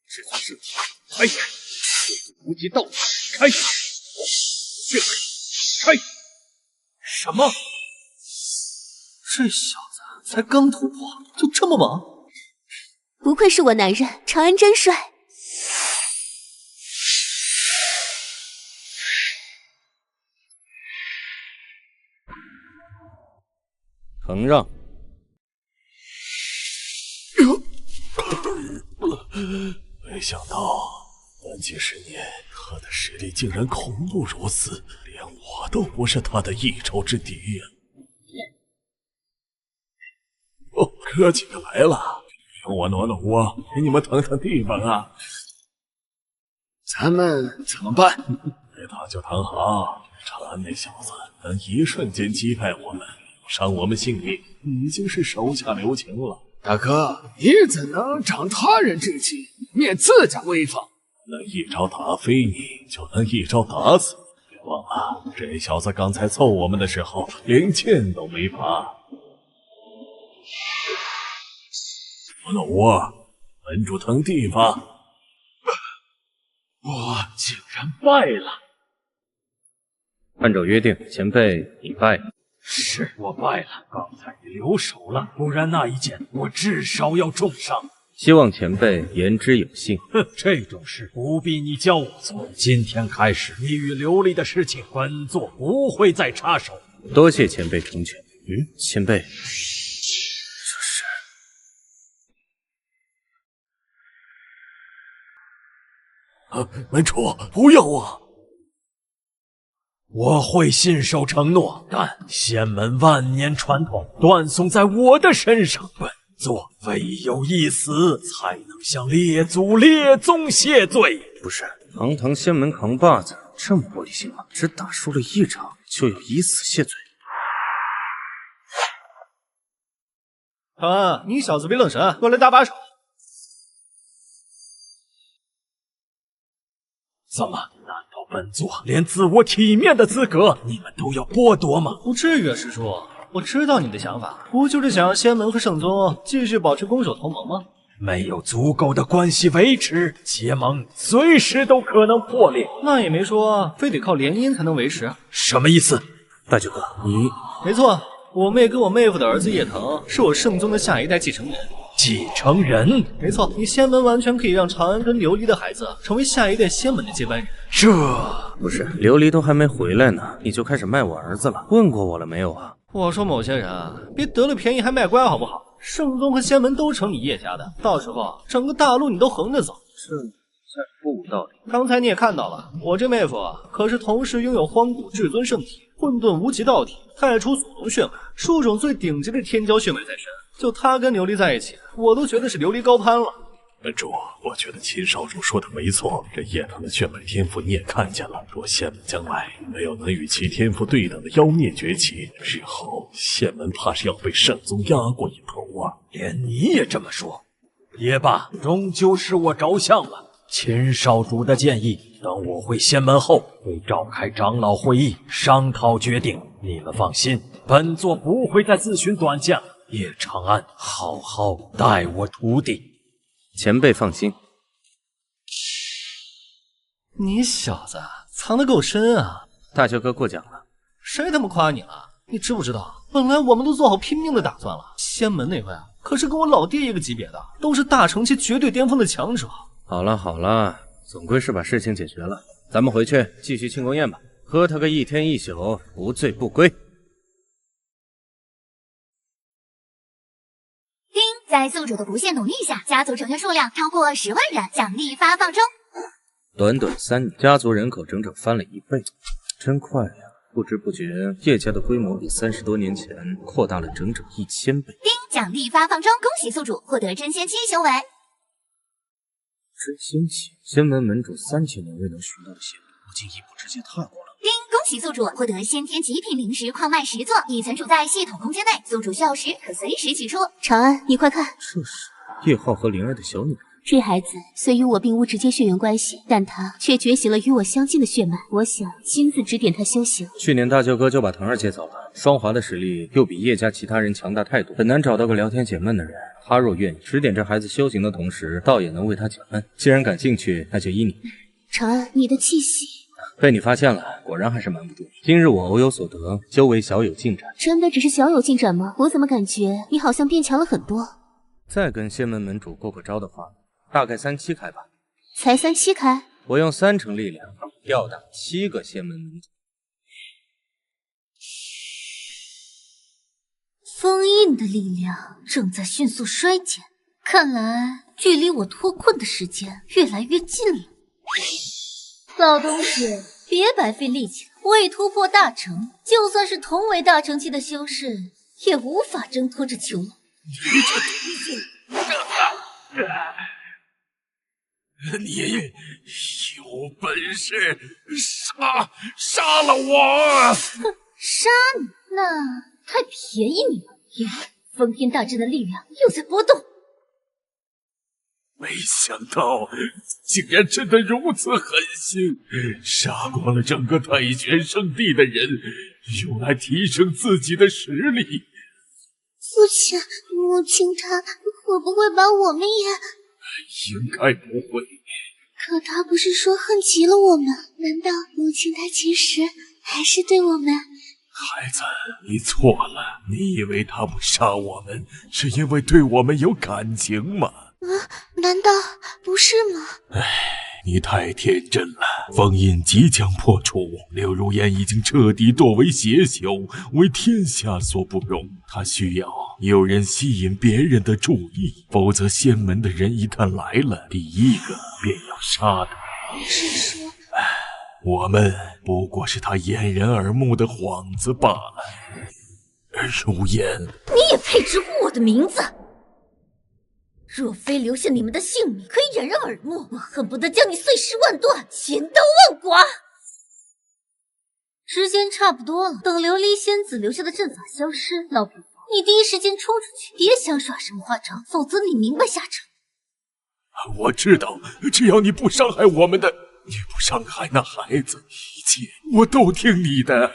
Speaker 5: 至尊圣体开，无极道体开，血开！
Speaker 1: 什么？
Speaker 13: 这小子才刚突破就这么猛？
Speaker 2: 不愧是我男人，长安真帅。
Speaker 14: 承让。
Speaker 11: 没想到短几十年，他的实力竟然恐怖如此，连我都不是他的一筹之敌呀！哦，哥几个来了，让我挪挪窝，给你们腾腾地方啊！
Speaker 15: 咱们怎么办？
Speaker 11: 别打就躺好。长安那小子能一瞬间击败我们，伤我们性命，已经是手下留情了。
Speaker 15: 大哥，你怎能长他人志气，灭自家威风？
Speaker 11: 能一招打飞你，就能一招打死你。别忘了，这小子刚才揍我们的时候，连剑都没拔。老窝，门主腾地方。
Speaker 1: 我竟然败了！
Speaker 14: 按照约定，前辈你败了。
Speaker 1: 是我败了，刚才你留手了，不然那一剑我至少要重伤。
Speaker 14: 希望前辈言之有信。
Speaker 1: 哼，这种事不必你教我做。今天开始，你与琉璃的事情，本座不会再插手。
Speaker 14: 多谢前辈成全。前辈，
Speaker 11: 门主不要啊！
Speaker 1: 我会信守承诺，但仙门万年传统断送在我的身上，本座唯有一死，才能向列祖列宗谢罪。
Speaker 14: 不是，堂堂仙门扛把子，这么玻璃心吗？只打输了一场，就要以死谢罪？
Speaker 13: 长安，你小子别愣神，过来搭把手。
Speaker 1: 怎么？难道本座连自我体面的资格你们都要剥夺吗？
Speaker 13: 不至于啊，师叔。我知道你的想法，不就是想让仙门和圣宗继续保持攻守同盟吗？
Speaker 1: 没有足够的关系维持，结盟随时都可能破裂。
Speaker 13: 那也没说非得靠联姻才能维持。
Speaker 1: 什么意思？
Speaker 14: 大舅哥，你……
Speaker 13: 没错，我妹跟我妹夫的儿子叶腾是我圣宗的下一代继承人。
Speaker 1: 继承人？
Speaker 13: 没错，你仙门完全可以让长安跟琉璃的孩子成为下一代仙门的接班人。
Speaker 1: 这
Speaker 14: 不是琉璃都还没回来呢，你就开始卖我儿子了？问过我了没有啊？
Speaker 13: 我说某些人啊，别得了便宜还卖乖好不好？圣宗和仙门都成你叶家的，到时候整个大陆你都横着走。
Speaker 14: 这太不无道理。
Speaker 13: 刚才你也看到了，我这妹夫可是同时拥有荒古至尊圣体、混沌无极道体、太初索隆血脉，数种最顶级的天骄血脉在身。就他跟琉璃在一起，我都觉得是琉璃高攀了。
Speaker 11: 门主，我觉得秦少主说的没错，这叶腾的血脉天赋你也看见了。若仙门将来没有能与其天赋对等的妖孽崛起，日后仙门怕是要被圣宗压过一头啊！
Speaker 1: 连你也这么说，也罢，终究是我着相了。秦少主的建议，等我回仙门后会召开长老会议商讨决定。你们放心，本座不会再自寻短见了。叶长安，好好待我徒弟。
Speaker 14: 前辈放心，
Speaker 13: 你小子藏得够深啊！
Speaker 14: 大舅哥过奖了。
Speaker 13: 谁他妈夸你了？你知不知道，本来我们都做好拼命的打算了。仙门那位啊，可是跟我老爹一个级别的，都是大成期绝对巅峰的强者。
Speaker 14: 好了好了，总归是把事情解决了，咱们回去继续庆功宴吧，喝他个一天一宿，不醉不归。
Speaker 6: 在宿主的不懈努力下，家族成员数量超过10万人，奖励发放中。
Speaker 14: 短短3年，家族人口整整翻了1倍，真快呀！不知不觉，叶家的规模比30多年前扩大了整整1000倍。
Speaker 6: 丁，奖励发放中，恭喜宿主获得真仙期修为。
Speaker 14: 真仙期，仙门门主3000年未能寻到的仙物，不经一步直接踏过了。
Speaker 6: 丁，恭喜宿主获得先天极品灵石矿脉10座，已存储在系统空间内，宿主需要时可随时取出。
Speaker 2: 长安，你快看，
Speaker 14: 这是叶浩和灵儿的小女儿。
Speaker 16: 这孩子虽与我并无直接血缘关系，但他却觉醒了与我相近的血脉。我想亲自指点他修行。
Speaker 14: 去年大舅哥就把腾儿接走了，双华的实力又比叶家其他人强大太多，很难找到个聊天解闷的人。他若愿意指点这孩子修行的同时，倒也能为他解闷。既然感兴趣，那就依你。
Speaker 16: 长安，你的气息
Speaker 14: 被你发现了，果然还是瞒不住你。今日我偶有所得，修为小有进展。
Speaker 16: 真的只是小有进展吗？我怎么感觉你好像变强了很多？
Speaker 14: 再跟仙门门主过招的话，大概3期开吧。
Speaker 16: 才3期开？
Speaker 14: 我用3成力量吊打7个仙门门主。
Speaker 2: 封印的力量正在迅速衰减，看来距离我脱困的时间越来越近了。老东西，别白费力气了，我已突破大成，就算是同为大成期的修士，也无法挣脱这囚笼。
Speaker 5: 你有本事杀了我！
Speaker 2: 杀你？那太便宜你了。封天大阵的力量又在波动。
Speaker 5: 没想到竟然真的如此狠心，杀光了整个太玄圣地的人，用来提升自己的实力。
Speaker 6: 父亲、母亲，他会不会把我们也……
Speaker 5: 应该不会。
Speaker 6: 可他不是说恨极了我们？难道母亲她其实还是对我们……
Speaker 5: 孩子，你错了。你以为他不杀我们，是因为对我们有感情吗？
Speaker 6: 难道不是吗？
Speaker 5: 你太天真了。封印即将破除，柳如烟已经彻底堕为邪修，为天下所不容。他需要有人吸引别人的注意，否则仙门的人一旦来了，第一个便要杀他。
Speaker 6: 是说，
Speaker 5: 我们不过是他掩人耳目的幌子罢了。如烟，
Speaker 2: 你也配直呼我的名字？若非留下你们的性命可以掩人耳目，我恨不得将你碎尸万段，千刀万剐。时间差不多了，等琉璃仙子留下的阵法消失，老匹夫，你第一时间冲出去，别想耍什么花招，否则你明白下场。
Speaker 5: 我知道，只要你不伤害我们的，你不伤害那孩子，一切我都听你的。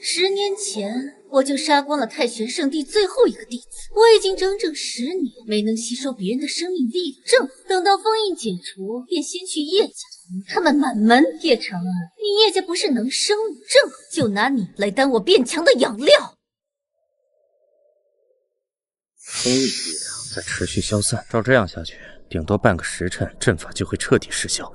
Speaker 2: 10年前，我就杀光了太玄圣地最后一个弟子。我已经整整10年没能吸收别人的生命力量，正好等到封印解除，便先去叶家，他们满门。叶长安，你叶家不是能生吗？正好就拿你来当我变强的养料。
Speaker 14: 封印力量在持续消散，照这样下去，顶多半个时辰，阵法就会彻底失效。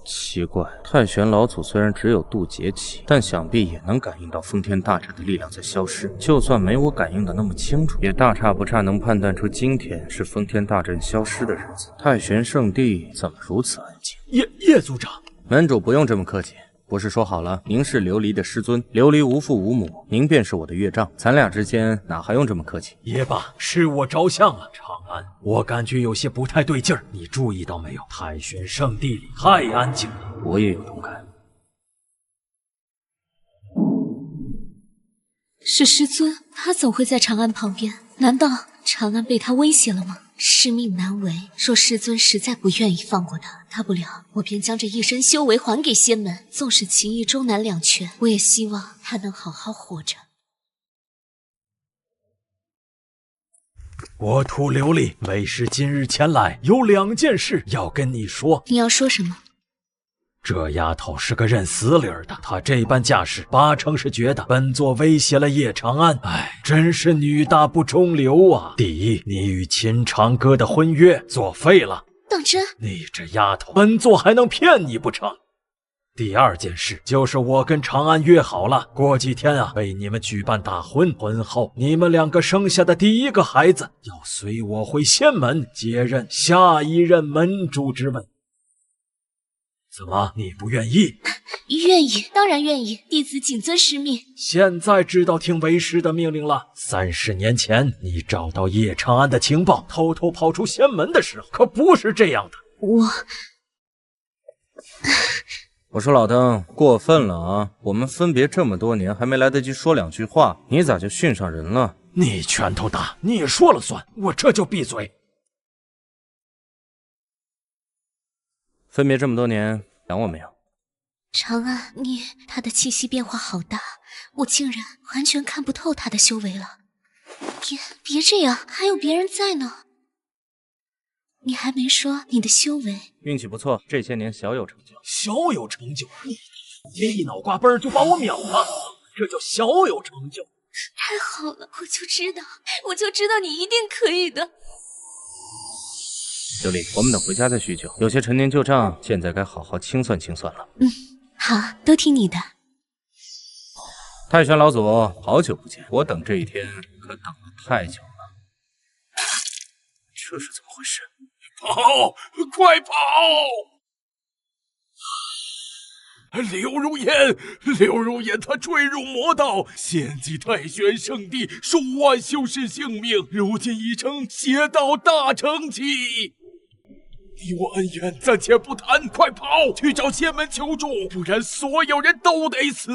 Speaker 14: 奇怪，太玄老祖虽然只有渡劫期，但想必也能感应到封天大阵的力量在消失。就算没我感应的那么清楚，也大差不差能判断出今天是封天大阵消失的日子。太玄圣地怎么如此安静？
Speaker 1: 叶族长，
Speaker 14: 门主不用这么客气。不是说好了，您是琉璃的师尊，琉璃无父无母，您便是我的岳丈，咱俩之间哪还用这么客气？
Speaker 1: 也罢，是我着相了。长安，我感觉有些不太对劲儿，你注意到没有？太玄圣地里太安静了。
Speaker 14: 我也有同感。
Speaker 16: 是师尊，他怎会在长安旁边？难道长安被他威胁了吗？师命难违，若师尊实在不愿意放过他，大不了我便将这一身修为还给仙门。纵使情义终难两全，我也希望他能好好活着。
Speaker 1: 我土琉璃为师今日前来，有2件事要跟你说。
Speaker 16: 你要说什么？
Speaker 1: 这丫头是个认死理儿的，她这般架势，8成是觉得本座威胁了叶长安。哎，真是女大不中留啊！第一，你与秦长歌的婚约作废了。
Speaker 16: 当真？
Speaker 1: 你这丫头，本座还能骗你不成？第2件事就是我跟长安约好了，过几天啊，为你们举办大婚，婚后你们2个生下的第一个孩子要随我回仙门接任下一任门主之位。怎么，你不愿意？
Speaker 16: 愿意，当然愿意。弟子谨遵师命。
Speaker 1: 现在知道听为师的命令了。30年前你找到叶长安的情报，偷偷跑出仙门的时候，可不是这样的。
Speaker 14: 我说老登，过分了啊！我们分别这么多年，还没来得及说2句话，你咋就训上人了？
Speaker 1: 你拳头大，你说了算，我这就闭嘴。
Speaker 14: 分别这么多年，想我没有？
Speaker 2: 长安，他的气息变化好大，我竟然完全看不透他的修为了。别这样，还有别人在呢。你还没说你的修为。
Speaker 14: 运气不错，这些年小有成就。
Speaker 1: 小有成就？你一脑瓜崩就把我秒了，这叫小有成就。
Speaker 2: 太好了，我就知道你一定可以的。
Speaker 14: 琉璃，我们等回家再叙旧，有些陈年旧账，现在该好好清算清算了。
Speaker 2: 好，都听你的。
Speaker 14: 太玄老祖，好久不见，我等这一天可等了太久了。这是怎么回事？
Speaker 5: 跑！快跑！柳如烟，他坠入魔道，献祭太玄圣地数万修士性命，如今已成邪道大成器。你我恩怨暂且不谈，快跑去找仙门求助，不然所有人都得死。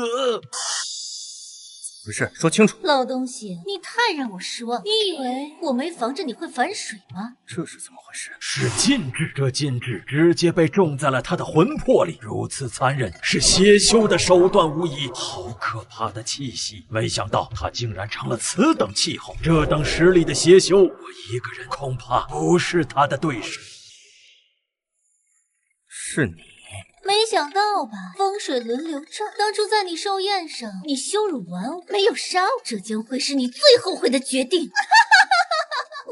Speaker 14: 不是，说清楚。
Speaker 2: 老东西，你太让我失望。你以为我没防着你会反水吗？
Speaker 14: 这是怎么回事？
Speaker 1: 是禁制，这禁制直接被种在了他的魂魄里，如此残忍，是邪修的手段无疑。好可怕的气息！没想到他竟然成了此等气候，这等实力的邪修，我一个人恐怕不是他的对手。
Speaker 14: 是你。
Speaker 2: 没想到吧，风水轮流转。当初在你寿宴上，你羞辱完我，没有杀我，这将会是你最后悔的决定。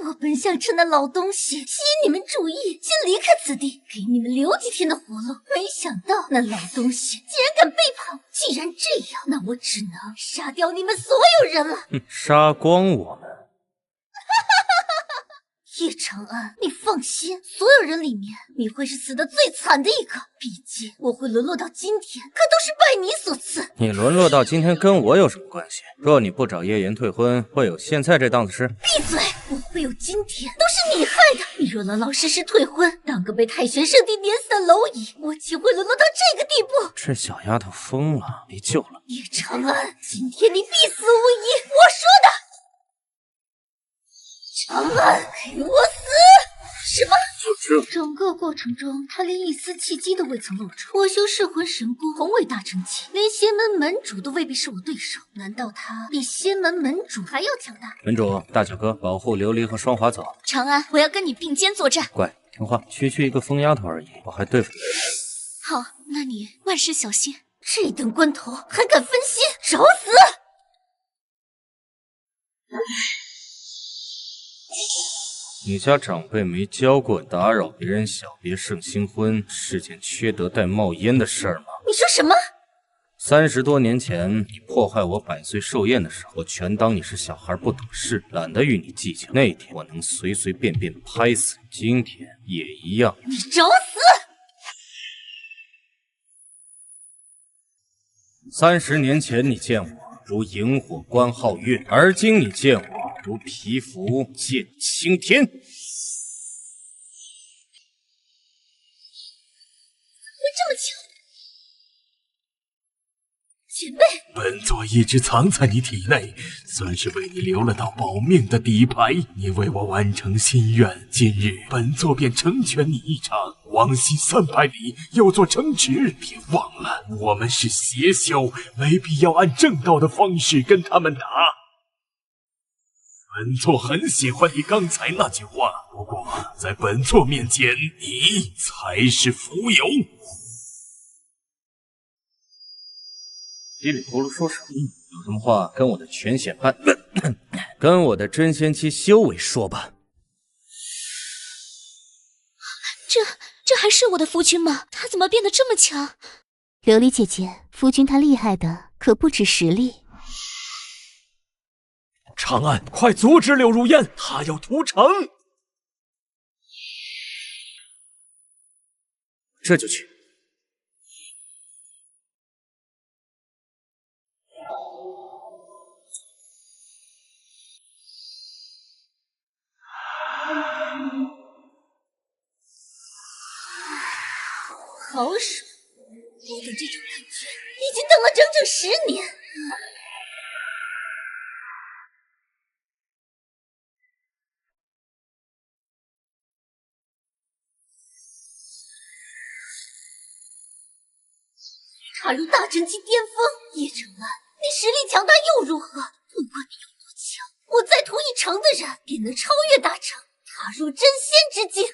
Speaker 2: 我本想趁那老东西吸引你们注意，先离开此地，给你们留几天的活路。没想到那老东西竟然敢背叛。既然这样，那我只能杀掉你们所有人了。
Speaker 14: 杀光我们。
Speaker 2: 叶长安，你放心，所有人里面，你会是死的最惨的一个。毕竟我会沦落到今天，可都是拜你所赐。
Speaker 14: 你沦落到今天跟我有什么关系？若你不找叶岩退婚，会有现在这档子事？
Speaker 2: 闭嘴！我会有今天，都是你害的。你若老老实实退婚，当个被太玄圣地碾死的蝼蚁，我岂会沦落到这个地步？
Speaker 14: 这小丫头疯了，没救了！
Speaker 2: 叶长安，今天你必死无疑！我说的。长安，给我死！什么？整个过程中，他连一丝契机都未曾露出。我修噬魂神功，同为大成器，连仙门门主都未必是我对手。难道他比仙门门主还要强大？
Speaker 14: 门主，大小哥，保护琉璃和双华走。
Speaker 2: 长安，我要跟你并肩作战。
Speaker 14: 乖，听话，区区一个疯丫头而已，我还对付你。
Speaker 2: 好，那你万事小心。这等关头还敢分心，找死！
Speaker 14: 你家长辈没教过打扰别人小别胜新婚是件缺德带冒烟的事儿吗？
Speaker 2: 你说什么
Speaker 14: ？30多年前你破坏我100岁寿宴的时候，我全当你是小孩不懂事，懒得与你计较。那天我能随随便便拍死你，今天也一样。
Speaker 2: 你找死
Speaker 14: ！30年前你见我如萤火观皓月，而今你见我如蚍蜉见青天。怎么
Speaker 2: 这么巧？前辈，
Speaker 9: 本座一直藏在你体内，算是为你留了道保命的底牌。你为我完成心愿，今日本座便成全你一场。往西300里有座城池，别忘了，我们是邪修，没必要按正道的方式跟他们打。本座很喜欢你刚才那句话，不过在本座面前，你才是浮游。
Speaker 14: 稀里糊涂说什么？有什么话跟我的全显班，跟我的真仙期修为说吧。
Speaker 2: 这还是我的夫君吗？他怎么变得这么强？
Speaker 18: 琉璃姐姐，夫君他厉害的可不止实力。
Speaker 1: 长安，快阻止柳如烟，他要屠城！
Speaker 14: 这就去。
Speaker 2: 好爽！我等这种感觉已经等了整整10年。踏入大阵级巅峰。叶成安，你实力强大又如何？不管你有多强，我再屠一城的人便能超越大成，踏入真仙之境。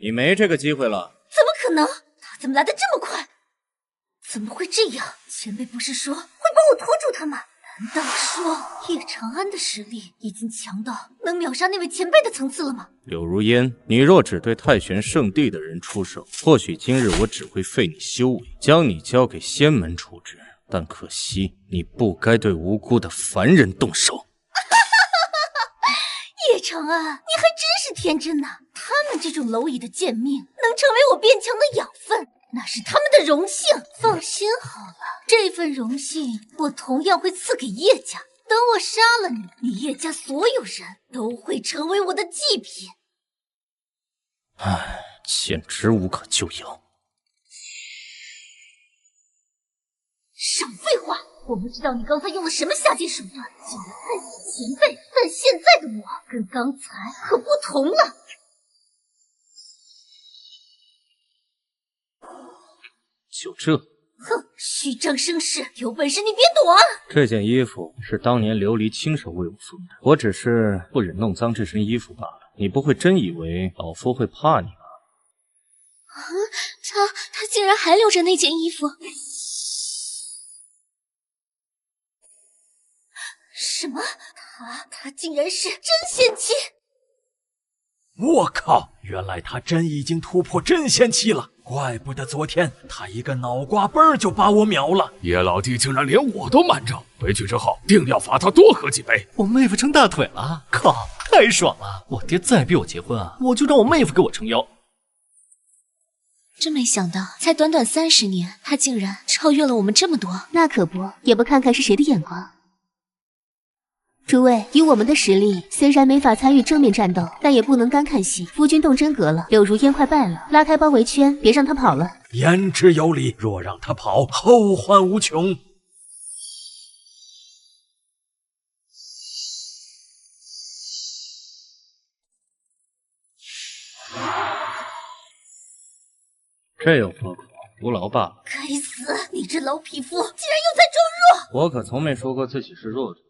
Speaker 14: 你没这个机会了。
Speaker 2: 怎么可能？他怎么来的这么快？怎么会这样？前辈不是说会帮我拖住他吗？难道说叶长安的实力已经强到能秒杀那位前辈的层次了吗？
Speaker 14: 柳如烟，你若只对太玄圣地的人出手，或许今日我只会废你修为，将你交给仙门处置。但可惜，你不该对无辜的凡人动手。
Speaker 2: 叶长安，你还真是天真呐！他们这种蝼蚁的贱命，能成为我变强的养分，那是他们的荣幸。放心好了，这份荣幸我同样会赐给叶家。等我杀了你，你叶家所有人都会成为我的祭品。
Speaker 14: 唉，简直无可救药。
Speaker 2: 少废话！我不知道你刚才用了什么下贱手段，竟然害死前辈。但现在的我跟刚才可不同了。
Speaker 14: 就这？
Speaker 2: 哼，虚张声势，有本事你别躲啊！
Speaker 14: 这件衣服是当年琉璃亲手为我送的，我只是不忍弄脏这身衣服罢了。你不会真以为老夫会怕你吧？
Speaker 2: 啊，他竟然还留着那件衣服。什么？他竟然是真仙期！
Speaker 1: 我靠！原来他真已经突破真仙期了，怪不得昨天他一个脑瓜崩就把我秒了。
Speaker 5: 叶老弟竟然连我都瞒着，回去之后定要罚他多喝几杯。
Speaker 13: 我妹夫撑大腿了，靠，太爽了！我爹再逼我结婚啊，我就让我妹夫给我撑腰。
Speaker 2: 真没想到，才短短30年，他竟然超越了我们这么多。
Speaker 18: 那可不，也不看看是谁的眼光。诸位，以我们的实力，虽然没法参与正面战斗，但也不能干看戏。夫君动真格了，柳如烟快败了，拉开包围圈，别让他跑了。
Speaker 1: 言之有理，若让他跑，后患无穷。
Speaker 14: 这有何苦？无劳罢了。
Speaker 2: 该死，你这老匹夫，竟然又在装
Speaker 14: 弱！我可从没说过自己是弱者。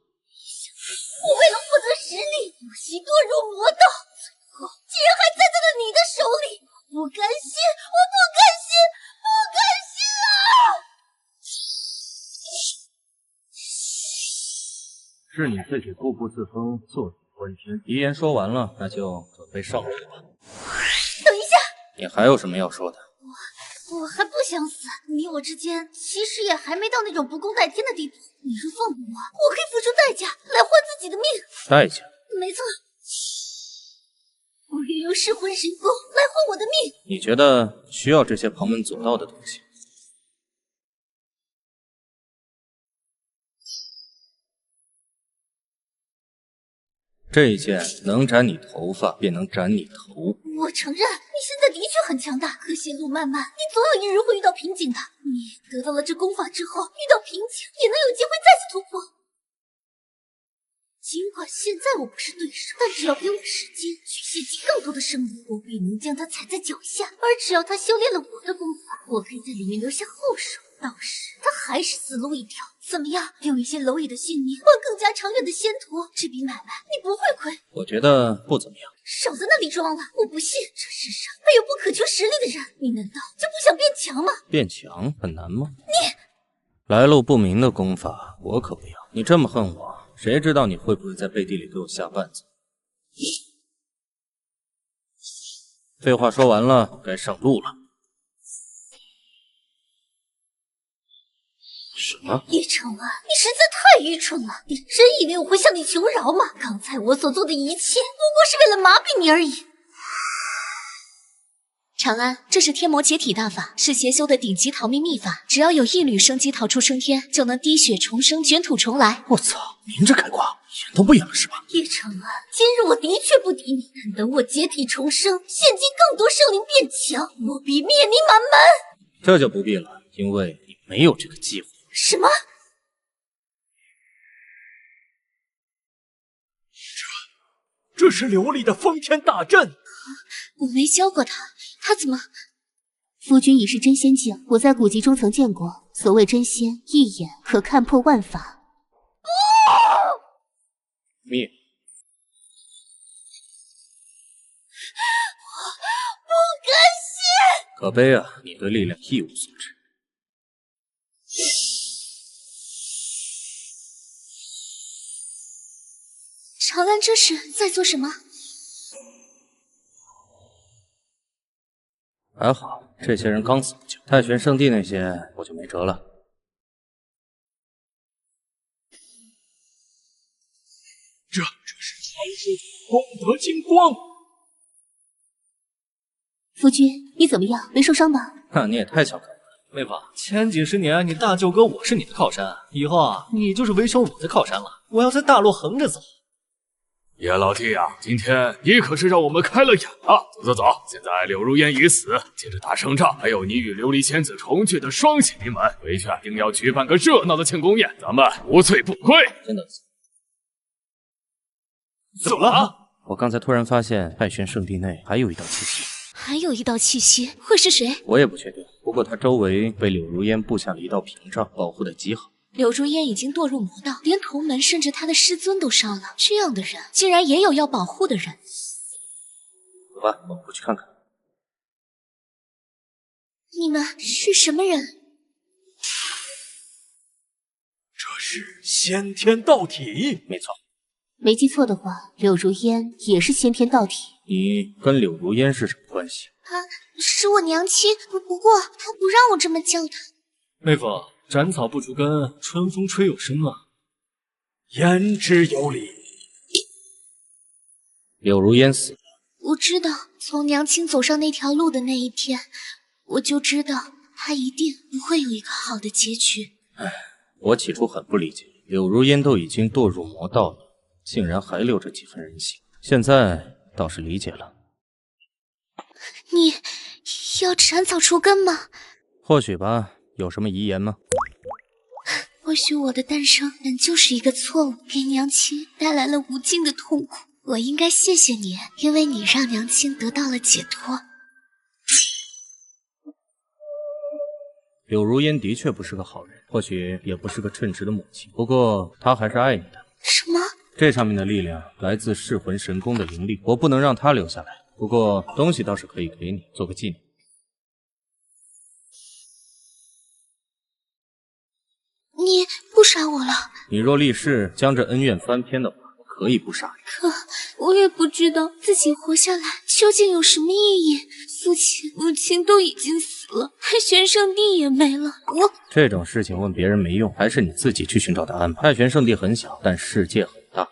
Speaker 2: 我为了获得实力，不惜堕入魔道，最后竟然还栽在了你的手里！我不甘心，我不甘心，不甘心啊！
Speaker 14: 是你自己固步自封，坐井观天。遗言说完了，那就准备上路吧。
Speaker 2: 等一下，
Speaker 14: 你还有什么要说的？
Speaker 2: 我还不想死，你我之间其实也还没到那种不共戴天的地步。你若放过我，我可以付出代价来换自己的命。
Speaker 14: 代价？
Speaker 2: 没错，我愿用噬魂神功来换我的命。
Speaker 14: 你觉得需要这些旁门左道的东西？这一剑能斩你头发，便能斩你头。
Speaker 2: 我承认，你现在的确很强大，可线路漫漫，你总有一日会遇到瓶颈的。你得到了这功法之后，遇到瓶颈也能有机会再次突破。尽管现在我不是对手，但只要给我时间去献祭更多的生灵，我必能将他踩在脚下。而只要他修炼了我的功法，我可以在里面留下后手。到时他还是死路一条。怎么样？用一些蝼蚁的性命换更加长远的仙途，这笔买卖你不会亏。
Speaker 14: 我觉得不怎么样。
Speaker 2: 少在那里装了！我不信这世上还有不可求实力的人。你难道就不想变强吗？
Speaker 14: 变强很难吗？
Speaker 2: 你
Speaker 14: 来路不明的功法，我可不要。你这么恨我，谁知道你会不会在背地里给我下绊子？废话说完了，该上路了。什么？
Speaker 2: 叶成安，你实在太愚蠢了！你真以为我会向你求饶吗？刚才我所做的一切，不过是为了麻痹你而已。长安，这是天魔解体大法，是邪修的顶级逃命秘法。只要有一缕生机逃出升天，就能滴血重生，卷土重来。
Speaker 13: 我操，明着开挂，演都不演了是吧？
Speaker 2: 叶成安，今日我的确不敌你，但等我解体重生，献祭更多圣灵变强，我必灭你满门。
Speaker 14: 这就不必了，因为你没有这个机会。
Speaker 2: 什么？
Speaker 1: 这是琉璃的封天大阵。
Speaker 2: 我没教过他，他怎么？
Speaker 18: 夫君已是真仙境，我在古籍中曾见过，所谓真仙，一眼可看破万法。
Speaker 14: 灭！
Speaker 2: 不甘心！
Speaker 14: 可悲啊，你对力量一无所知。
Speaker 2: 长安这是在做什么？
Speaker 14: 还好，这些人刚死不久，太玄圣地那些我就没辙了。
Speaker 1: 这是长生功德金光。
Speaker 18: 夫君，你怎么样？没受伤吧？
Speaker 14: 那你也太小看我了，
Speaker 13: 妹夫。前几十年你大舅哥我是你的靠山，以后啊，你就是围城我的靠山了。我要在大陆横着走。
Speaker 5: 叶老弟啊，今天你可是让我们开了眼了。走，现在柳如烟已死，接着打胜仗，还有你与琉璃仙子重聚的双喜临门，回去定要举办个热闹的庆功宴，咱们无醉不归。
Speaker 14: 真的。
Speaker 5: 怎么了？
Speaker 14: 我刚才突然发现太玄圣地内还有一道气息。
Speaker 2: 还有一道气息，会是谁？
Speaker 14: 我也不确定，不过它周围被柳如烟布下了一道屏障，保护的极好。
Speaker 2: 柳如烟已经堕入魔道，连同门甚至他的师尊都杀了，这样的人竟然也有要保护的人。
Speaker 14: 走吧，我们过去看看。
Speaker 2: 你们是什么人？
Speaker 1: 这是先天道体。
Speaker 14: 没错。
Speaker 18: 没记错的话，柳如烟也是先天道体。
Speaker 14: 你跟柳如烟是什么关系？
Speaker 2: 她是我娘亲，不过她不让我这么叫她。
Speaker 13: 妹夫，斩草不除根，春风吹又生啊。
Speaker 1: 言之有理。
Speaker 14: 柳如烟死了。
Speaker 2: 我知道，从娘亲走上那条路的那一天，我就知道她一定不会有一个好的结局。
Speaker 14: 唉，我起初很不理解，柳如烟都已经堕入魔道了，竟然还留着几分人性。现在倒是理解了。
Speaker 2: 你要斩草除根吗？
Speaker 14: 或许吧，有什么遗言吗？
Speaker 2: 或许我的诞生本就是一个错误，给娘亲带来了无尽的痛苦。我应该谢谢你，因为你让娘亲得到了解脱。
Speaker 14: 柳如烟的确不是个好人，或许也不是个称职的母亲，不过她还是爱你的。
Speaker 2: 什么？
Speaker 14: 这上面的力量来自噬魂神功的灵力，我不能让她留下来。不过东西倒是可以给你，做个纪念。
Speaker 2: 你不杀我了？
Speaker 14: 你若立誓将这恩怨翻篇的话，可以不杀你。
Speaker 2: 可我也不知道自己活下来究竟有什么意义。父亲、母亲都已经死了，太玄圣地也没了。
Speaker 14: 这种事情问别人没用，还是你自己去寻找答案吧。太玄圣地很小，但世界很大。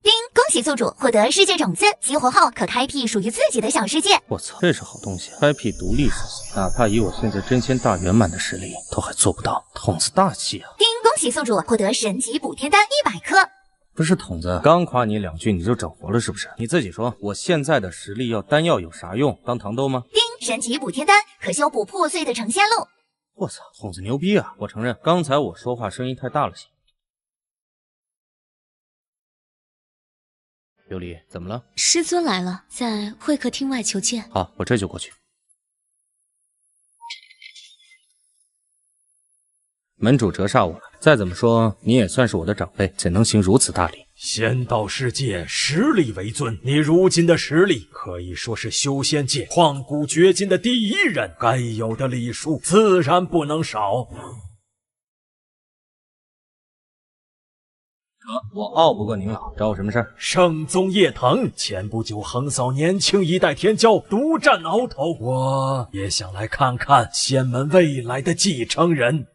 Speaker 6: 叮！恭喜宿主获得世界种子，激活后可开辟属于自己的小世界。
Speaker 14: 我操，这是好东西！开辟独立世界，哪怕以我现在真仙大圆满的实力，都还做不到。筒子大气啊！
Speaker 6: 叮！恭喜宿主获得神级补天丹100颗。
Speaker 14: 不是筒子，刚夸你两句你就整活了是不是？你自己说，我现在的实力要丹药有啥用？当糖豆吗？
Speaker 6: 叮！神级补天丹可修补破碎的成仙路。
Speaker 14: 我操，筒子牛逼啊！我承认，刚才我说话声音太大了些。琉璃，怎么了？
Speaker 2: 师尊来了，在会客厅外求见。
Speaker 14: 好，我这就过去。门主折煞我了，再怎么说你也算是我的长辈，怎能行如此大礼？
Speaker 1: 仙道世界实力为尊，你如今的实力可以说是修仙界旷古绝今的第一人，该有的礼数自然不能少。
Speaker 14: 我傲不过您老，找我什么事儿？
Speaker 1: 圣宗叶腾前不久横扫年轻一代天骄，独占鳌头，我也想来看看仙门未来的继承人。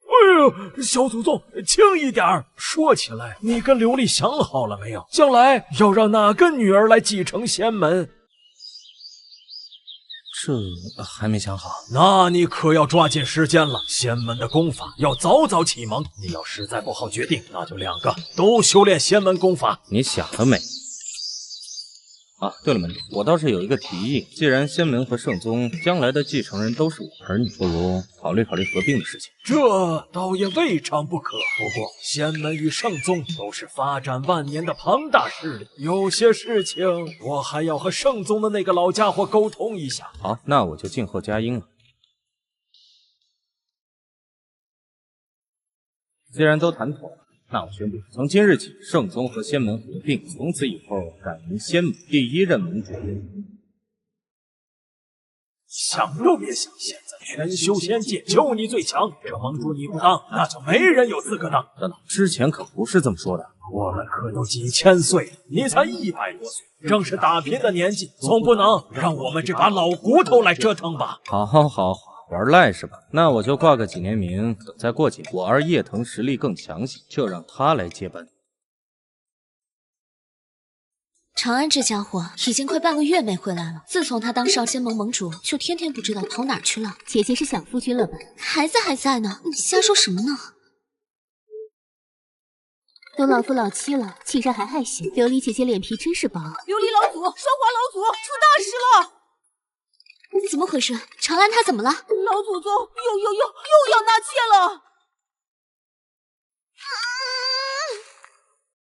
Speaker 1: 哎呦，小祖宗，轻一点儿！说起来，你跟琉璃想好了没有？将来要让哪个女儿来继承仙门？
Speaker 14: 这还没想好。
Speaker 1: 那你可要抓紧时间了，仙门的功法要早早启蒙。你要实在不好决定，那就2个都修炼仙门功法。
Speaker 14: 你想得美！啊，对了，门主，我倒是有一个提议，既然仙门和圣宗将来的继承人都是我儿女，不如考虑考虑合并的事情。
Speaker 1: 这倒也未尝不可。不过，仙门与圣宗都是发展万年的庞大势力，有些事情我还要和圣宗的那个老家伙沟通一下。
Speaker 14: 好，那我就静候佳音了。既然都谈妥了，那我宣布，从今日起，圣宗和仙门合并，从此以后改名仙门，第一任门主。
Speaker 1: 想都别想！现在全修仙界就你最强，这盟主你不当，那就没人有资格当。
Speaker 14: 等等，之前可不是这么说的。
Speaker 1: 我们可都几千岁了，你才100多岁，正是打拼的年纪，总不能让我们这把老骨头来折腾吧？
Speaker 14: 好，玩赖是吧？那我就挂个几年名，等再过几年，我儿叶腾实力更强些，就让他来接班。
Speaker 2: 长安这家伙已经快半个月没回来了，自从他当上仙盟盟主，就天天不知道跑哪儿去了。
Speaker 18: 姐姐是想夫君了吧？
Speaker 2: 孩子还在呢，你瞎说什么呢？
Speaker 18: 都老夫老妻了，竟然还害羞。琉璃姐姐脸皮真是薄。
Speaker 16: 琉璃老祖，双华老祖出大事了！
Speaker 2: 怎么回事？长安他怎么了？
Speaker 16: 老祖宗又要纳妾了！